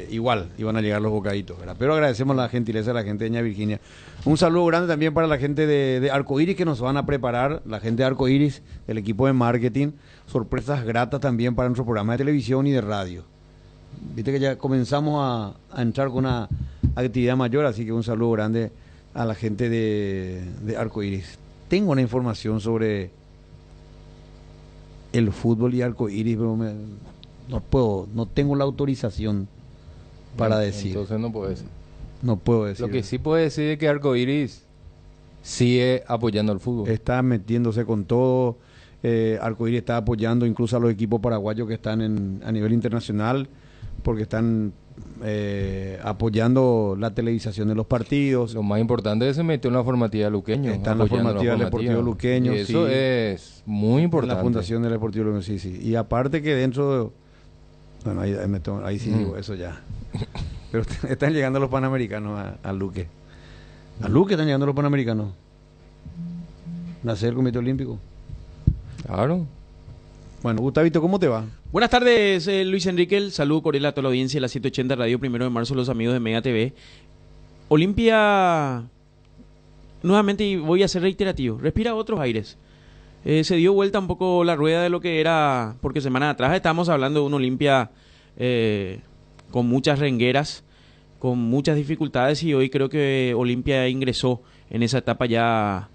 igual iban a llegar los bocaditos, ¿verdad? Pero agradecemos la gentileza de la gente de Ña Virginia. Un saludo grande también para la gente de Arcoiris, que nos van a preparar, la gente de Arcoiris, el equipo de marketing, sorpresas gratas también para nuestro programa de televisión y de radio. Viste que ya comenzamos a entrar con una actividad mayor, así que un saludo grande a la gente de Arcoiris. Tengo una información sobre el fútbol y Arcoiris, pero no tengo la autorización para decir. Entonces no puedo decir. No puedo decir. Lo que sí puedo decir es que Arcoiris sigue apoyando al fútbol. Está metiéndose con todo. Arcoiris está apoyando incluso a los equipos paraguayos que están a nivel internacional, porque están apoyando la televisación de los partidos. Lo más importante es que se metió en la formativa de Luqueño. Está en la formativa del Deportivo Luqueño. Y eso es muy importante. En la fundación del Deportivo Luqueño, sí. Y aparte que dentro... Bueno, ahí sí digo eso ya. Pero están llegando los panamericanos a Luque. A Luque están llegando los panamericanos. Nacer el Comité Olímpico. Claro. Bueno, Gustavito, ¿cómo te va? Buenas tardes, Luis Enrique. El saludo cordial a toda la audiencia de la 780 Radio 1 de marzo, los amigos de Mega TV. Olimpia, nuevamente, y voy a ser reiterativo, respira otros aires. Se dio vuelta un poco la rueda de lo que era, porque semanas atrás estábamos hablando de un Olimpia con muchas rengueras, con muchas dificultades, y hoy creo que Olimpia ingresó en esa etapa ya.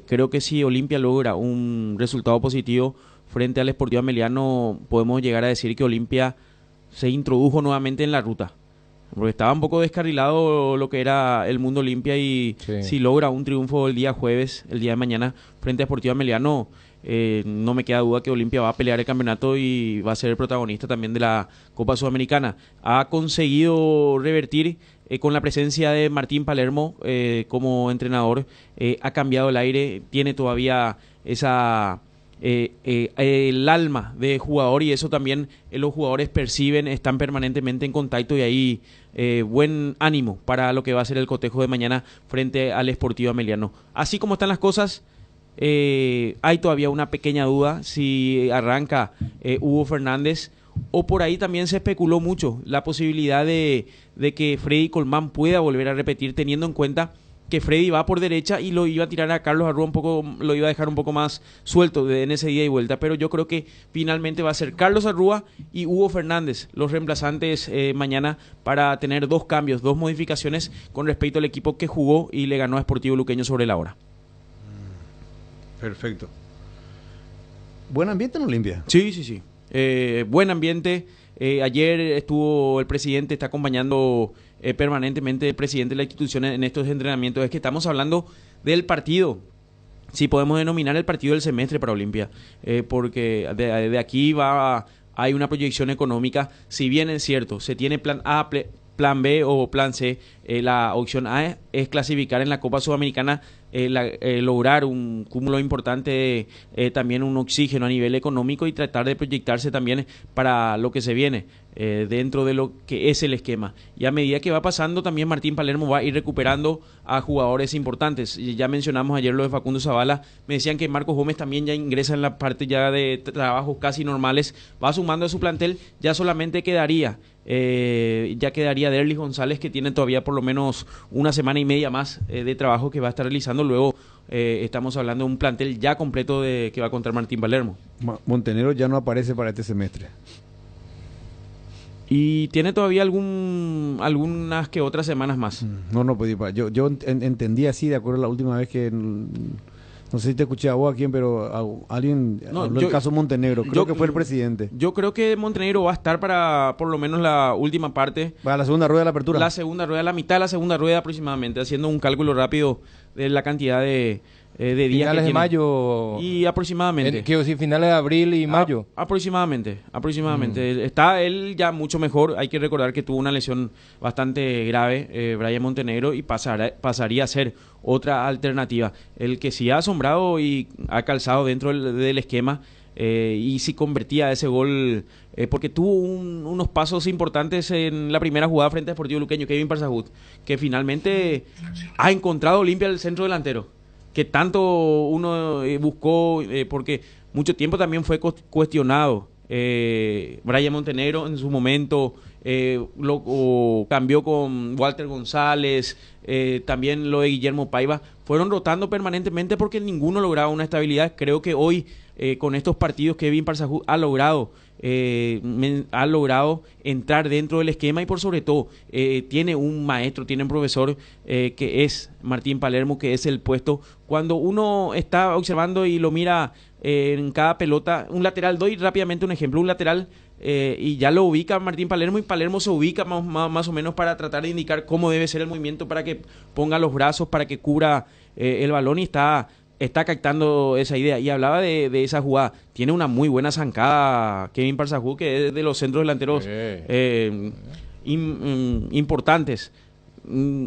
Creo que si Olimpia logra un resultado positivo frente al Sportivo Ameliano, podemos llegar a decir que Olimpia se introdujo nuevamente en la ruta, porque estaba un poco descarrilado lo que era el mundo Olimpia, y si logra un triunfo el día jueves, el día de mañana, frente a Sportivo Ameliano, no me queda duda que Olimpia va a pelear el campeonato y va a ser el protagonista también de la Copa Sudamericana. Ha conseguido revertir con la presencia de Martín Palermo como entrenador, ha cambiado el aire, tiene todavía esa el alma de jugador, y eso también los jugadores perciben, están permanentemente en contacto, y ahí buen ánimo para lo que va a ser el cotejo de mañana frente al Sportivo Ameliano. Así como están las cosas, hay todavía una pequeña duda si arranca Hugo Fernández, o por ahí también se especuló mucho la posibilidad de que Freddy Colmán pueda volver a repetir, teniendo en cuenta que Freddy va por derecha y lo iba a tirar a Carlos Arrúa un poco, lo iba a dejar un poco más suelto en ese ida y vuelta, pero yo creo que finalmente va a ser Carlos Arrúa y Hugo Fernández los reemplazantes mañana, para tener dos cambios, dos modificaciones con respecto al equipo que jugó y le ganó a Sportivo Luqueño sobre la hora. Perfecto. ¿Buen ambiente en Olimpia? Sí. Buen ambiente. Ayer estuvo el presidente, está acompañando permanentemente el presidente de la institución en estos entrenamientos. Es que estamos hablando del partido, si podemos denominar el partido del semestre para Olimpia, porque de aquí hay una proyección económica. Si bien es cierto, se tiene plan A, plan B o plan C, la opción A es clasificar en la Copa Sudamericana, lograr un cúmulo importante, también un oxígeno a nivel económico, y tratar de proyectarse también para lo que se viene dentro de lo que es el esquema. Y a medida que va pasando, también Martín Palermo va a ir recuperando a jugadores importantes. Y ya mencionamos ayer lo de Facundo Zavala, me decían que Marcos Gómez también ya ingresa en la parte ya de trabajos casi normales, va sumando a su plantel. Ya solamente quedaría Derlis González, que tiene todavía por lo menos una semana y media más de trabajo que va a estar realizando. Luego estamos hablando de un plantel ya completo que va a contar Martín Palermo. Montenegro ya no aparece para este semestre. Y tiene todavía algunas que otras semanas más. No, pues yo entendí así, de acuerdo a la última vez que... No sé si te escuché a vos a quién, pero alguien habló del caso Montenegro. Creo que fue el presidente. Yo creo que Montenegro va a estar para por lo menos la última parte. Para la segunda rueda de la apertura. La segunda rueda, la mitad de la segunda rueda aproximadamente, haciendo un cálculo rápido de la cantidad de días. Finales de mayo. Y aproximadamente. Quiero decir, finales de abril y mayo. Aproximadamente. Está él ya mucho mejor. Hay que recordar que tuvo una lesión bastante grave, Brian Montenegro, y pasaría a ser otra alternativa. El que sí ha asombrado y ha calzado dentro del esquema, y si convertía ese gol, porque tuvo unos pasos importantes en la primera jugada frente a Sportivo Luqueño, Kevin Parsahut, que finalmente ha encontrado Olimpia el centro delantero, que tanto uno buscó, porque mucho tiempo también fue cuestionado. Brian Montenegro en su momento lo cambió con Walter González, también lo de Guillermo Paiva, fueron rotando permanentemente porque ninguno lograba una estabilidad. Creo que hoy con estos partidos Kevin Parsahut ha logrado entrar dentro del esquema, y por sobre todo tiene un maestro, tiene un profesor que es Martín Palermo, que es el puesto. Cuando uno está observando y lo mira en cada pelota, un lateral, doy rápidamente un ejemplo, un lateral, y ya lo ubica Martín Palermo, y Palermo se ubica más o menos para tratar de indicar cómo debe ser el movimiento, para que ponga los brazos, para que cubra el balón, y está captando esa idea. Y hablaba de esa jugada. Tiene una muy buena zancada Kevin Parsahut, que es de los centros delanteros importantes.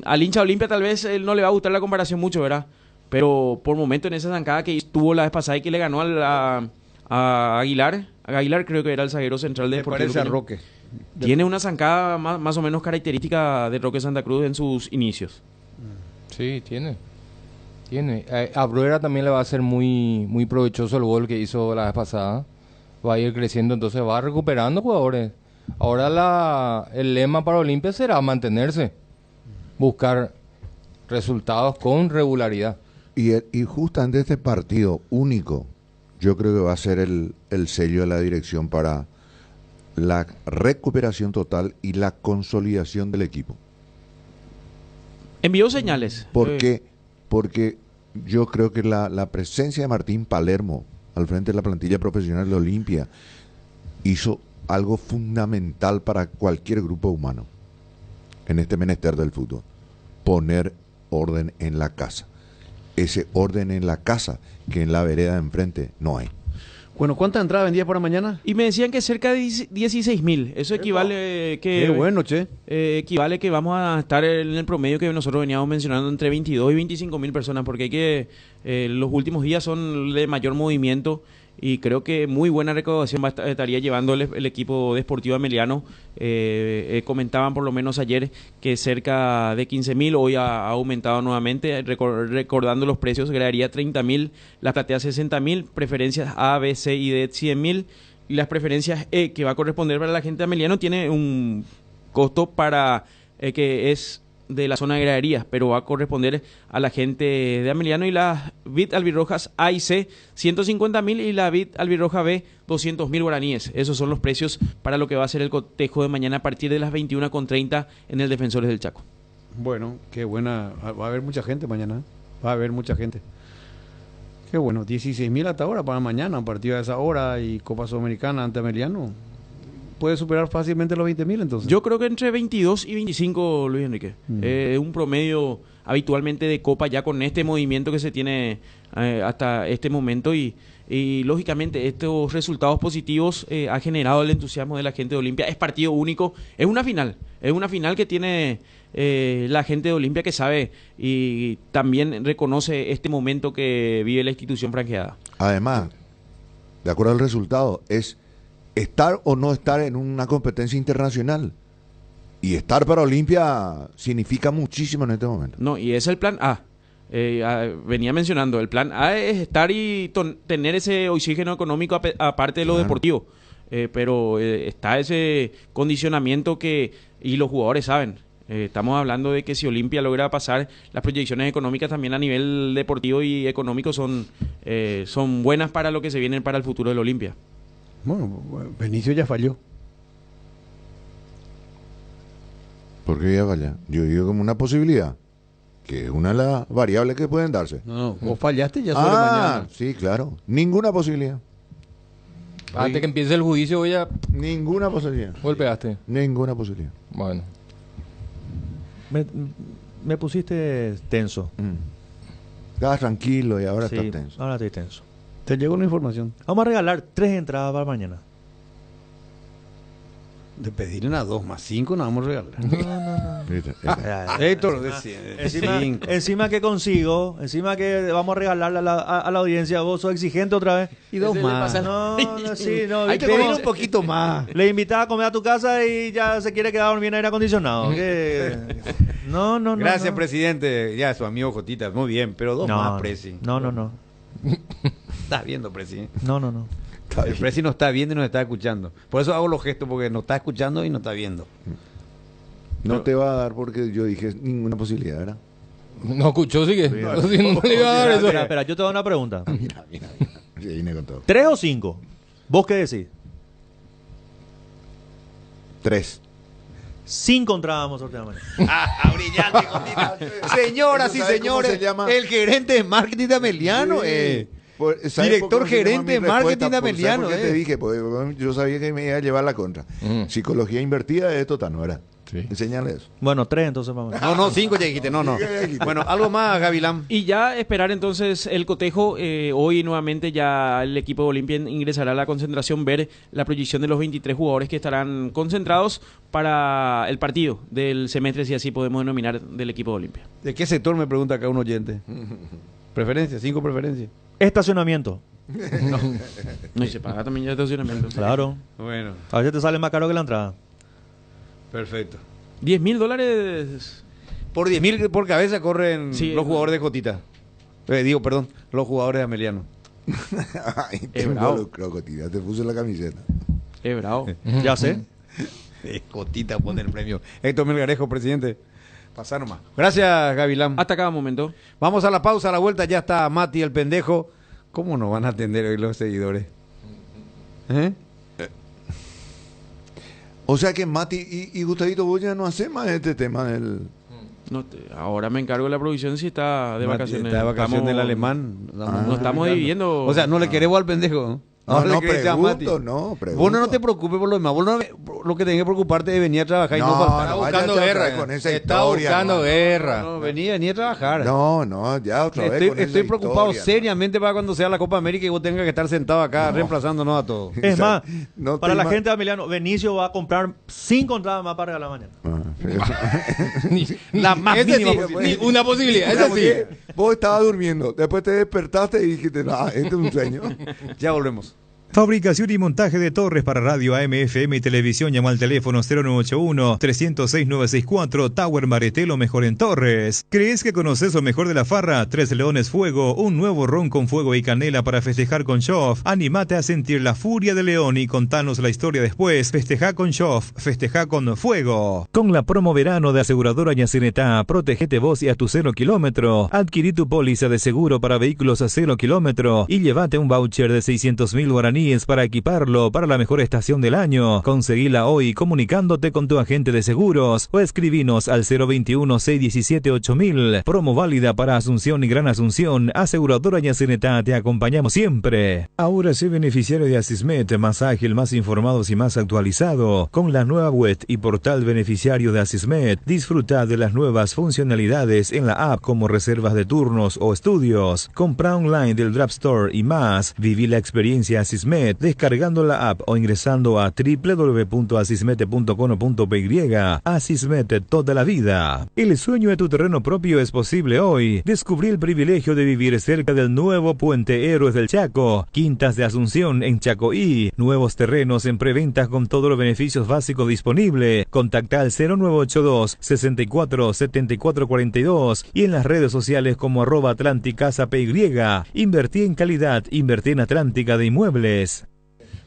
Al hincha Olimpia tal vez él no le va a gustar la comparación mucho, ¿verdad? Pero por momento en esa zancada que tuvo la vez pasada y que le ganó a Aguilar, creo que era el zaguero central de Sportivo Luqueño. Roque. Tiene una zancada más o menos característica de Roque Santa Cruz en sus inicios. Sí, tiene. A Bruera también le va a ser muy provechoso el gol que hizo la vez pasada. Va a ir creciendo, entonces va recuperando jugadores. Ahora el lema para Olimpia será mantenerse. buscar resultados con regularidad. Y justamente este partido único, yo creo que va a ser el sello de la dirección para la recuperación total y la consolidación del equipo. Envió señales. Porque yo creo que la presencia de Martín Palermo al frente de la plantilla profesional de Olimpia hizo algo fundamental para cualquier grupo humano en este menester del fútbol: poner orden en la casa. Ese orden en la casa que en la vereda de enfrente no hay. Bueno, ¿cuántas entradas vendías para mañana? Y me decían que cerca de 16.000. Eso equivale que... Qué bueno, che. Equivale que vamos a estar en el promedio que nosotros veníamos mencionando entre 22 y 25.000 personas, porque hay que... los últimos días son de mayor movimiento y creo que muy buena recaudación estaría llevando el equipo de Sportivo Ameliano. Comentaban por lo menos ayer que cerca de 15.000, hoy ha aumentado nuevamente, recordando los precios, gradería 30.000, las plateas 60.000, preferencias A, B, C y D 100.000, y las preferencias E, que va a corresponder para la gente de Ameliano, tiene un costo para que es de la zona de graderías, pero va a corresponder a la gente de Ameliano, y las VIP albirrojas A y C 150.000 y la VIP albirroja B 200.000 guaraníes. Esos son los precios para lo que va a ser el cotejo de mañana a partir de las 21:30 en el Defensores del Chaco. Bueno, qué buena. Va a haber mucha gente mañana. Va a haber mucha gente. Qué bueno, 16.000 hasta ahora para mañana, un partido a esa hora y Copa Sudamericana ante Ameliano. Puede superar fácilmente los 20.000 entonces. Yo creo que entre 22 y 25, Luis Enrique. Un promedio habitualmente de Copa ya con este movimiento que se tiene hasta este momento, y lógicamente estos resultados positivos ha generado el entusiasmo de la gente de Olimpia. Es partido único, es una final que tiene la gente de Olimpia, que sabe y también reconoce este momento que vive la institución franqueada. Además, de acuerdo al resultado, es estar o no estar en una competencia internacional. Y estar para Olimpia significa muchísimo en este momento. No, y es el plan A. Venía mencionando, el plan A es estar y tener ese oxígeno económico aparte de lo deportivo. Pero está ese condicionamiento y los jugadores saben. Estamos hablando de que si Olimpia logra pasar, las proyecciones económicas también a nivel deportivo y económico son buenas para lo que se viene para el futuro del Olimpia. Bueno, Benicio ya falló. ¿Por qué ya falla? Yo digo como una posibilidad, que es una de las variables que pueden darse. No, vos fallaste ya sobre mañana. Sí, claro. Ninguna posibilidad. Antes que empiece el juicio voy a... Ninguna posibilidad. ¿Golpeaste? Ninguna posibilidad. Bueno. Me pusiste tenso. Estabas tranquilo y ahora sí, estás tenso. Ahora estoy tenso. Te llegó una información. Vamos a regalar 3 entradas para mañana. De pedirle a 2 más 5 nos vamos a regalar. No. Héctor, encima que consigo, encima que vamos a regalarle a la audiencia, vos sos exigente otra vez. Y 2 más. Hay que pedir un poquito más. Le invitás a comer a tu casa y ya se quiere quedar dormido en aire acondicionado. No. Gracias, presidente. Ya, su amigo Jotita, muy bien, pero 2 más, Presi. No. Estás viendo, Presi. No. El Presi no está viendo y nos está escuchando. Por eso hago los gestos, porque nos está escuchando y nos está viendo. No te va a dar porque yo dije ninguna posibilidad, ¿verdad? No escuchó, sí que. No le iba a dar eso. Espera, yo te doy una pregunta. Mira. Sí, vine con todo. 3 o 5. ¿Vos qué decís? 3. 5 entradas vamos a sortear mañana. Brillante, Jotita. Señoras y señores, el gerente de marketing de Ameliano, director gerente de marketing de Ameliano. Te dije, pues, yo sabía que me iba a llevar la contra. Psicología invertida de Totano, ¿verdad? Sí. Enseñale eso. Bueno, 3 entonces vamos. No, 5 ya dijiste, no. Bueno, algo más, Gavilán. Y ya esperar entonces el cotejo. Hoy nuevamente ya el equipo de Olimpia ingresará a la concentración, ver la proyección de los 23 jugadores que estarán concentrados para el partido del semestre, si así podemos denominar, del equipo de Olimpia. ¿De qué sector me pregunta acá un oyente? Preferencias, 5 preferencias. Estacionamiento. No, y se paga también ya estacionamiento. Claro. Bueno. A veces te sale más caro que la entrada. Perfecto. $10,000. Por 10.000 por cabeza corren los jugadores de Jotita. Los jugadores de Ameliano. Te involucró, Jotita, te puse la camiseta. Es bravo. Ya sé. Jotita pone el premio. Héctor Melgarejo, presidente. Pasá nomás. Gracias, Gavilán. Hasta cada momento. Vamos a la pausa, a la vuelta ya está Mati el pendejo. ¿Cómo nos van a atender hoy los seguidores? O sea que Mati y Gustavito Boya no hacen más este tema del... No, ahora me encargo de la provisión si está de vacaciones. Está de vacaciones el alemán. No estamos dividiendo. O sea, no le queremos al pendejo. No, le querés a Mati. pregunto. Vos no te preocupes por lo demás. Vos lo que tenés que preocuparte es venir a trabajar y no faltar. Está buscando guerra. Está buscando guerra. No, venía a trabajar. No, ya otra vez. Estoy preocupado seriamente para cuando sea la Copa América y vos tengas que estar sentado acá reemplazándonos a todos. Es más, para la gente de Emiliano, Benicio va a comprar 5 entradas más para la mañana. La más mínima posibilidad. Una posibilidad, esa sí. Vos estabas durmiendo, después te despertaste y dijiste, este es un sueño. Ya volvemos. Fabricación y montaje de torres para radio AM, FM y televisión. Llama al teléfono 0981-306-964. Tower Mareté, lo mejor en torres. ¿Crees que conoces lo mejor de la farra? Tres Leones Fuego, un nuevo ron con fuego y canela para festejar con Shoff. Animate a sentir la furia de León y contanos la historia después. Festeja con Shoff, festeja con fuego. Con la promo verano de aseguradora Yacinetá, protégete vos y a tu 0 kilómetro. Adquirí tu póliza de seguro para vehículos a 0 kilómetro y llévate un voucher de 600.000 guaraníes para equiparlo para la mejor estación del año. Conseguila hoy comunicándote con tu agente de seguros o escribinos al 021-617-8000. Promo válida para Asunción y Gran Asunción. Aseguradora Yacinetá, te acompañamos siempre. Ahora sé beneficiario de Asismet, más ágil, más informados y más actualizado. Con la nueva web y portal beneficiario de Asismet, disfruta de las nuevas funcionalidades en la app como reservas de turnos o estudios. Compra online del Draft Store y más. Viví la experiencia Asismet descargando la app o ingresando a www.asismete.com.py. Asismete, toda la vida. El sueño de tu terreno propio es posible hoy. Descubrí el privilegio de vivir cerca del nuevo Puente Héroes del Chaco, Quintas de Asunción en Chacoí, nuevos terrenos en preventa con todos los beneficios básicos disponibles. Contacta al 0982 64 74 42 y en las redes sociales como @atlanticasa.py. Invertí en calidad, invertí en Atlántica de Inmuebles.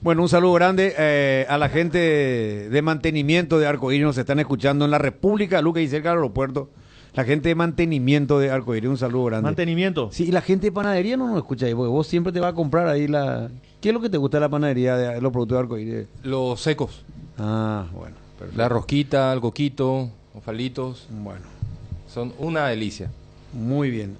Bueno, un saludo grande a la gente de mantenimiento de Arcoíris. Nos están escuchando en la República de Luca y cerca del aeropuerto. La gente de mantenimiento de Arcoíris, un saludo grande. ¿Mantenimiento? Sí, y la gente de panadería no nos escucha ahí, porque vos siempre te vas a comprar ahí la... ¿Qué es lo que te gusta de la panadería, de los productos de Arcoíris? Los secos. Ah, bueno. Perfecto. La rosquita, el coquito, los falitos. Bueno. Son una delicia. Muy bien.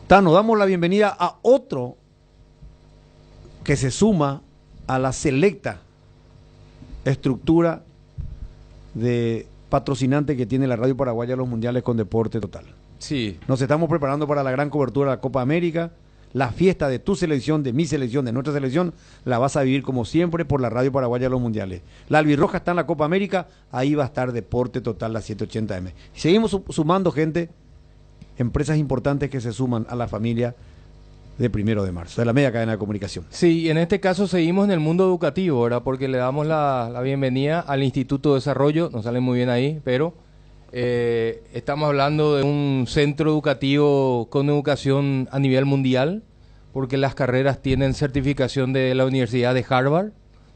Tano, damos la bienvenida a otro que se suma a la selecta estructura de patrocinante que tiene la Radio Paraguaya los Mundiales con Deporte Total. Sí. Nos estamos preparando para la gran cobertura de la Copa América. La fiesta de tu selección, de mi selección, de nuestra selección, la vas a vivir como siempre por la Radio Paraguaya de los Mundiales. La albirroja está en la Copa América, ahí va a estar Deporte Total, la 780M. Seguimos sumando gente, empresas importantes que se suman a la familia de 1 de marzo, de la media cadena de comunicación. Sí, en este caso seguimos en el mundo educativo, ¿verdad? Porque le damos la bienvenida al Instituto de Desarrollo, nos sale muy bien ahí, pero estamos hablando de un centro educativo con educación a nivel mundial, porque las carreras tienen certificación de la Universidad de Harvard,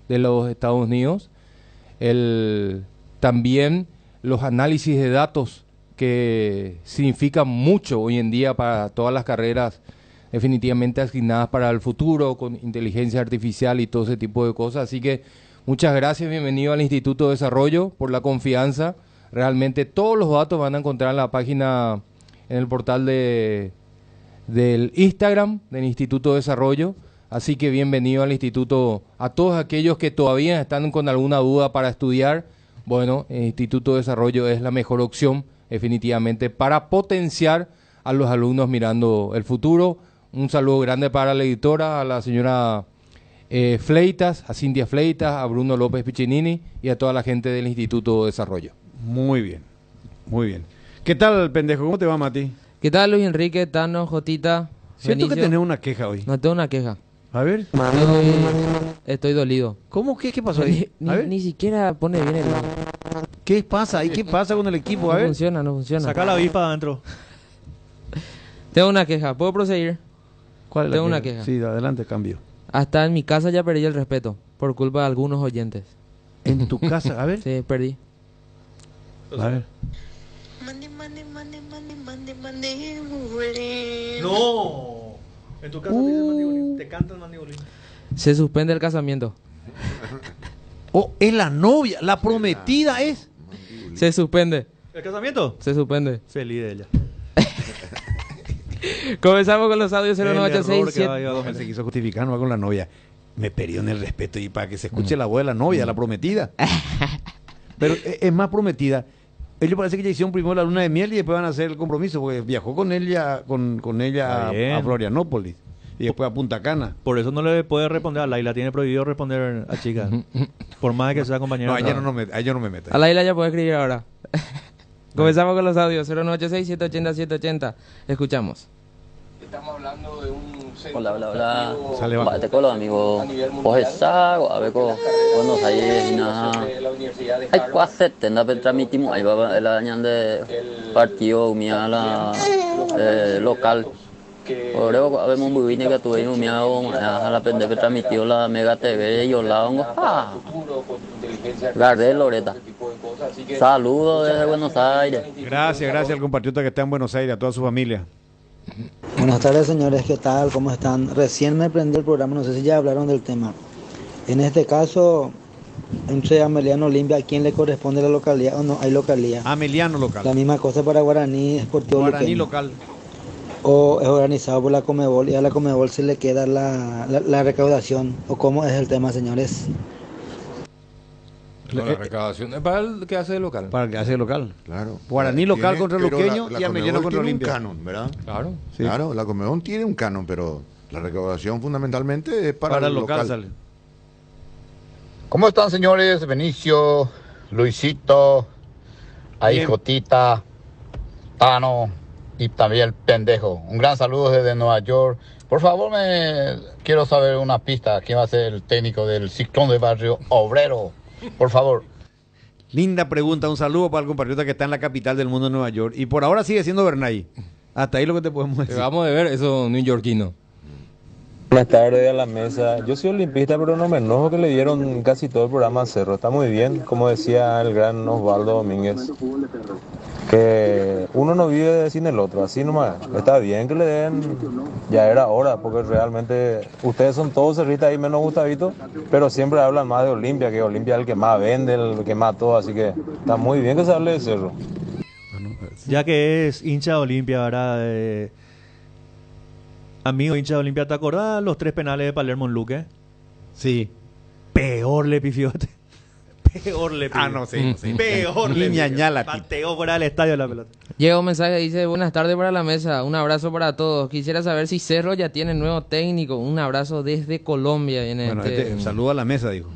de los Estados Unidos. También los análisis de datos, que significan mucho hoy en día para todas las carreras definitivamente asignadas para el futuro, con inteligencia artificial y todo ese tipo de cosas. Así que muchas gracias, bienvenido al Instituto de Desarrollo por la confianza. Realmente todos los datos van a encontrar en la página, en el portal del Instagram del Instituto de Desarrollo. Así que bienvenido al Instituto, a todos aquellos que todavía están con alguna duda para estudiar. Bueno, el Instituto de Desarrollo es la mejor opción definitivamente para potenciar a los alumnos mirando el futuro. Un saludo grande para la editora, a la señora Fleitas, a Cintia Fleitas, a Bruno López Piccinini y a toda la gente del Instituto de Desarrollo. Muy bien, muy bien. ¿Qué tal, pendejo? ¿Cómo te va, Mati? ¿Qué tal, Luis Enrique, Tano, Jotita? Siento Benicio? que tenés una queja hoy. No tengo una queja. A ver. Estoy dolido. ¿Cómo? ¿Qué pasó ahí? Ni siquiera pone bien el... ¿Qué pasa? ¿Y qué pasa con el equipo? A ver. No funciona. Saca la avispa adentro. Tengo una queja. ¿Puedo proseguir? ¿Cuál es Tengo la una queja. Sí, adelante, cambio. Hasta en mi casa ya perdí el respeto por culpa de algunos oyentes. En tu casa, a ver. Sí, perdí. A ver. No. En tu casa te dicen mandibolín. Te cantan mandibolín. Se suspende el casamiento. Oh, es la novia, la prometida es. Se suspende. ¿El casamiento? Se suspende. Feliz de ella. Comenzamos con los audios El error 0986. que se quiso justificar, no va con la novia. Me perdió en el respeto y para que se escuche la voz de la novia, la prometida. Pero es más prometida. Ellos parece que ya hicieron primero la luna de miel y después van a hacer el compromiso, porque viajó con ella, con ella a Florianópolis y después a Punta Cana. Por eso no le puede responder a Laila, tiene prohibido responder a chicas. Por más de que sea compañera. No, a ella no me mete. A Laila ya puede escribir ahora. Comenzamos con los audios 0986-780-780. Escuchamos. Estamos hablando de un Hola. Sale va. Bate con los amigos. Pues esa, a ver con Buenos Aires y nada. Hay cuatro tenda para transmitimos. Ahí va la dañan de partido mía la local. Por eso habemos muy bien que tuve un miau a la pende para transmitió la Mega TV y la hongo. Gardé Loreta. Saludos desde Buenos Aires. Gracias al compatriota que está en Buenos Aires, a toda su familia. Buenas tardes, señores, ¿qué tal? ¿Cómo están? Recién me prendí el programa, no sé si ya hablaron del tema. En este caso, entre Ameliano Olimpia, ¿a quién le corresponde la localidad o no hay localidad? Ameliano local. La misma cosa para Guaraní Esportivo Guaraní Luqueño. local. O es organizado por la Comebol y a la Comebol se le queda la recaudación. ¿O cómo es el tema, señores? No, la recaudación es para el que hace de local. Para el que hace de local. Claro. Guaraní local contra pero Luqueño la y Ameliano Conmebol contra tiene Olimpia. un canon, ¿verdad? Claro. Sí. Claro, la Conmebol tiene un canon, pero la recaudación fundamentalmente es para el local. Sale. ¿Cómo están, señores? Benicio, Luisito, ahí Bien. Jotita, Tano y también el pendejo. Un gran saludo desde Nueva York. Por favor, quiero saber una pista. ¿Quién va a ser el técnico del Ciclón de Barrio Obrero? Por favor. Linda pregunta, un saludo para el compatriota que está en la capital del mundo, Nueva York. Y por ahora sigue siendo Bernay. Hasta ahí lo que te podemos decir. Vamos a ver eso neoyorquino. Buenas tardes a la mesa. Yo soy olimpista, pero no me enojo que le dieron casi todo el programa a Cerro. Está muy bien, como decía el gran Osvaldo Domínguez, que uno no vive sin el otro, así nomás. Está bien que le den, ya era hora, porque realmente ustedes son todos cerristas y menos Gustavito, pero siempre hablan más de Olimpia, que Olimpia es el que más vende, el que más todo, así que está muy bien que se hable de Cerro. Ya que es hincha de Olimpia, ¿verdad? Amigo hincha de Olimpia, ¿te acordás los 3 penales de Palermo en Luque? Sí. Peor le pifió. Peor le pifió. Ah, no, sí. Peor le pifió. Pateó fuera del estadio la pelota. Llega un mensaje, dice, buenas tardes para la mesa, un abrazo para todos. Quisiera saber si Cerro ya tiene nuevo técnico. Un abrazo desde Colombia. Viene Bueno, saludo a la mesa, dijo.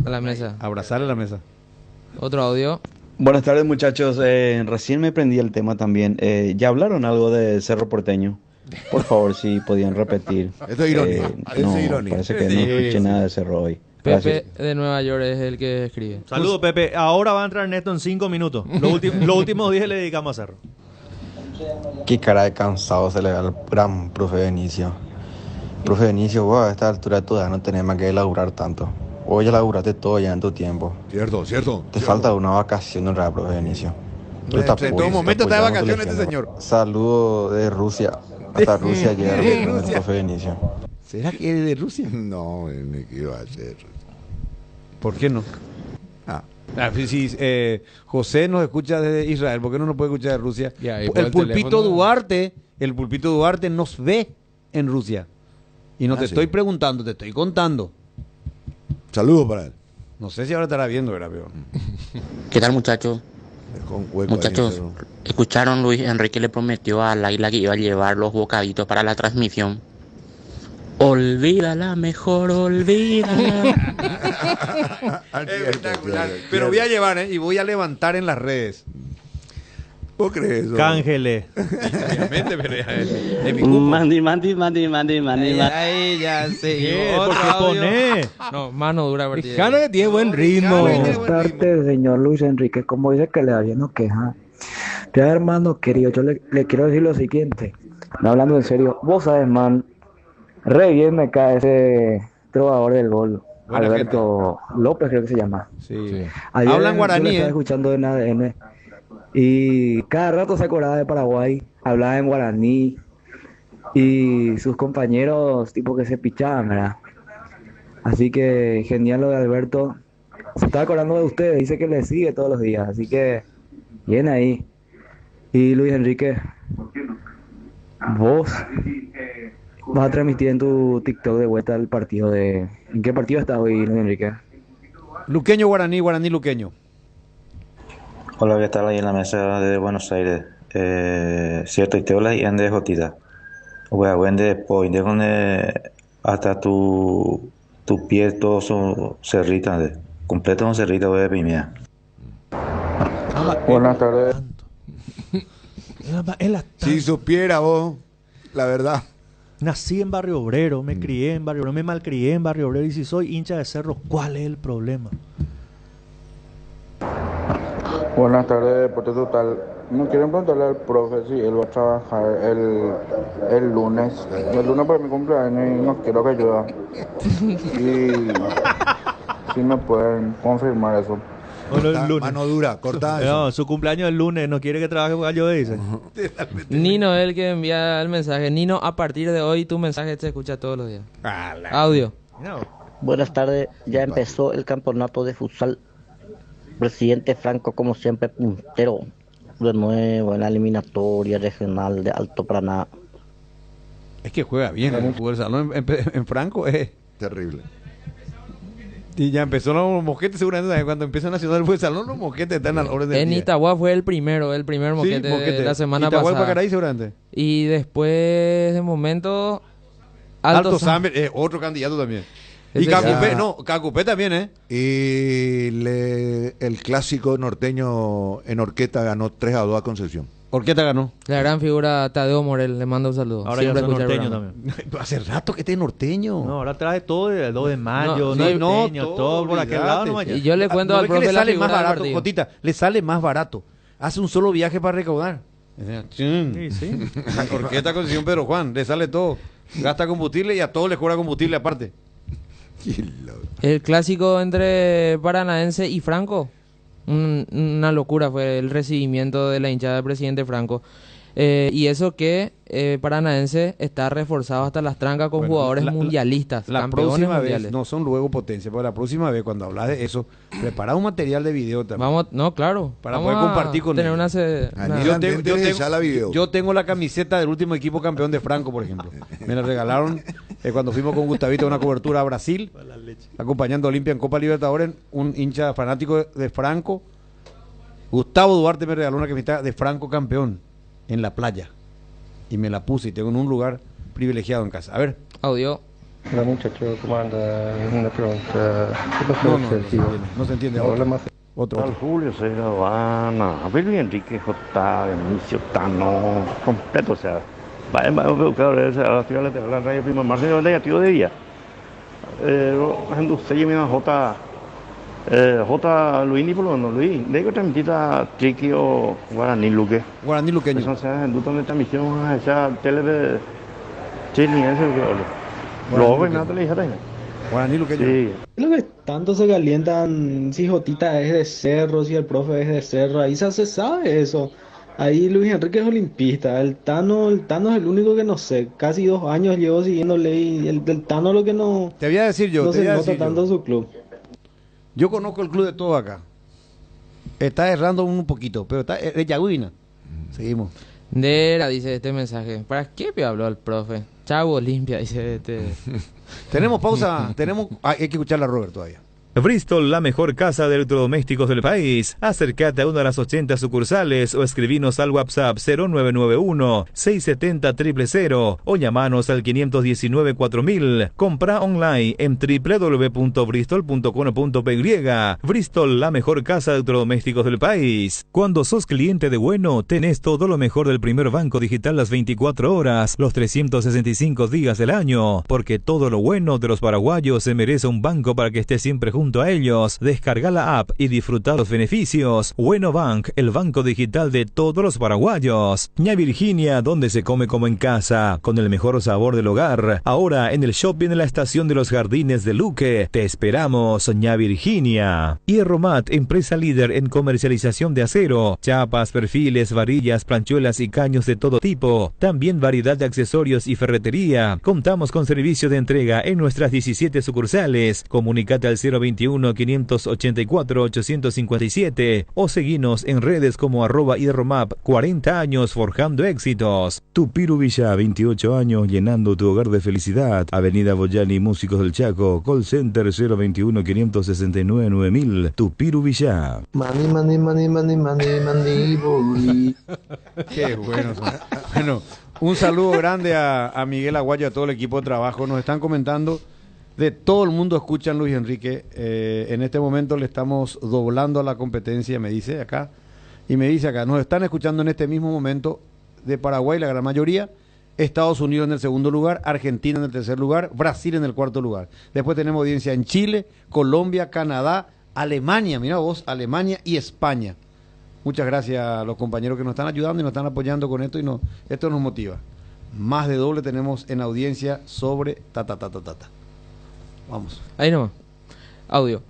A la mesa. Abrazarle a la mesa. Otro audio. Buenas tardes, muchachos. Recién me prendí el tema también. ¿Ya hablaron algo de Cerro Porteño? Por favor, si podían repetir. Esto es ironía. No, parece que no escuché nada de Cerro hoy. Gracias. Pepe de Nueva York es el que escribe. Saludos, Pepe. Ahora va a entrar Ernesto en 5 minutos. Los últimos 10 le dedicamos a Cerro. Qué cara de cansado se le da al gran profe Benicio. Profe Benicio, vos a esta altura de tu edad no tenés más que laburar tanto. Vos ya laburaste todo ya en tu tiempo. Cierto. Te falta una vacación en realidad, profe Benicio. En todo momento está de vacaciones este señor. Saludos de Rusia. Hasta Rusia llega el profe Benicio. ¿Será que es de Rusia? No, ¿qué iba a hacer? ¿Por qué no? Sí, José nos escucha desde Israel, ¿por qué no nos puede escuchar de Rusia? El Pulpito Duarte nos ve en Rusia. Y no te estoy preguntando, te estoy contando. Saludos para él. No sé si ahora estará viendo, ¿verdad? Pero... ¿Qué tal, muchachos? Muchachos, ¿escucharon? Luis Enrique le prometió a Laila que iba a llevar los bocaditos para la transmisión. Olvídala, mejor olvídala. Espectacular. Pero voy a llevar, y voy a levantar en las redes. ¿Vos crees eso? Cángele. Obviamente, pero ya es mi cupo. Mandi. Ahí ya sí. ¿Por qué pone? No, mano dura. Fijano que tiene buen ritmo. Buenas tardes, señor Luis Enrique. Como dice que le da bien, no queja. Ya, hermano querido, yo le quiero decir lo siguiente. No, hablando en serio, vos sabes, man, re bien me cae ese trovador del gol. Buena Alberto López creo que se llama. Sí. Ayer Hablan yo guaraní, lo estaba escuchando en ADN y cada rato se acordaba de Paraguay, hablaba en guaraní y sus compañeros tipo que se pichaban, ¿verdad? Así que genial lo de Alberto. Se está acordando de ustedes, dice que le sigue todos los días, así que bien ahí. Y Luis Enrique, vos vas a transmitir en tu TikTok de vuelta el partido de... ¿En qué partido estás hoy, Luis Enrique? Luqueño guaraní, guaraní luqueño. Hola, ¿qué tal ahí en la mesa de Buenos Aires? Cierto, y te habla y ande jotita. Bueno, después de donde hasta tu pie todo son cerritas, completo son cerritas de pimia. Buenas tardes. Si supiera vos, la verdad. Nací en Barrio Obrero, me crié en Barrio Obrero, me malcrié en Barrio Obrero y si soy hincha de Cerro, ¿cuál es el problema? Buenas tardes, Deporte Total. No quieren preguntarle al profe si él va a trabajar el lunes. El lunes para mi cumpleaños y no quiero que llueva. Y si me pueden confirmar eso. Bueno, el lunes. Mano dura, corta eso. No, su cumpleaños el lunes, no quiere que trabaje porque yo dice. Nino es el que envía el mensaje. Nino, a partir de hoy tu mensaje se escucha todos los días. Audio. Buenas tardes, ya empezó el campeonato de futsal. Presidente Franco, como siempre, puntero de nuevo en la eliminatoria regional de Alto Paraná. Es que juega bien el fútbol salón en Franco, es terrible. Y ya empezó los mosquetes, seguramente cuando empieza Nacional del Fútbol Salón, los mosquetes están a la orden del En día. Itagua fue el primer mosquete, de la semana Itagua pasada. y Pacaraí seguramente. Y después, de momento, Alto Samber, otro candidato también. Y Cacupé también, ¿eh? Y el clásico norteño en Orqueta ganó 3-2 a Concepción. Orqueta ganó. La gran figura Tadeo Morel, le mando un saludo. Ahora Siempre ya son escucha el norteño programa. también. Hace rato que esté norteño. No, ahora trae todo el 2 de mayo, No, norteño, no, todo por aquel lado nomás. Y yo le cuento al ¿No ve que profe le la sale figura más del barato, partido. Jotita, le sale más barato. Hace un solo viaje para recaudar. Sí. Orquesta Concepción Pedro Juan, le sale todo. Gasta combustible y a todos les cobra combustible aparte. El clásico entre Paranaense y Franco. Una locura fue el recibimiento de la hinchada del presidente Franco. Y eso que Paranaense está reforzado hasta las trancas con jugadores mundialistas, La campeones próxima mundiales. vez, no son luego potencia, pero la próxima vez cuando hablas de eso, prepara un material de video también. Vamos, no, claro. Para Vamos poder compartir con tener ellos. Yo tengo la camiseta del último equipo campeón de Franco, por ejemplo. Me la regalaron cuando fuimos con Gustavito a una cobertura a Brasil, acompañando a Olimpia en Copa Libertadores, un hincha fanático de Franco. Gustavo Duarte me regaló una camiseta de Franco campeón en la playa y me la puse y tengo en un lugar privilegiado en casa. A ver. Audio. Hola muchachos, ¿cómo anda? Una pregunta. ¿Qué pasó? No se entiende. Otro. Julio Serrano, Abel Enrique J, Benicio Tano, completo, o sea, va a buscar la radio prima Marcelo de tío de día. Se llama J Luini por lo menos Luis, de que transmitita Triqui o Guaraní Luque. Guaraní Luqueño. Eso se hace en duda de transmisión a esa tele de chilinense que lo ven en la televisión. Guaraní Luqueño. Sí. Lo que tanto se calientan si Jotita es de Cerro, si el profe es de Cerro, ahí se sabe eso. Ahí Luis Enrique es olimpista, el Tano es el único que no sé, casi 2 años llevo siguiéndole y el Tano lo que no, te voy a decir yo, no se nota tanto en su club. Yo conozco el club de todos acá. Está errando un poquito, pero está de Yagüina. Seguimos. Nera, dice este mensaje. ¿Para qué me habló el profe? Chavo limpia, dice este. Tenemos pausa, hay que escucharla a Robert todavía. Bristol, la mejor casa de electrodomésticos del país. Acércate a una de las 80 sucursales o escribinos al WhatsApp 0991-670-000 o llamanos al 519-4000. Compra online en www.bristol.com.py. Bristol, la mejor casa de electrodomésticos del país. Cuando sos cliente de Bueno, tenés todo lo mejor del primer banco digital las 24 horas, los 365 días del año, porque todo lo bueno de los paraguayos se merece un banco para que esté siempre junto junto a ellos. Descarga la app y disfruta los beneficios. Bueno Bank, el banco digital de todos los paraguayos. Ña Virginia, donde se come como en casa, con el mejor sabor del hogar. Ahora en el shopping de la estación de los Jardines de Luque. Te esperamos, Ña Virginia. Hierromat, empresa líder en comercialización de acero, chapas, perfiles, varillas, planchuelas y caños de todo tipo. También variedad de accesorios y ferretería. Contamos con servicio de entrega en nuestras 17 sucursales. Comunicate al 021-584-857 o seguinos en redes como @hierromap. 40 años forjando éxitos. Tupiru Villa, 28 años llenando tu hogar de felicidad. Avenida Boyani, Músicos del Chaco. Call Center 021-569-9000. Tupiru Villa. Mani, boy. Qué bueno. Bueno, un saludo grande a Miguel Aguayo, a todo el equipo de trabajo. Nos están comentando, de todo el mundo escuchan Luis Enrique. En este momento le estamos doblando a la competencia, me dice acá. Y me dice acá, nos están escuchando en este mismo momento de Paraguay, la gran mayoría, Estados Unidos en el segundo lugar, Argentina en el tercer lugar, Brasil en el cuarto lugar. Después tenemos audiencia en Chile, Colombia, Canadá, Alemania, mira vos, Alemania y España. Muchas gracias a los compañeros que nos están ayudando y nos están apoyando con esto, y esto nos motiva. Más de doble tenemos en audiencia sobre Vamos. Ahí nomás. Audio.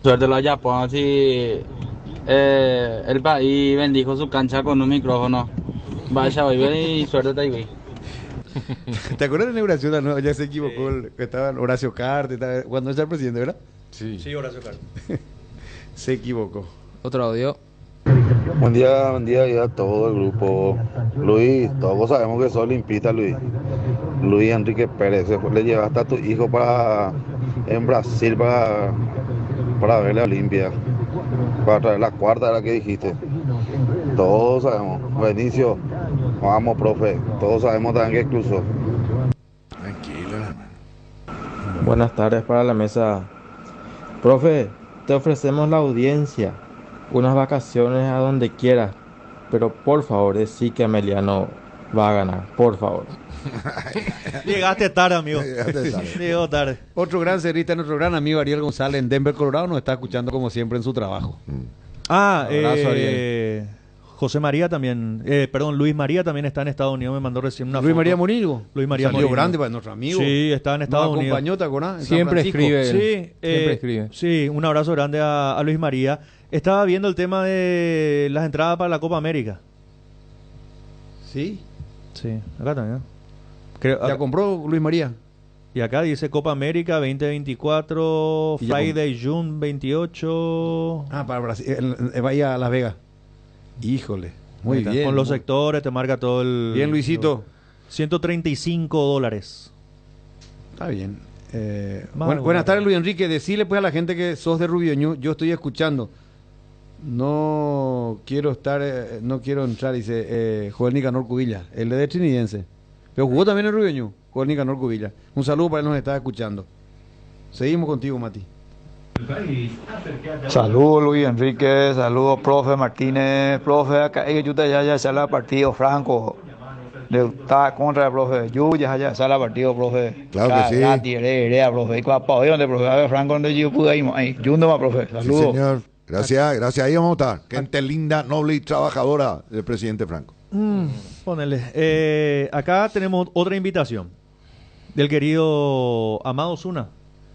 Suerte lo haya, pues así el país bendijo su cancha con un micrófono. Vaya, hoy y suerte te digo. ¿Te acuerdas de la inauguración? No, ya se equivocó, estaba Horacio Carte, cuando era el presidente, ¿verdad? Sí, Horacio Carte. Se equivocó. Otro audio. Buen día a todo el grupo. Luis, todos sabemos que sos limpita, Luis. Luis Enrique Pérez, le llevaste a tu hijo en Brasil para ver la Olimpia, para traer la cuarta, la que dijiste. Todos sabemos. Benicio, vamos, profe. Todos sabemos también que incluso. Tranquilo, hermano. Buenas tardes para la mesa. Profe, te ofrecemos la audiencia, unas vacaciones a donde quieras, pero por favor, decí que Emiliano va a ganar, por favor. Llegaste tarde, amigo. Llegó tarde. Otro gran cerrista, nuestro gran amigo Ariel González en Denver, Colorado, nos está escuchando como siempre en su trabajo. Abrazo, Ariel. José María también, Luis María también está en Estados Unidos, me mandó recién una Luis foto. María Morillo. Luis María Salió Morillo. grande para nuestro amigo. Sí, está en Estados Unidos. Acompañó, ¿te acordás? Siempre escribe. Sí, siempre escribe. Sí, un abrazo grande a Luis María. Estaba viendo el tema de las entradas para la Copa América. Sí. Sí, acá también. ¿Ya compró Luis María? Y acá dice Copa América 2024, Friday, June 28. Para Brasil, vaya a Las Vegas. Híjole. Muy bien. Con los sectores te marca todo el... Bien, Luisito. $135. Está bien. Buenas tardes, Luis Enrique. Decirle pues a la gente que sos de Rubioño, yo estoy escuchando. No quiero entrar, dice Joel Nicanor Cubilla, el de Trinidense. Pero jugó también en Rubioño, Joel Nicanor Cubilla. Un saludo para él, nos está escuchando. Seguimos contigo, Mati. Saludos Luis Enrique, saludos profe Martínez, profe acá yo te ya sala partido Franco de está contra el profe Yuya ya sala partido profe. Claro que sí. Profe, ¿dónde profe? A ver Franco donde yo pude ahí, Yundo más profe. Saludos. Sí, señor. Gracias. Ahí vamos a estar. Gente linda, noble y trabajadora del presidente Franco. Ponele. Acá tenemos otra invitación del querido Amado Zuna.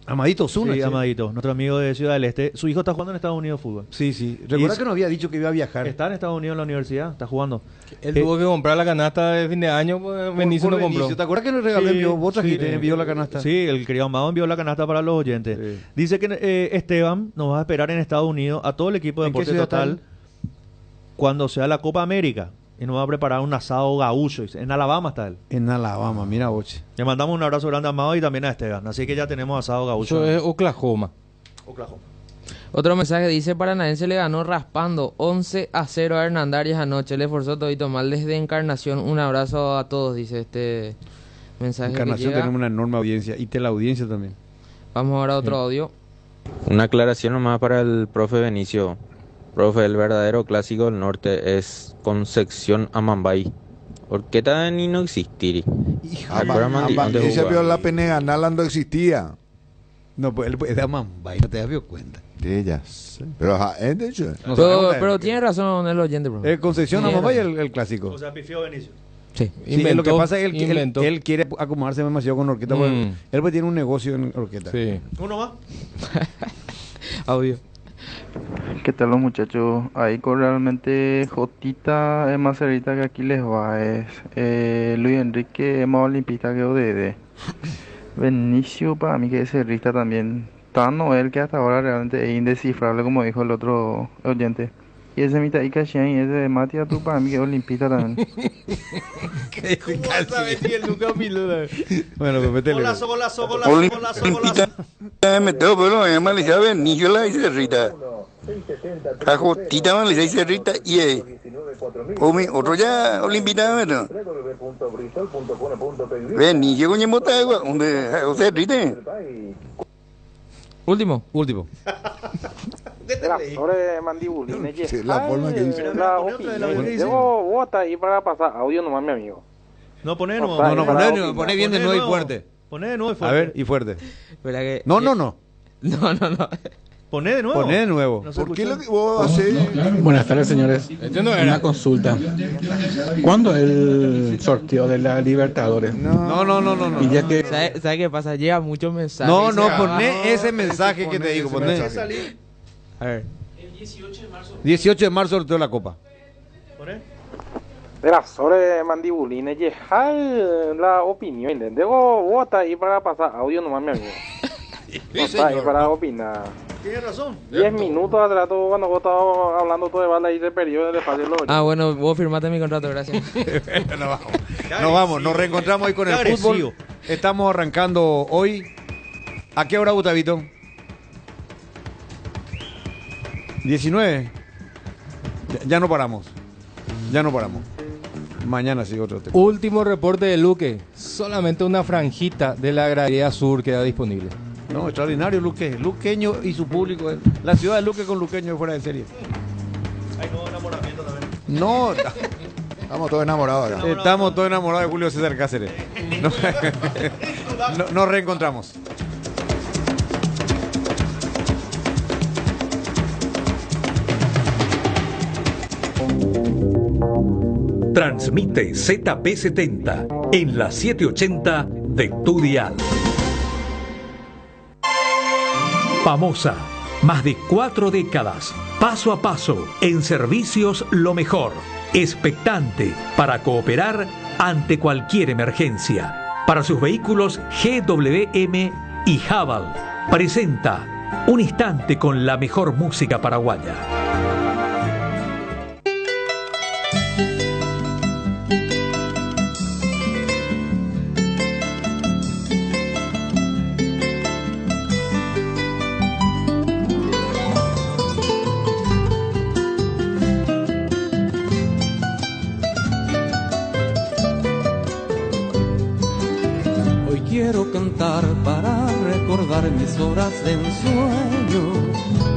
Amadito Zuna. Sí, Amadito, nuestro amigo de Ciudad del Este. Su hijo está jugando en Estados Unidos fútbol. Sí. Recuerda que nos había dicho que iba a viajar. Está en Estados Unidos en la universidad, está jugando. Él tuvo que comprar la canasta de fin de año, pues Benicio no compró. ¿Te acuerdas que nos regaló? Vos trajiste, envió la canasta. Sí, el querido Amado envió la canasta para los oyentes. Sí. Dice que Esteban nos va a esperar en Estados Unidos a todo el equipo de Deporte Total cuando sea la Copa América. Y nos va a preparar un asado gaúcho. En Alabama está él. En Alabama, mira, boche. Le mandamos un abrazo grande a Amado y también a Esteban. Así que ya tenemos asado gaúcho. Eso es Oklahoma. Otro mensaje dice: Paranaense le ganó raspando 11-0 a Hernandarias anoche. Le forzó todito mal desde Encarnación. Un abrazo a todos, dice este mensaje. Encarnación tenemos una enorme audiencia. Y la audiencia también. Vamos ahora a otro audio. Una aclaración nomás para el profe Benicio. Profe, el verdadero clásico del norte es Concepción Amambay. ¿Por qué tan no existir? Ese peor la pene ganar no existía. No, pues él puede dar más, no te das cuenta. Ellas. Pero de hecho. Pero tiene razón el oyente, bro. Concepción a Mamá y el clásico. O sea, pifió Benicio. Sí. Lo que pasa es que él quiere acomodarse demasiado con Orquesta. Él pues tiene un negocio en Orquesta. Sí. Uno más. Audio. ¿Qué tal los muchachos? Ahí con realmente Jotita es más cerita que aquí les va. Es Luis Enrique es más olimpista que ODD. Benicio para mí que es cerrista también. Tan Noel que hasta ahora realmente es indescifrable como dijo el otro oyente. Y ese Mita Ikachian y ese de Matías tú para mí que es olimpista también. ¿Cómo sabes si el Lucas Milura? Bueno, pues métele. Golazo. Olimpista me tengo pero me malicía Benicio la dice Rita. La Jotita me dice Rita y otro ya olimpista ¿no? Benicio con Yemota donde José Rita. Último. De las flores mandibulines. Sí, la forma que dice. Debo bota ahí para pasar audio nomás, mi amigo. No, poné de nuevo. Poné bien de nuevo y fuerte. Poné de nuevo y fuerte. A ver, y fuerte. No. No. Poné de nuevo. Poné de nuevo. No ¿por qué lo que vos haces? Buenas tardes, señores. Una consulta. ¿Cuándo el sorteo de la Libertadores? No. Y ya que... ¿Sabe qué pasa? Llega muchos mensajes. No, poné ese mensaje que te digo. Poné. A ver. El 18 de marzo sorteo la copa. ¿Poné? De las flores mandibulines. La opinión. Debo bota ahí para pasar audio nomás, mi amigo. Bota ahí para opinar. Tienes razón. 10 minutos atrás cuando vos estabas hablando todo de bala y de periodo de fácil. Bueno, vos firmaste mi contrato, gracias. Nos reencontramos hoy con el fútbol. Estamos arrancando hoy. ¿A qué hora, Gustavito? 19. Ya no paramos. Mañana sigue otro tema. Último reporte de Luque. Solamente una franjita de la gradería sur queda disponible. No, extraordinario Luque. Luqueño y su público. La ciudad de Luque con Luqueño fuera de serie. Hay nuevo enamoramiento también. No. Estamos todos enamorados acá. Estamos todos enamorados de Julio César Cáceres. Nos reencontramos. Transmite ZP70 en la 780 de tu dial. Famosa, más de 4 décadas, paso a paso, en servicios lo mejor, expectante para cooperar ante cualquier emergencia. Para sus vehículos GWM y Haval, presenta Un Instante con la mejor música paraguaya. Quiero cantar para recordar mis horas de ensueño.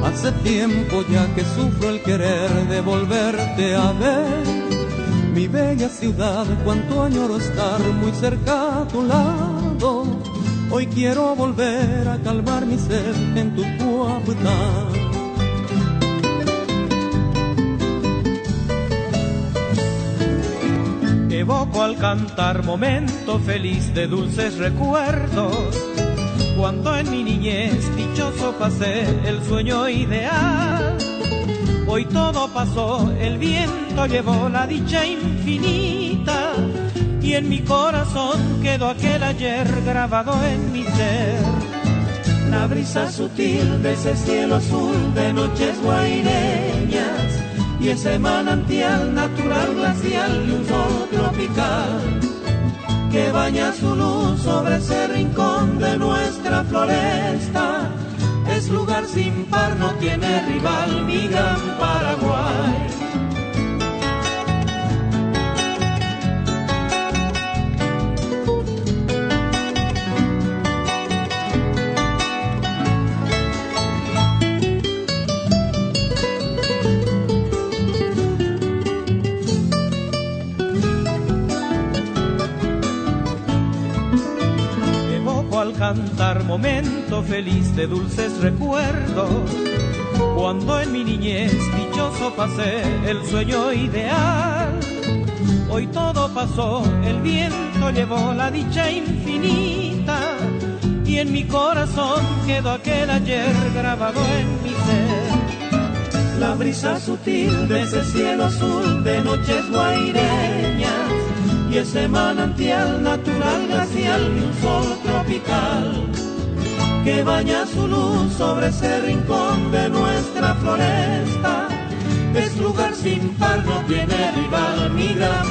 Hace tiempo ya que sufro el querer de volverte a ver. Mi bella ciudad, cuánto añoro estar muy cerca a tu lado. Hoy quiero volver a calmar mi sed en tu Cuautla. Evoco al cantar momento feliz de dulces recuerdos, cuando en mi niñez dichoso pasé el sueño ideal. Hoy todo pasó, el viento llevó la dicha infinita, y en mi corazón quedó aquel ayer grabado en mi ser. La brisa sutil de ese cielo azul de noches guaireñas, y ese manantial natural glacial de un sol tropical que baña su luz sobre ese rincón de nuestra floresta. Es lugar sin par, no tiene rival, mi gran Paraguay. cantar momento feliz de dulces recuerdos, cuando en mi niñez dichoso pasé el sueño ideal. Hoy todo pasó, el viento llevó la dicha infinita, y en mi corazón quedó aquel ayer grabado en mi ser. La brisa sutil de ese cielo azul de noches guaireñas, y ese manantial natural glacial y un sol tropical que baña su luz sobre ese rincón de nuestra floresta. Es lugar sin par, no tiene rival, mi gran